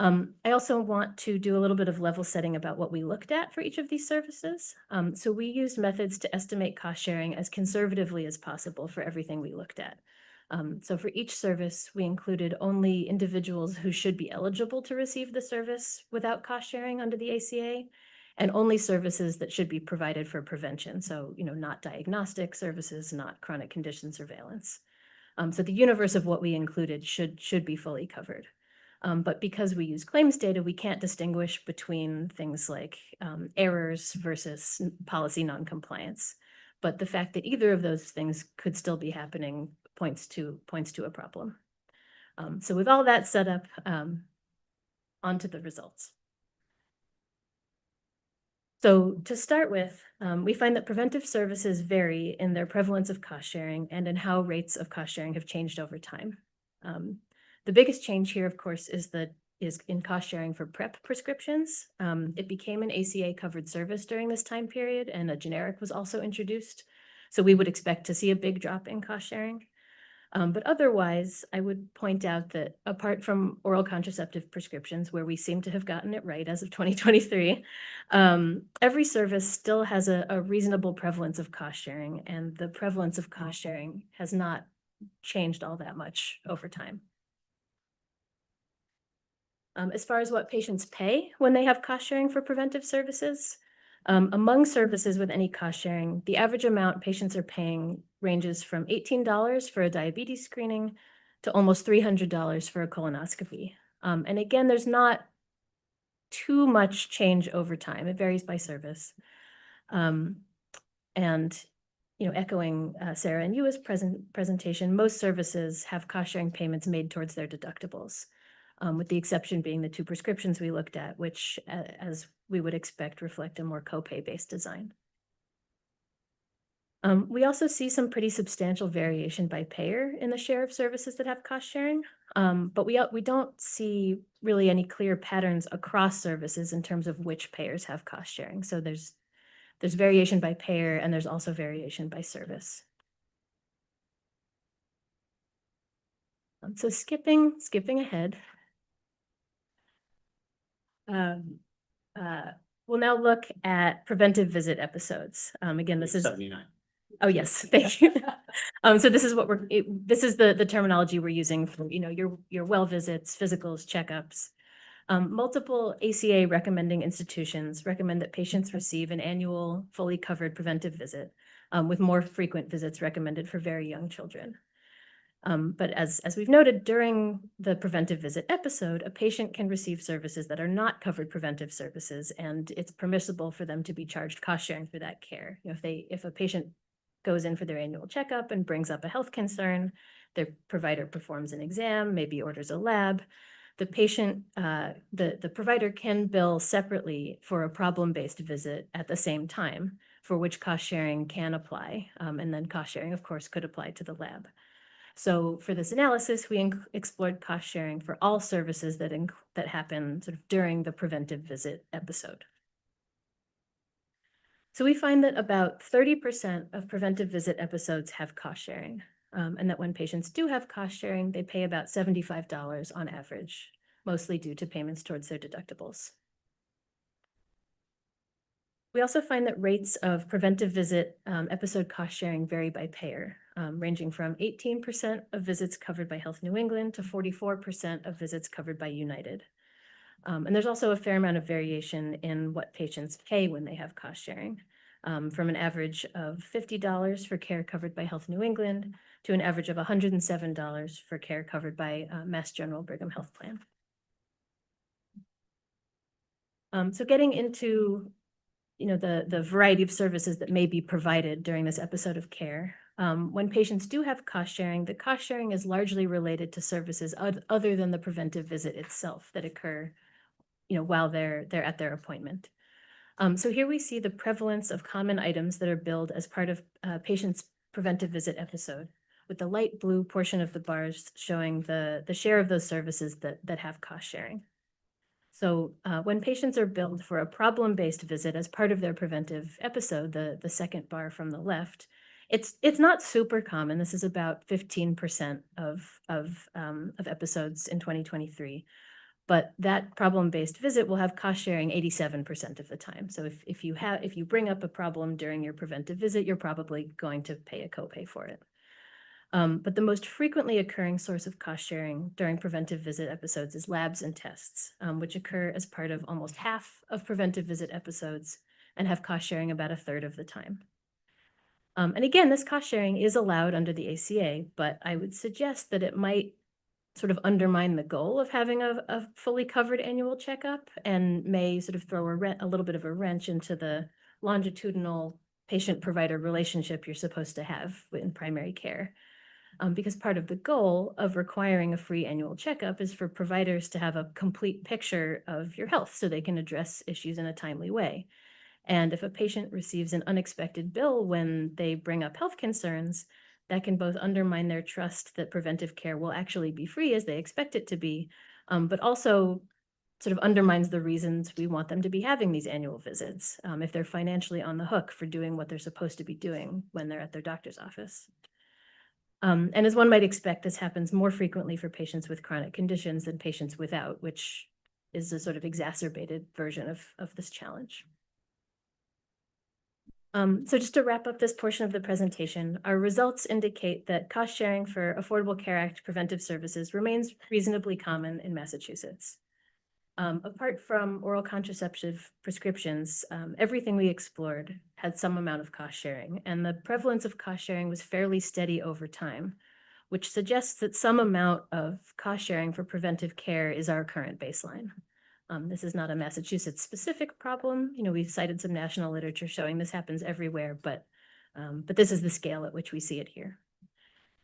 I also want to do a little bit of level setting about what we looked at for each of these services. So we used methods to estimate cost sharing as conservatively as possible for everything we looked at. So for each service, we included only individuals who should be eligible to receive the service without cost sharing under the ACA, and only services that should be provided for prevention. So, not diagnostic services, not chronic condition surveillance. So the universe of what we included should be fully covered. But because we use claims data, we can't distinguish between things like errors versus policy noncompliance. But the fact that either of those things could still be happening points to a problem. So with all that set up, on to the results. So to start with, we find that preventive services vary in their prevalence of cost sharing and in how rates of cost sharing have changed over time. The biggest change here, of course, is in cost sharing for PrEP prescriptions. It became an ACA covered service during this time period, and a generic was also introduced. So we would expect to see a big drop in cost sharing. But otherwise, I would point out that apart from oral contraceptive prescriptions, where we seem to have gotten it right as of 2023, every service still has a reasonable prevalence of cost sharing, and the prevalence of cost sharing has not changed all that much over time. As far as what patients pay when they have cost sharing for preventive services, among services with any cost sharing, the average amount patients are paying ranges from $18 for a diabetes screening to almost $300 for a colonoscopy. And again, there's not too much change over time. It varies by service. And echoing Sarah and Yua's presentation, most services have cost sharing payments made towards their deductibles. With the exception being the two prescriptions we looked at, which, as we would expect, reflect a more copay-based design. We also see some pretty substantial variation by payer in the share of services that have cost sharing, but we don't see really any clear patterns across services in terms of which payers have cost sharing. So there's variation by payer, and there's also variation by service. So skipping ahead. We'll now look at preventive visit episodes. Again, this is 79. Oh, yes, thank you. So this is what this is the terminology we're using for, your well visits, physicals, checkups. Multiple ACA recommending institutions recommend that patients receive an annual fully covered preventive visit, with more frequent visits recommended for very young children. But as we've noted, during the preventive visit episode, a patient can receive services that are not covered preventive services, and it's permissible for them to be charged cost sharing for that care. If a patient goes in for their annual checkup and brings up a health concern, their provider performs an exam, maybe orders a lab, the patient, the provider can bill separately for a problem-based visit at the same time, for which cost sharing can apply. And then cost sharing, of course, could apply to the lab. So for this analysis, we explored cost sharing for all services that happen sort of during the preventive visit episode. So we find that about 30% of preventive visit episodes have cost sharing, and that when patients do have cost sharing, they pay about $75 on average, mostly due to payments towards their deductibles. We also find that rates of preventive visit episode cost sharing vary by payer, ranging from 18% of visits covered by Health New England to 44% of visits covered by United. And there's also a fair amount of variation in what patients pay when they have cost sharing, from an average of $50 for care covered by Health New England to an average of $107 for care covered by Mass General Brigham Health Plan. So getting into the variety of services that may be provided during this episode of care. When patients do have cost sharing, the cost sharing is largely related to services other than the preventive visit itself that occur, while they're at their appointment. So here we see the prevalence of common items that are billed as part of patient's preventive visit episode, with the light blue portion of the bars showing the share of those services that have cost sharing. So when patients are billed for a problem-based visit as part of their preventive episode, the second bar from the left, it's not super common. This is about 15% of episodes in 2023. But that problem-based visit will have cost sharing 87% of the time. So if you bring up a problem during your preventive visit, you're probably going to pay a copay for it. But the most frequently occurring source of cost sharing during preventive visit episodes is labs and tests, which occur as part of almost half of preventive visit episodes and have cost sharing about a third of the time. And again, this cost sharing is allowed under the ACA, but I would suggest that it might sort of undermine the goal of having a fully covered annual checkup and may sort of throw a little bit of a wrench into the longitudinal patient-provider relationship you're supposed to have in primary care. Because part of the goal of requiring a free annual checkup is for providers to have a complete picture of your health so they can address issues in a timely way. And if a patient receives an unexpected bill when they bring up health concerns, that can both undermine their trust that preventive care will actually be free as they expect it to be, but also sort of undermines the reasons we want them to be having these annual visits if they're financially on the hook for doing what they're supposed to be doing when they're at their doctor's office. And as one might expect, this happens more frequently for patients with chronic conditions than patients without, which is a sort of exacerbated version of this challenge. So just to wrap up this portion of the presentation, our results indicate that cost sharing for Affordable Care Act preventive services remains reasonably common in Massachusetts. Apart from oral contraceptive prescriptions, everything we explored had some amount of cost sharing, and the prevalence of cost sharing was fairly steady over time, which suggests that some amount of cost sharing for preventive care is our current baseline. This is not a Massachusetts specific problem. We've cited some national literature showing this happens everywhere, but this is the scale at which we see it here.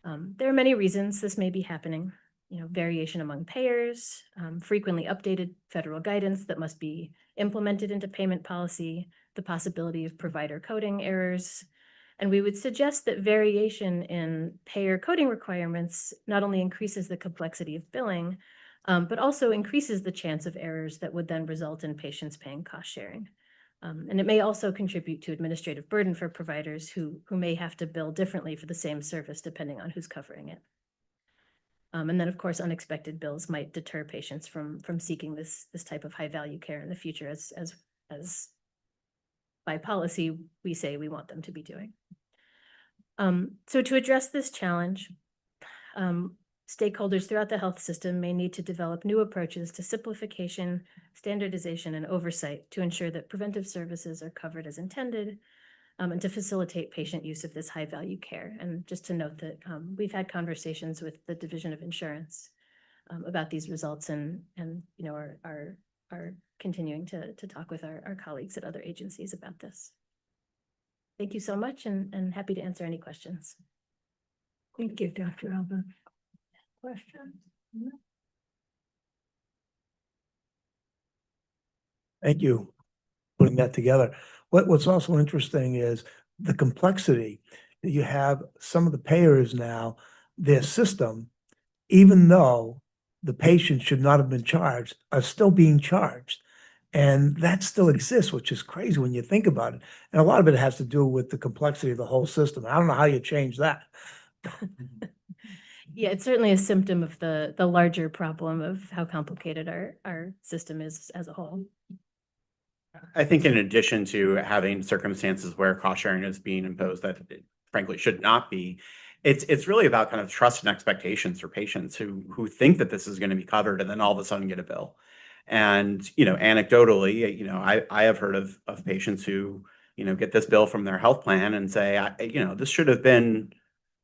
There are many reasons this may be happening. Variation among payers, frequently updated federal guidance that must be implemented into payment policy, the possibility of provider coding errors. And we would suggest that variation in payer coding requirements not only increases the complexity of billing, but also increases the chance of errors that would then result in patients paying cost sharing. And it may also contribute to administrative burden for providers who may have to bill differently for the same service depending on who's covering it. And then, of course, unexpected bills might deter patients from seeking this type of high value care in the future, as by policy we say we want them to be doing. So to address this challenge, stakeholders throughout the health system may need to develop new approaches to simplification, standardization, and oversight to ensure that preventive services are covered as intended, and to facilitate patient use of this high value care. And just to note that we've had conversations with the Division of Insurance about these results and are continuing to talk with our colleagues at other agencies about this. Thank you so much, and happy to answer any questions. Thank you, Dr. Alban. Questions? Thank you for putting that together. What's also interesting is the complexity. You have some of the payers now their system, even though the patient should not have been charged, are still being charged. And that still exists, which is crazy when you think about it. And a lot of it has to do with the complexity of the whole system. I don't know how you change that. Yeah, it's certainly a symptom of the larger problem of how complicated our system is as a whole. I think in addition to having circumstances where cost sharing is being imposed that it frankly should not be, it's really about kind of trust and expectations for patients who think that this is going to be covered and then all of a sudden get a bill. And, anecdotally, I have heard of patients who, get this bill from their health plan and say, this should have been,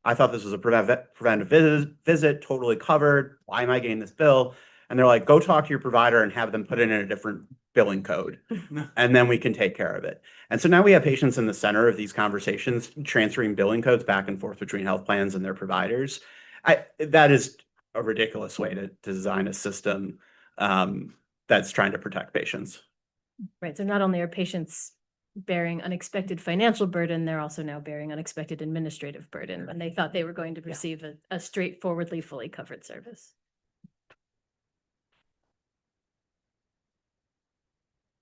I thought this was a preventive visit, totally covered. Why am I getting this bill? And they're like, go talk to your provider and have them put it in a different billing code, and then we can take care of it. And so now we have patients in the center of these conversations, transferring billing codes back and forth between health plans and their providers. That is a ridiculous way to design a system that's trying to protect patients. Right, so not only are patients bearing unexpected financial burden, they're also now bearing unexpected administrative burden when they thought they were going to receive a straightforwardly fully covered service.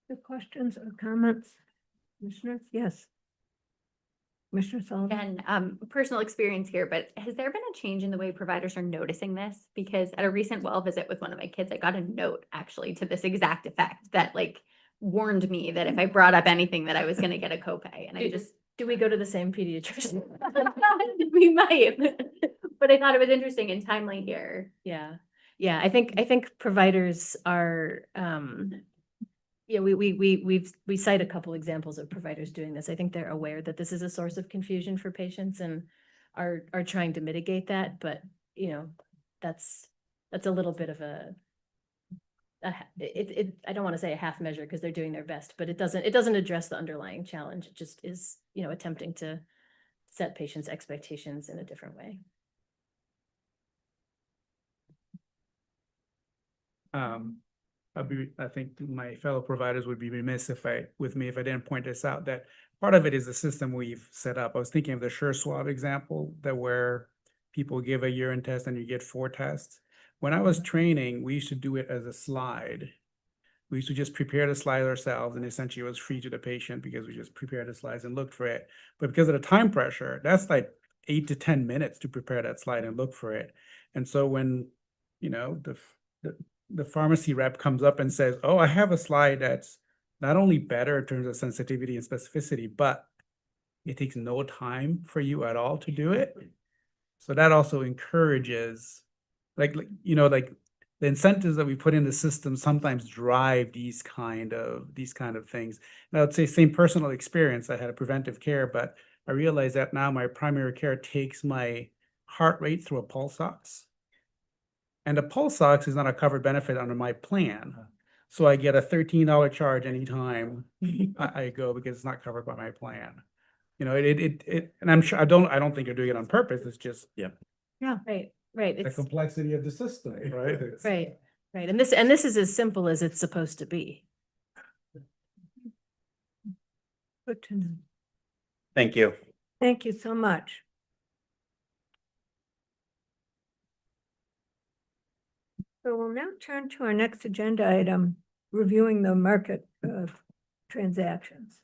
Good questions or comments? Commissioners? Yes. Commissioner Sullivan? Again, personal experience here, but has there been a change in the way providers are noticing this? Because at a recent well visit with one of my kids, I got a note actually to this exact effect that warned me that if I brought up anything that I was going to get a copay. And I just, Do we go to the same pediatrician? we might, but I thought it was interesting and timely here. Yeah, yeah, I think providers are, we cite a couple examples of providers doing this. I think they're aware that this is a source of confusion for patients and are trying to mitigate that, but that's a little bit of I don't want to say a half measure because they're doing their best, but it doesn't address the underlying challenge. It just is, attempting to set patients' expectations in a different way. I think my fellow providers would be remiss with me if I didn't point this out, that part of it is the system we've set up. I was thinking of the SureSwab example, that where people give a urine test and you get 4 tests. When I was training, we used to do it as a slide. We used to just prepare the slide ourselves, and essentially it was free to the patient because we just prepared the slides and looked for it. But because of the time pressure, that's like 8 to 10 minutes to prepare that slide and look for it. And so when, the pharmacy rep comes up and says, oh, I have a slide that's not only better in terms of sensitivity and specificity, but it takes no time for you at all to do it. So that also encourages, the incentives that we put in the system sometimes drive these kind of things. And I would say same personal experience. I had a preventive care, but I realized that now my primary care takes my heart rate through a pulse ox. And the pulse ox is not a covered benefit under my plan. So I get a $13 charge anytime I go because it's not covered by my plan. And I'm sure I don't think you're doing it on purpose. It's just Right. the It's complexity of the system, right? right. And this is as simple as it's supposed to be. Good to know. Thank you. Thank you so much. So we'll now turn to our next agenda item, reviewing the market of transactions.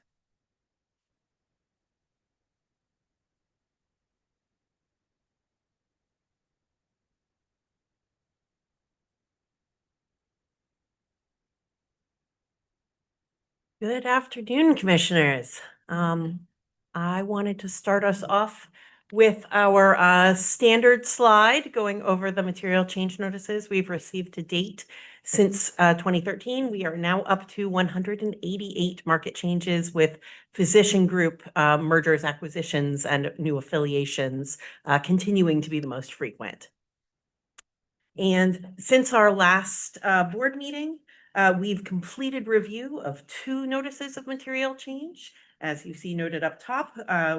Good afternoon, Commissioners. I wanted to start us off with our standard slide going over the material change notices we've received to date since 2013. We are now up to 188 market changes with physician group mergers, acquisitions, and new affiliations continuing to be the most frequent. And since our last board meeting, we've completed review of 2 notices of material change. As you see noted up top,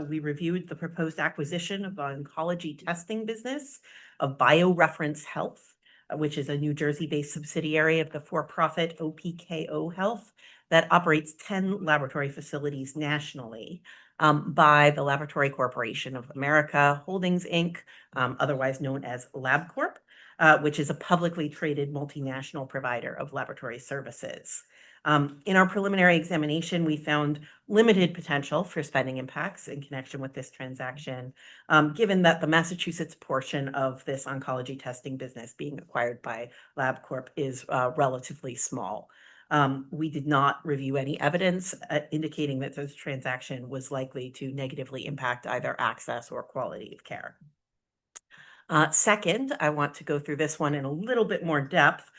we reviewed the proposed acquisition of oncology testing business of BioReference Health which is a New Jersey-based subsidiary of the for-profit OPKO Health that operates 10 laboratory facilities nationally, by the Laboratory Corporation of America Holdings, Inc., otherwise known as LabCorp, which is a publicly traded multinational provider of laboratory services. In our preliminary examination, we found limited potential for spending impacts in connection with this transaction, given that the Massachusetts portion of this oncology testing business being acquired by LabCorp is relatively small. We did not review any evidence indicating that this transaction was likely to negatively impact either access or quality of care. Second, I want to go through this one in a little bit more depth.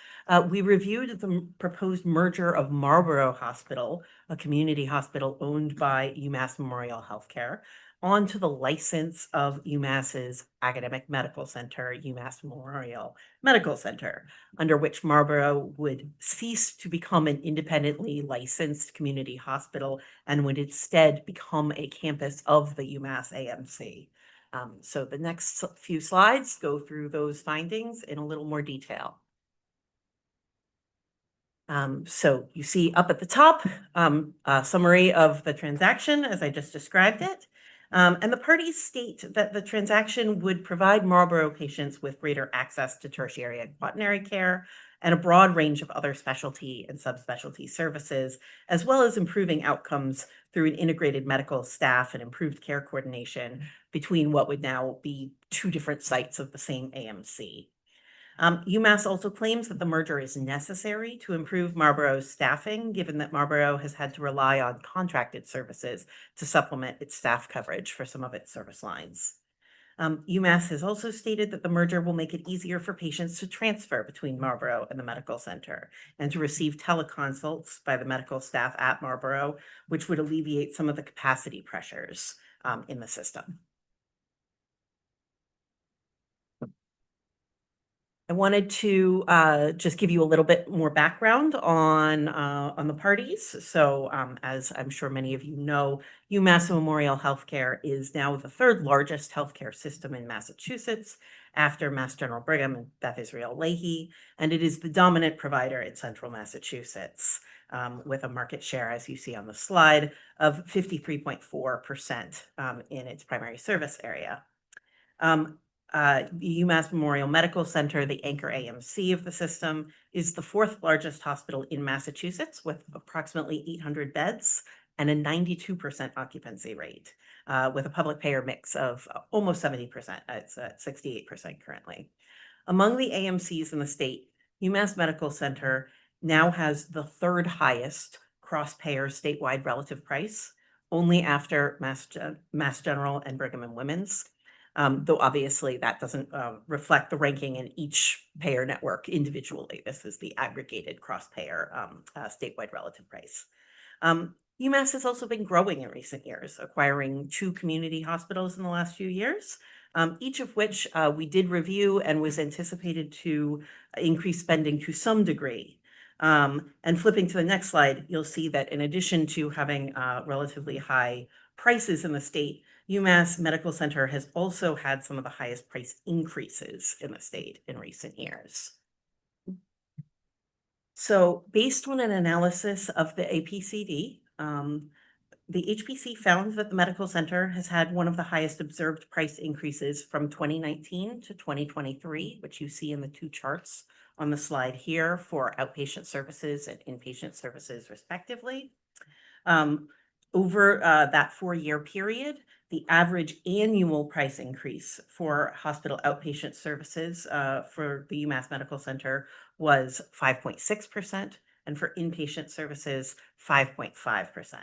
We reviewed the proposed merger of Marlborough Hospital, a community hospital owned by UMass Memorial Healthcare, onto the license of UMass's academic medical center, UMass Memorial Medical Center, under which Marlborough would cease to become an independently licensed community hospital and would instead become a campus of the UMass AMC. So the next few slides go through those findings in a little more detail. So you see up at the top, a summary of the transaction as I just described it. And the parties state that the transaction would provide Marlborough patients with greater access to tertiary and quaternary care and a broad range of other specialty and subspecialty services, as well as improving outcomes through an integrated medical staff and improved care coordination between what would now be two different sites of the same AMC. UMass also claims that the merger is necessary to improve Marlborough's staffing, given that Marlborough has had to rely on contracted services to supplement its staff coverage for some of its service lines. UMass has also stated that the merger will make it easier for patients to transfer between Marlborough and the medical center and to receive teleconsults by the medical staff at Marlborough, which would alleviate some of the capacity pressures in the system. I wanted to just give you a little bit more background on the parties. So as I'm sure many of you know, UMass Memorial Healthcare is now the third largest healthcare system in Massachusetts after Mass General Brigham and Beth Israel Lahey, and it is the dominant provider in central Massachusetts with a market share, as you see on the slide, of 53.4% in its primary service area. The UMass Memorial Medical Center, the anchor AMC of the system, is the fourth largest hospital in Massachusetts with approximately 800 beds and a 92% occupancy rate, with a public payer mix of almost 70%. It's at 68% currently. Among the AMCs in the state, UMass Medical Center now has the third highest cross-payer statewide relative price, only after Mass General and Brigham and Women's. Though obviously that doesn't reflect the ranking in each payer network individually. This is the aggregated cross-payer statewide relative price. UMass has also been growing in recent years, acquiring 2 community hospitals in the last few years, each of which we did review and was anticipated to increase spending to some degree. And flipping to the next slide, you'll see that in addition to having relatively high prices in the state, UMass Medical Center has also had some of the highest price increases in the state in recent years. So based on an analysis of the APCD, the HPC found that the medical center has had one of the highest observed price increases from 2019 to 2023, which you see in the 2 charts on the slide here for outpatient services and inpatient services respectively. Over that 4-year period, the average annual price increase for hospital outpatient services for the UMass Medical Center was 5.6%, and for inpatient services, 5.5%.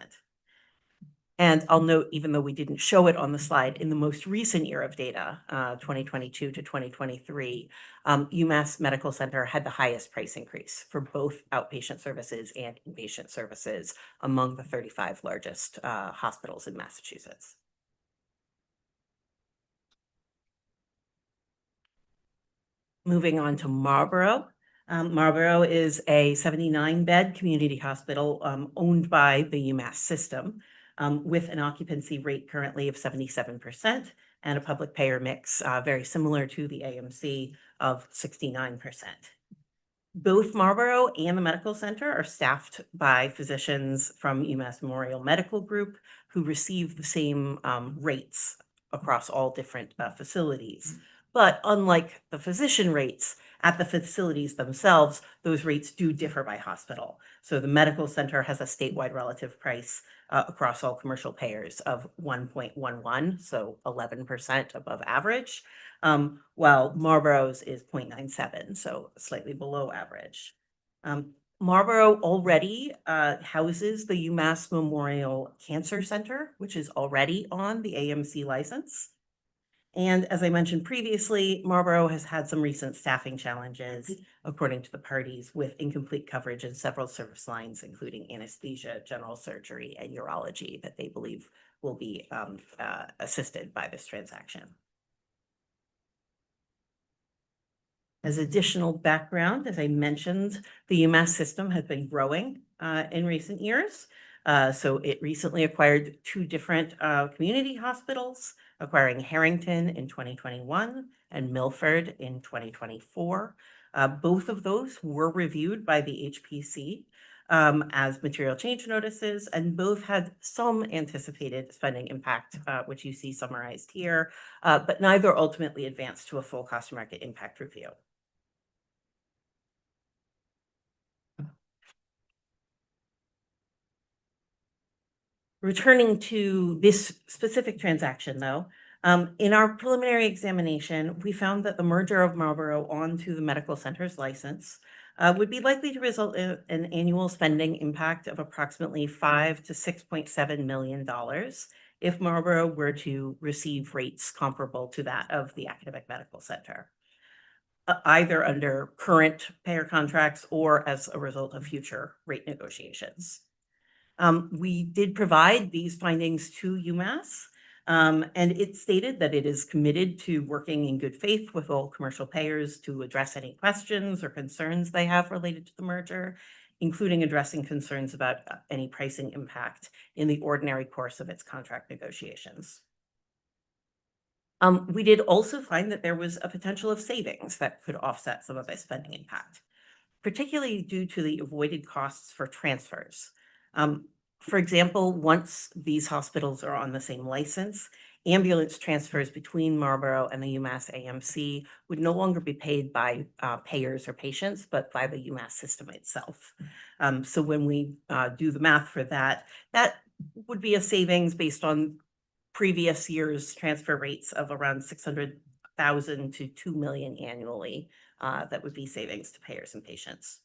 And I'll note, even though we didn't show it on the slide, in the most recent year of data, 2022 to 2023, UMass Medical Center had the highest price increase for both outpatient services and inpatient services among the 35 largest hospitals in Massachusetts. Moving on to Marlborough. Marlborough is a 79-bed community hospital owned by the UMass system, with an occupancy rate currently of 77% and a public payer mix very similar to the AMC of 69%. Both Marlborough and the medical center are staffed by physicians from UMass Memorial Medical Group who receive the same rates across all different facilities. But unlike the physician rates at the facilities themselves, those rates do differ by hospital. So the medical center has a statewide relative price across all commercial payers of 1.11, so 11% above average, while Marlborough's is 0.97, so slightly below average. Marlborough already houses the UMass Memorial Cancer Center, which is already on the AMC license. And as I mentioned previously, Marlborough has had some recent staffing challenges, according to the parties, with incomplete coverage in several service lines, including anesthesia, general surgery, and urology, that they believe will be assisted by this transaction. As additional background, as I mentioned, the UMass system has been growing in recent years. So it recently acquired 2 different community hospitals, acquiring Harrington in 2021 and Milford in 2024. Both of those were reviewed by the HPC as material change notices, and both had some anticipated spending impact, which you see summarized here, but neither ultimately advanced to a full cost market impact review. Returning to this specific transaction, though, in our preliminary examination, we found that the merger of Marlborough onto the medical center's license would be likely to result in an annual spending impact of approximately $5 to $6.7 million if Marlborough were to receive rates comparable to that of the academic medical center, either under current payer contracts or as a result of future rate negotiations. We did provide these findings to UMass, and it stated that it is committed to working in good faith with all commercial payers to address any questions or concerns they have related to the merger, including addressing concerns about any pricing impact in the ordinary course of its contract negotiations. We did also find that there was a potential of savings that could offset some of the spending impact, particularly due to the avoided costs for transfers. For example, once these hospitals are on the same license, ambulance transfers between Marlborough and the UMass AMC would no longer be paid by payers or patients, but by the UMass system itself. So when we do the math for that, that would be a savings based on previous year's transfer rates of around $600,000 to $2 million annually. That would be savings to payers and patients.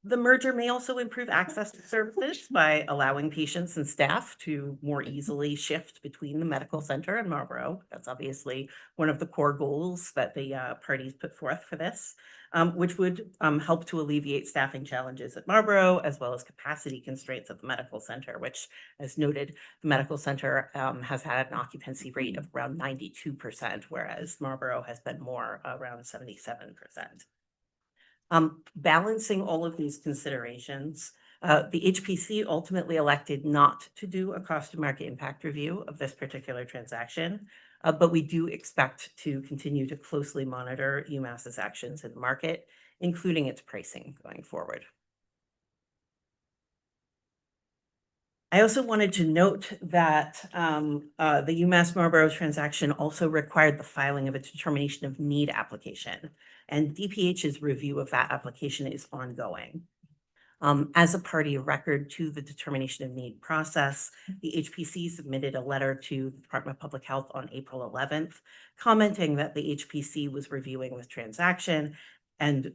The merger may also improve access to services by allowing patients and staff to more easily shift between the medical center and Marlborough. That's obviously one of the core goals that the parties put forth for this, which would help to alleviate staffing challenges at Marlborough, as well as capacity constraints at the medical center, which, as noted, the medical center has had an occupancy rate of around 92%, whereas Marlborough has been more around 77%. Balancing all of these considerations, the HPC ultimately elected not to do a cost to market impact review of this particular transaction, but we do expect to continue to closely monitor UMass's actions in the market, including its pricing going forward. I also wanted to note that the UMass Marlborough transaction also required the filing of a determination of need application, and DPH's review of that application is ongoing. As a party of record to the determination of need process, the HPC submitted a letter to the Department of Public Health on April 11th, commenting that the HPC was reviewing the transaction and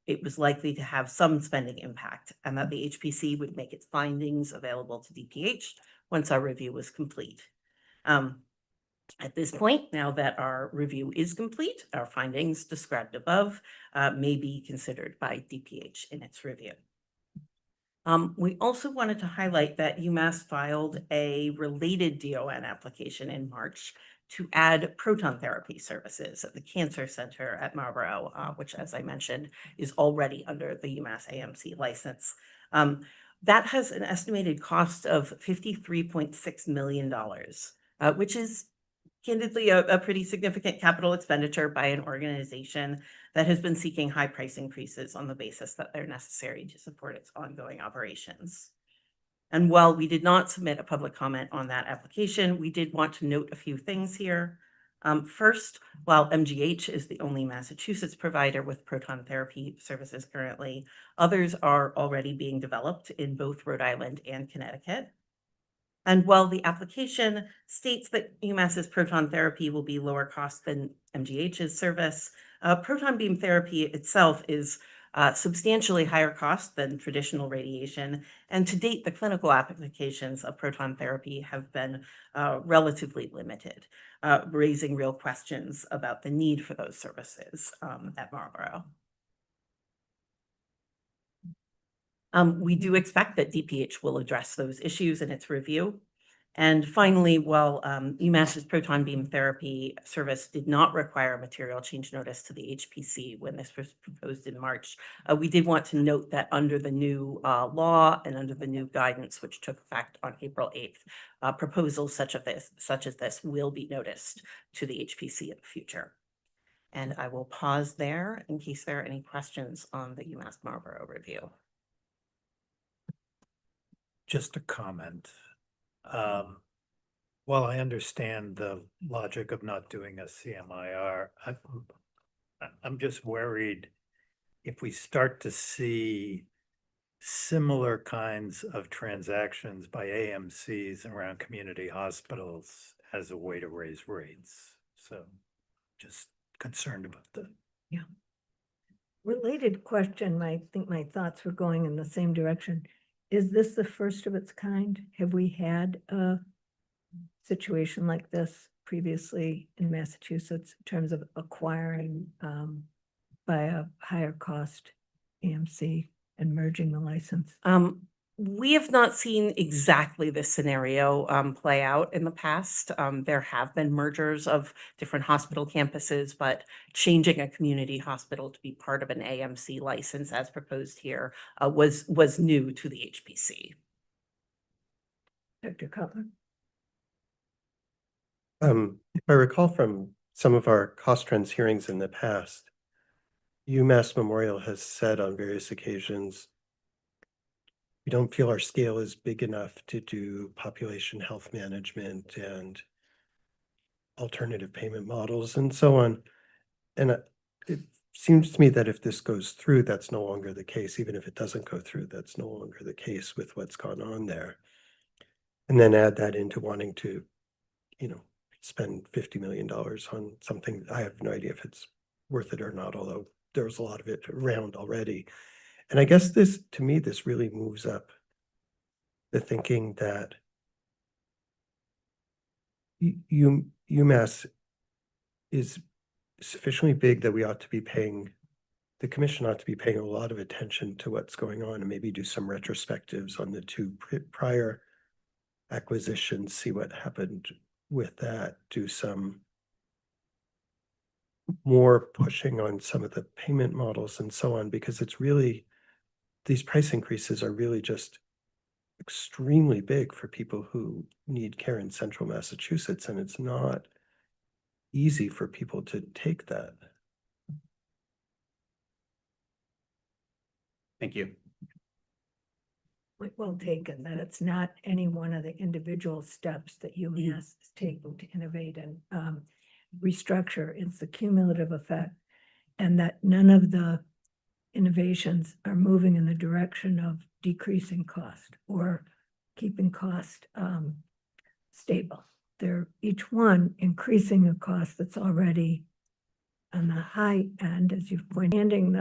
it was likely to have some spending impact, and that the HPC would make its findings available to DPH once our review was complete. At this point, now that our review is complete, our findings described above may be considered by DPH in its review. We also wanted to highlight that UMass filed a related DON application in March to add proton therapy services at the Cancer Center at Marlborough, which, as I mentioned, is already under the UMass AMC license. That has an estimated cost of $53.6 million which is candidly a pretty significant capital expenditure by an organization that has been seeking high price increases on the basis that they're necessary to support its ongoing operations. And while we did not submit a public comment on that application, we did want to note a few things here. First, while MGH is the only Massachusetts provider with proton therapy services currently, others are already being developed in both Rhode Island and Connecticut. And while the application states that UMass's proton therapy will be lower cost than MGH's service, proton beam therapy itself is substantially higher cost than traditional radiation. And to date, the clinical applications of proton therapy have been relatively limited, raising real questions about the need for those services at Marlborough. We do expect that DPH will address those issues in its review. And finally, while UMass's proton beam therapy service did not require a material change notice to the HPC when this was proposed in March, we did want to note that under the new law and under the new guidance, which took effect on April 8th, proposals such as this will be noticed to the HPC in the future. And I will pause there in case there are any questions on the UMass Marlborough review. Just a comment. While I understand the logic of not doing a CMIR, I'm just worried if we start to see similar kinds of transactions by AMCs around community hospitals as a way to raise rates. So just concerned about that. Yeah. Related question, I think my thoughts were going in the same direction. Is this the first of its kind? Have we had a situation like this previously in Massachusetts in terms of acquiring by a higher cost AMC and merging the license? We have not seen exactly this scenario play out in the past. There have been mergers of different hospital campuses, but changing a community hospital to be part of an AMC license as proposed here was new to the HPC. Dr. Cutler? If I recall from some of our cost trends hearings in the past, UMass Memorial has said on various occasions, we don't feel our scale is big enough to do population health management and alternative payment models and so on. And it seems to me that if this goes through, that's no longer the case. Even if it doesn't go through, that's no longer the case with what's gone on there. And then add that into wanting to, spend $50 million on something. I have no idea if it's worth it or not, although there's a lot of it around already. And I guess to me, this really moves up the thinking that UMass is sufficiently big that we ought to be the commission ought to be paying a lot of attention to what's going on and maybe do some retrospectives on the two prior acquisitions, see what happened with that, do some more pushing on some of the payment models and so on, because it's really, these price increases are really just extremely big for people who need care in central Massachusetts, and it's not easy for people to take that. Thank you. Well taken, that it's not any one of the individual steps that UMass is taking to innovate and restructure. It's the cumulative effect, and that none of the innovations are moving in the direction of decreasing cost or keeping cost stable. They're each one increasing a cost that's already on the high end, as you've pointed, handing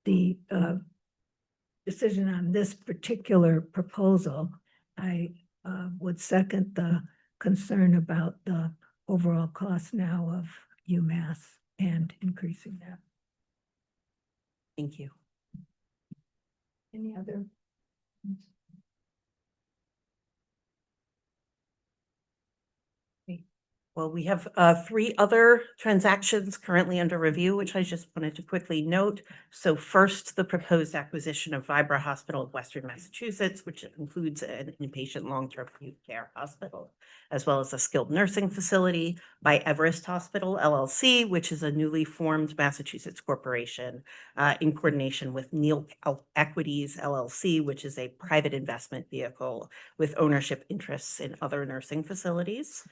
the decision on this particular proposal. I would second the concern about the overall cost now of UMass and increasing that. Thank you. Any other? Well, we have three other transactions currently under review, which I just wanted to quickly note. So first, the proposed acquisition of Vibra Hospital of Western Massachusetts, which includes an inpatient long-term acute care hospital, as well as a skilled nursing facility, by Everest Hospital LLC, which is a newly formed Massachusetts corporation in coordination with Neil Equities LLC, which is a private investment vehicle with ownership interests in other nursing facilities.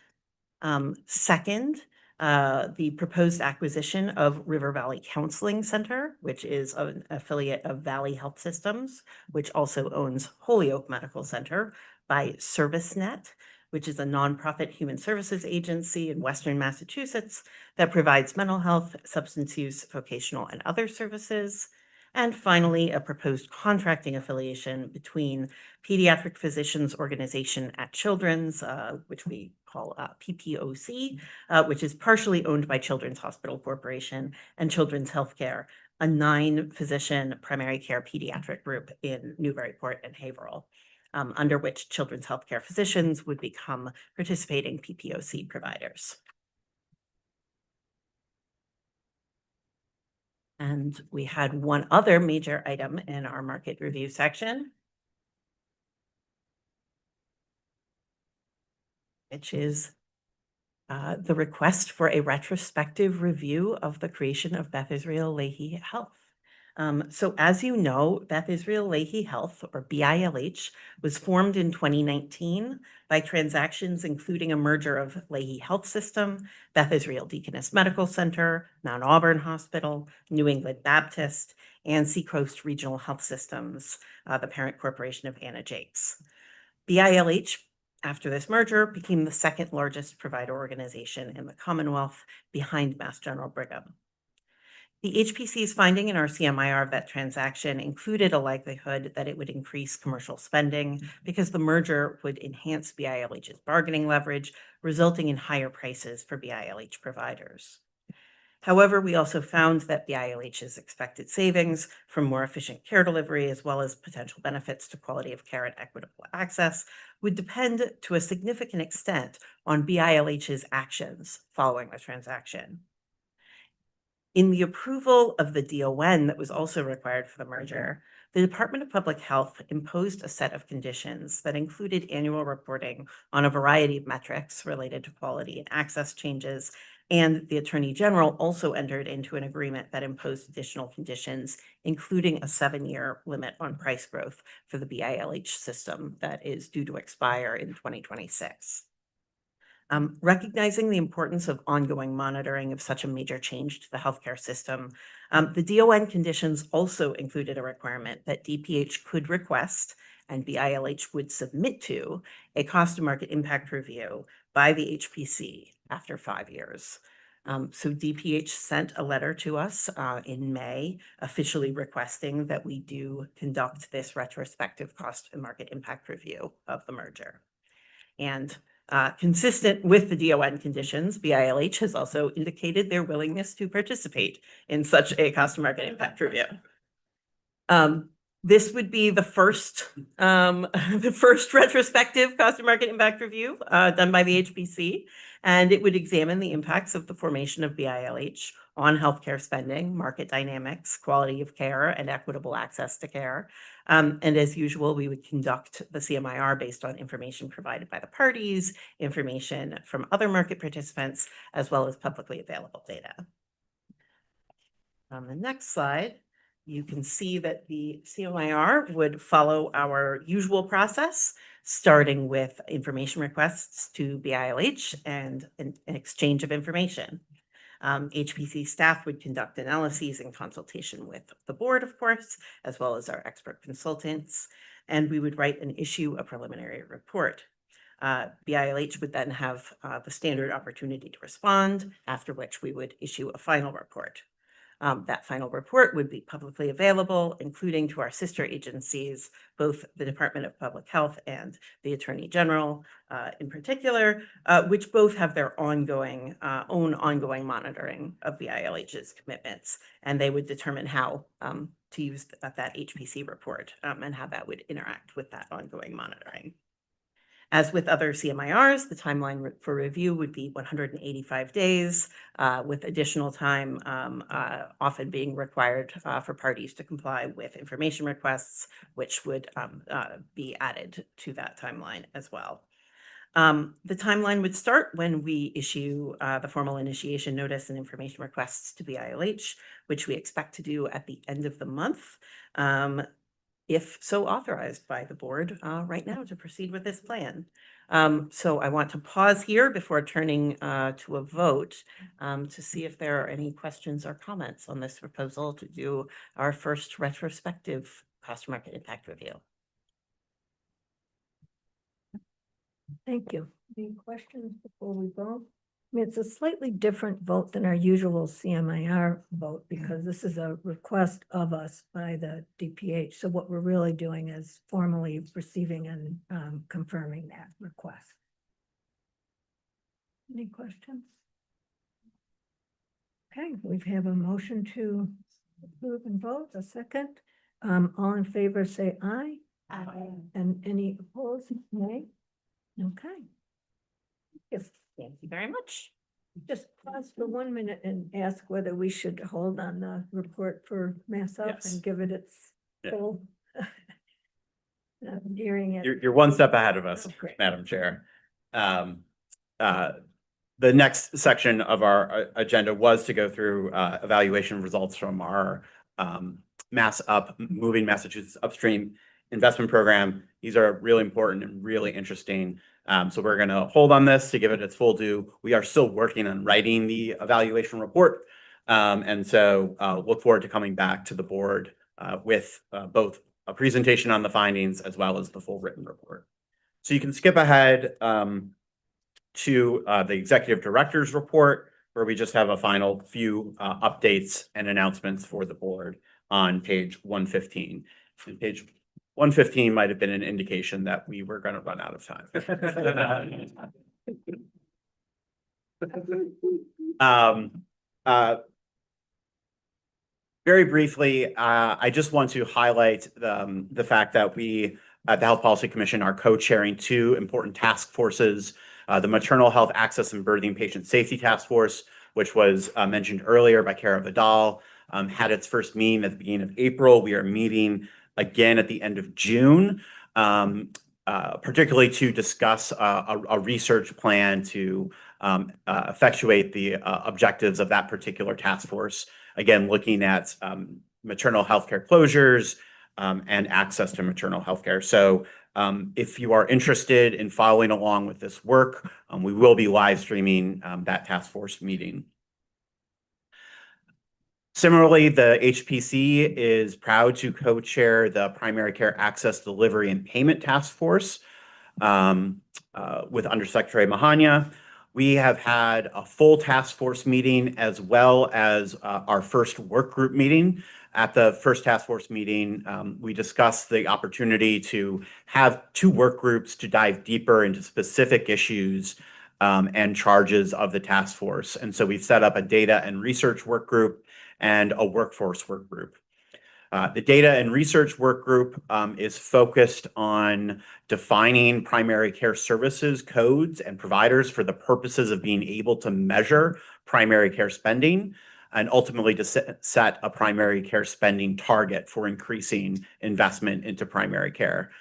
Second, the proposed acquisition of River Valley Counseling Center, which is an affiliate of Valley Health Systems, which also owns Holyoke Medical Center, by ServiceNet, which is a nonprofit human services agency in Western Massachusetts that provides mental health, substance use, vocational, and other services. And finally, a proposed contracting affiliation between Pediatric Physicians Organization at Children's, which we call PPOC, which is partially owned by Children's Hospital Corporation, and Children's Healthcare, a 9-physician primary care pediatric group in Newburyport and Haverhill, under which Children's Healthcare physicians would become participating PPOC providers. And we had one other major item in our market review section, which is the request for a retrospective review of the creation of Beth Israel Lahey Health. So as you know, Beth Israel Lahey Health, or BILH, was formed in 2019 by transactions including a merger of Lahey Health System, Beth Israel Deaconess Medical Center, Mount Auburn Hospital, New England Baptist, and Seacoast Regional Health Systems, the parent corporation of Anna Jakes. BILH, after this merger, became the second largest provider organization in the Commonwealth, behind Mass General Brigham. The HPC's finding in our CMIR of that transaction included a likelihood that it would increase commercial spending because the merger would enhance BILH's bargaining leverage, resulting in higher prices for BILH providers. However, we also found that BILH's expected savings from more efficient care delivery, as well as potential benefits to quality of care and equitable access, would depend to a significant extent on BILH's actions following the transaction. In the approval of the DON that was also required for the merger, the Department of Public Health imposed a set of conditions that included annual reporting on a variety of metrics related to quality and access changes, and the Attorney General also entered into an agreement that imposed additional conditions, including a 7-year limit on price growth for the BILH system that is due to expire in 2026. Recognizing the importance of ongoing monitoring of such a major change to the healthcare system, the DON conditions also included a requirement that DPH could request and BILH would submit to a cost of market impact review by the HPC after 5 years. So DPH sent a letter to us in May, officially requesting that we do conduct this retrospective cost and market impact review of the merger. And consistent with the DON conditions, BILH has also indicated their willingness to participate in such a cost of market impact review. This would be the first retrospective cost of market impact review done by the HPC, and it would examine the impacts of the formation of BILH on healthcare spending, market dynamics, quality of care, and equitable access to care. And as usual, we would conduct the CMIR based on information provided by the parties, information from other market participants, as well as publicly available data. On the next slide, you can see that the CMIR would follow our usual process, starting with information requests to BILH and an exchange of information. HPC staff would conduct analyses in consultation with the board, of course, as well as our expert consultants, and we would write and issue a preliminary report. BILH would then have the standard opportunity to respond, after which we would issue a final report. That final report would be publicly available, including to our sister agencies, both the Department of Public Health and the Attorney General in particular, which both have their own ongoing monitoring of BILH's commitments, and they would determine how to use that HPC report and how that would interact with that ongoing monitoring. As with other CMIRs, the timeline for review would be 185 days, with additional time often being required for parties to comply with information requests, which would be added to that timeline as well. The timeline would start when we issue the formal initiation notice and information requests to the ILH, which we expect to do at the end of the month, if so authorized by the board right now to proceed with this plan. So I want to pause here before turning to a vote to see if there are any questions or comments on this proposal to do our first retrospective cost market impact review. Thank you. Any questions before we vote? I mean, it's a slightly different vote than our usual CMIR vote because this is a request of us by the DPH. So what we're really doing is formally receiving and confirming that request. Any questions? Okay, we have a motion to approve and vote. A second. All in favor, say aye. Aye. And any opposed, nay? Okay. Yes. Thank you very much. Just pause for 1 minute and ask whether we should hold on the report for Mass Up Yes. and give it its Yeah. full hearing it. You're one step ahead of us, Oh, great. Madam Chair. The next section of our agenda was to go through evaluation results from our Mass Up, Moving Massachusetts Upstream investment program. These are really important and really interesting. So we're going to hold on this to give it its full due. We are still working on writing the evaluation report. And so look forward to coming back to the board with both a presentation on the findings as well as the full written report. So you can skip ahead to the executive director's report, where we just have a final few updates and announcements for the board on page 115. And page 115 might have been an indication that we were going to run out of time. Very briefly, I just want to highlight the fact that we at the Health Policy Commission are co-chairing two important task forces. The Maternal Health Access and Birthing Patient Safety Task Force, which was mentioned earlier by Kara Vidal, had its first meeting at the beginning of April. We are meeting again at the end of June, particularly to discuss a research plan to effectuate the objectives of that particular task force. Again, looking at maternal healthcare closures and access to maternal healthcare. So if you are interested in following along with this work, we will be live streaming that task force meeting. Similarly, the HPC is proud to co-chair the Primary Care Access Delivery and Payment Task Force with Undersecretary Mahania. We have had a full task force meeting as well as our first work group meeting. At the first task force meeting, we discussed the opportunity to have two work groups to dive deeper into specific issues and charges of the task force. And so we've set up a data and research work group and a workforce work group. The data and research work group is focused on defining primary care services codes and providers for the purposes of being able to measure primary care spending and ultimately to set a primary care spending target for increasing investment into primary care.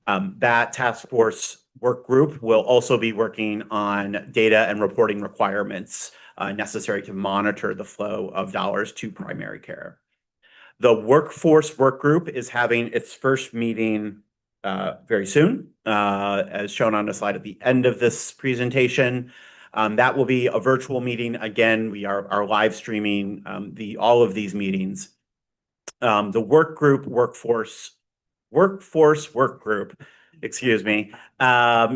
That task force work group will also be working on data and reporting requirements necessary to monitor the flow of dollars to primary care. The workforce work group is having its first meeting very soon, as shown on the slide at the end of this presentation. That will be a virtual meeting. Again, we are live streaming all of these meetings. The workforce work group, excuse me,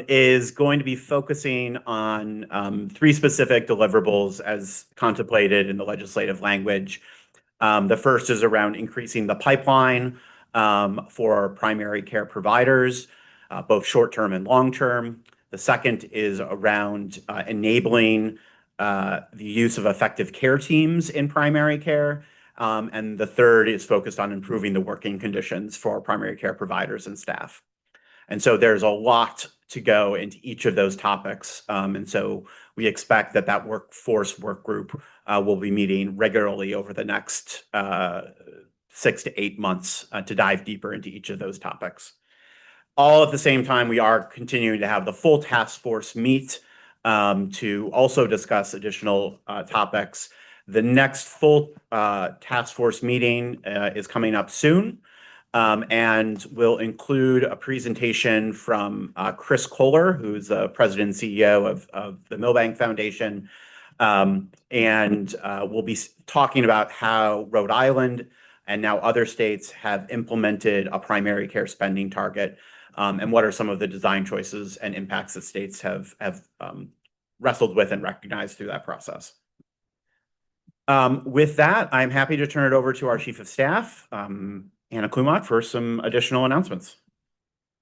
is going to be focusing on three specific deliverables as contemplated in the legislative language. The first is around increasing the pipeline for primary care providers, both short-term and long-term. The second is around enabling the use of effective care teams in primary care. And the third is focused on improving the working conditions for primary care providers and staff. And so there's a lot to go into each of those topics. And so we expect that that workforce work group will be meeting regularly over the next 6 to 8 months to dive deeper into each of those topics. All at the same time, we are continuing to have the full task force meet to also discuss additional topics. The next full task force meeting is coming up soon and will include a presentation from Chris Kohler, who's the president and CEO of the Milbank Foundation. And we'll be talking about how Rhode Island and now other states have implemented a primary care spending target, and what are some of the design choices and impacts that states have wrestled with and recognized through that process. With that, I'm happy to turn it over to our Chief of Staff, Anna Klumak, for some additional announcements.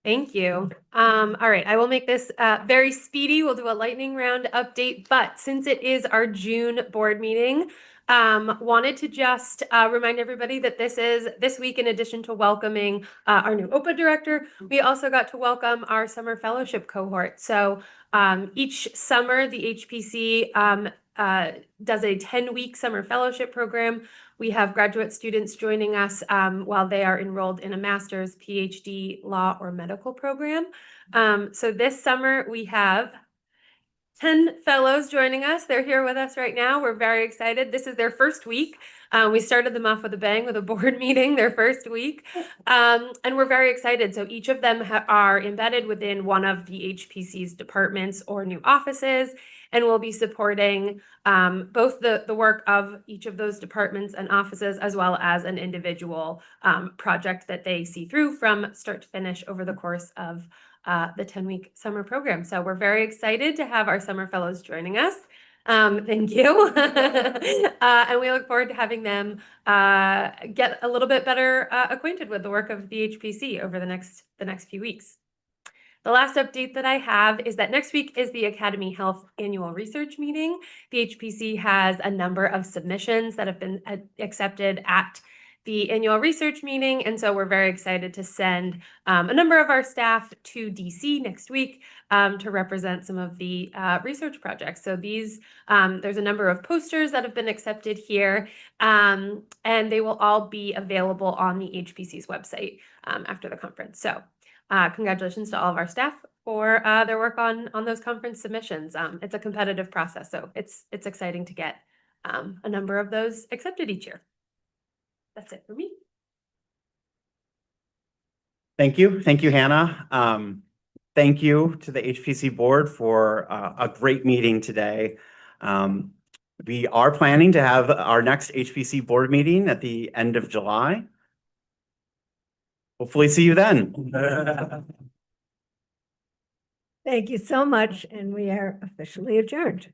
Thank you. All right, I will make this very speedy. We'll do a lightning round update, but since it is our June board meeting, wanted to just remind everybody that this week, in addition to welcoming our new OPA director, we also got to welcome our summer fellowship cohort. So each summer, the HPC does a 10-week summer fellowship program. We have graduate students joining us while they are enrolled in a master's, PhD, law, or medical program. So this summer we have 10 fellows joining us. They're here with us right now. We're very excited. This is their first week. We started them off with a bang with a board meeting their first week. And we're very excited. So each of them are embedded within one of the HPC's departments or new offices, and we'll be supporting both the work of each of those departments and offices, as well as an individual project that they see through from start to finish over the course of the 10-week summer program. So we're very excited to have our summer fellows joining us. Thank you. And we look forward to having them get a little bit better acquainted with the work of the HPC over the next few weeks. The last update that I have is that next week is the Academy Health Annual Research Meeting. The HPC has a number of submissions that have been accepted at the annual research meeting, and so we're very excited to send a number of our staff to DC next week to represent some of the research projects. So these, there's a number of posters that have been accepted here, and they will all be available on the HPC's website after the conference. So congratulations to all of our staff for their work on those conference submissions. It's a competitive process, so it's exciting to get a number of those accepted each year. That's it for me. Thank you. Thank you, Hannah. Thank you to the HPC board for a great meeting today. We are planning to have our next HPC board meeting at the end of July. Hopefully see you then. Thank you so much, and we are officially adjourned.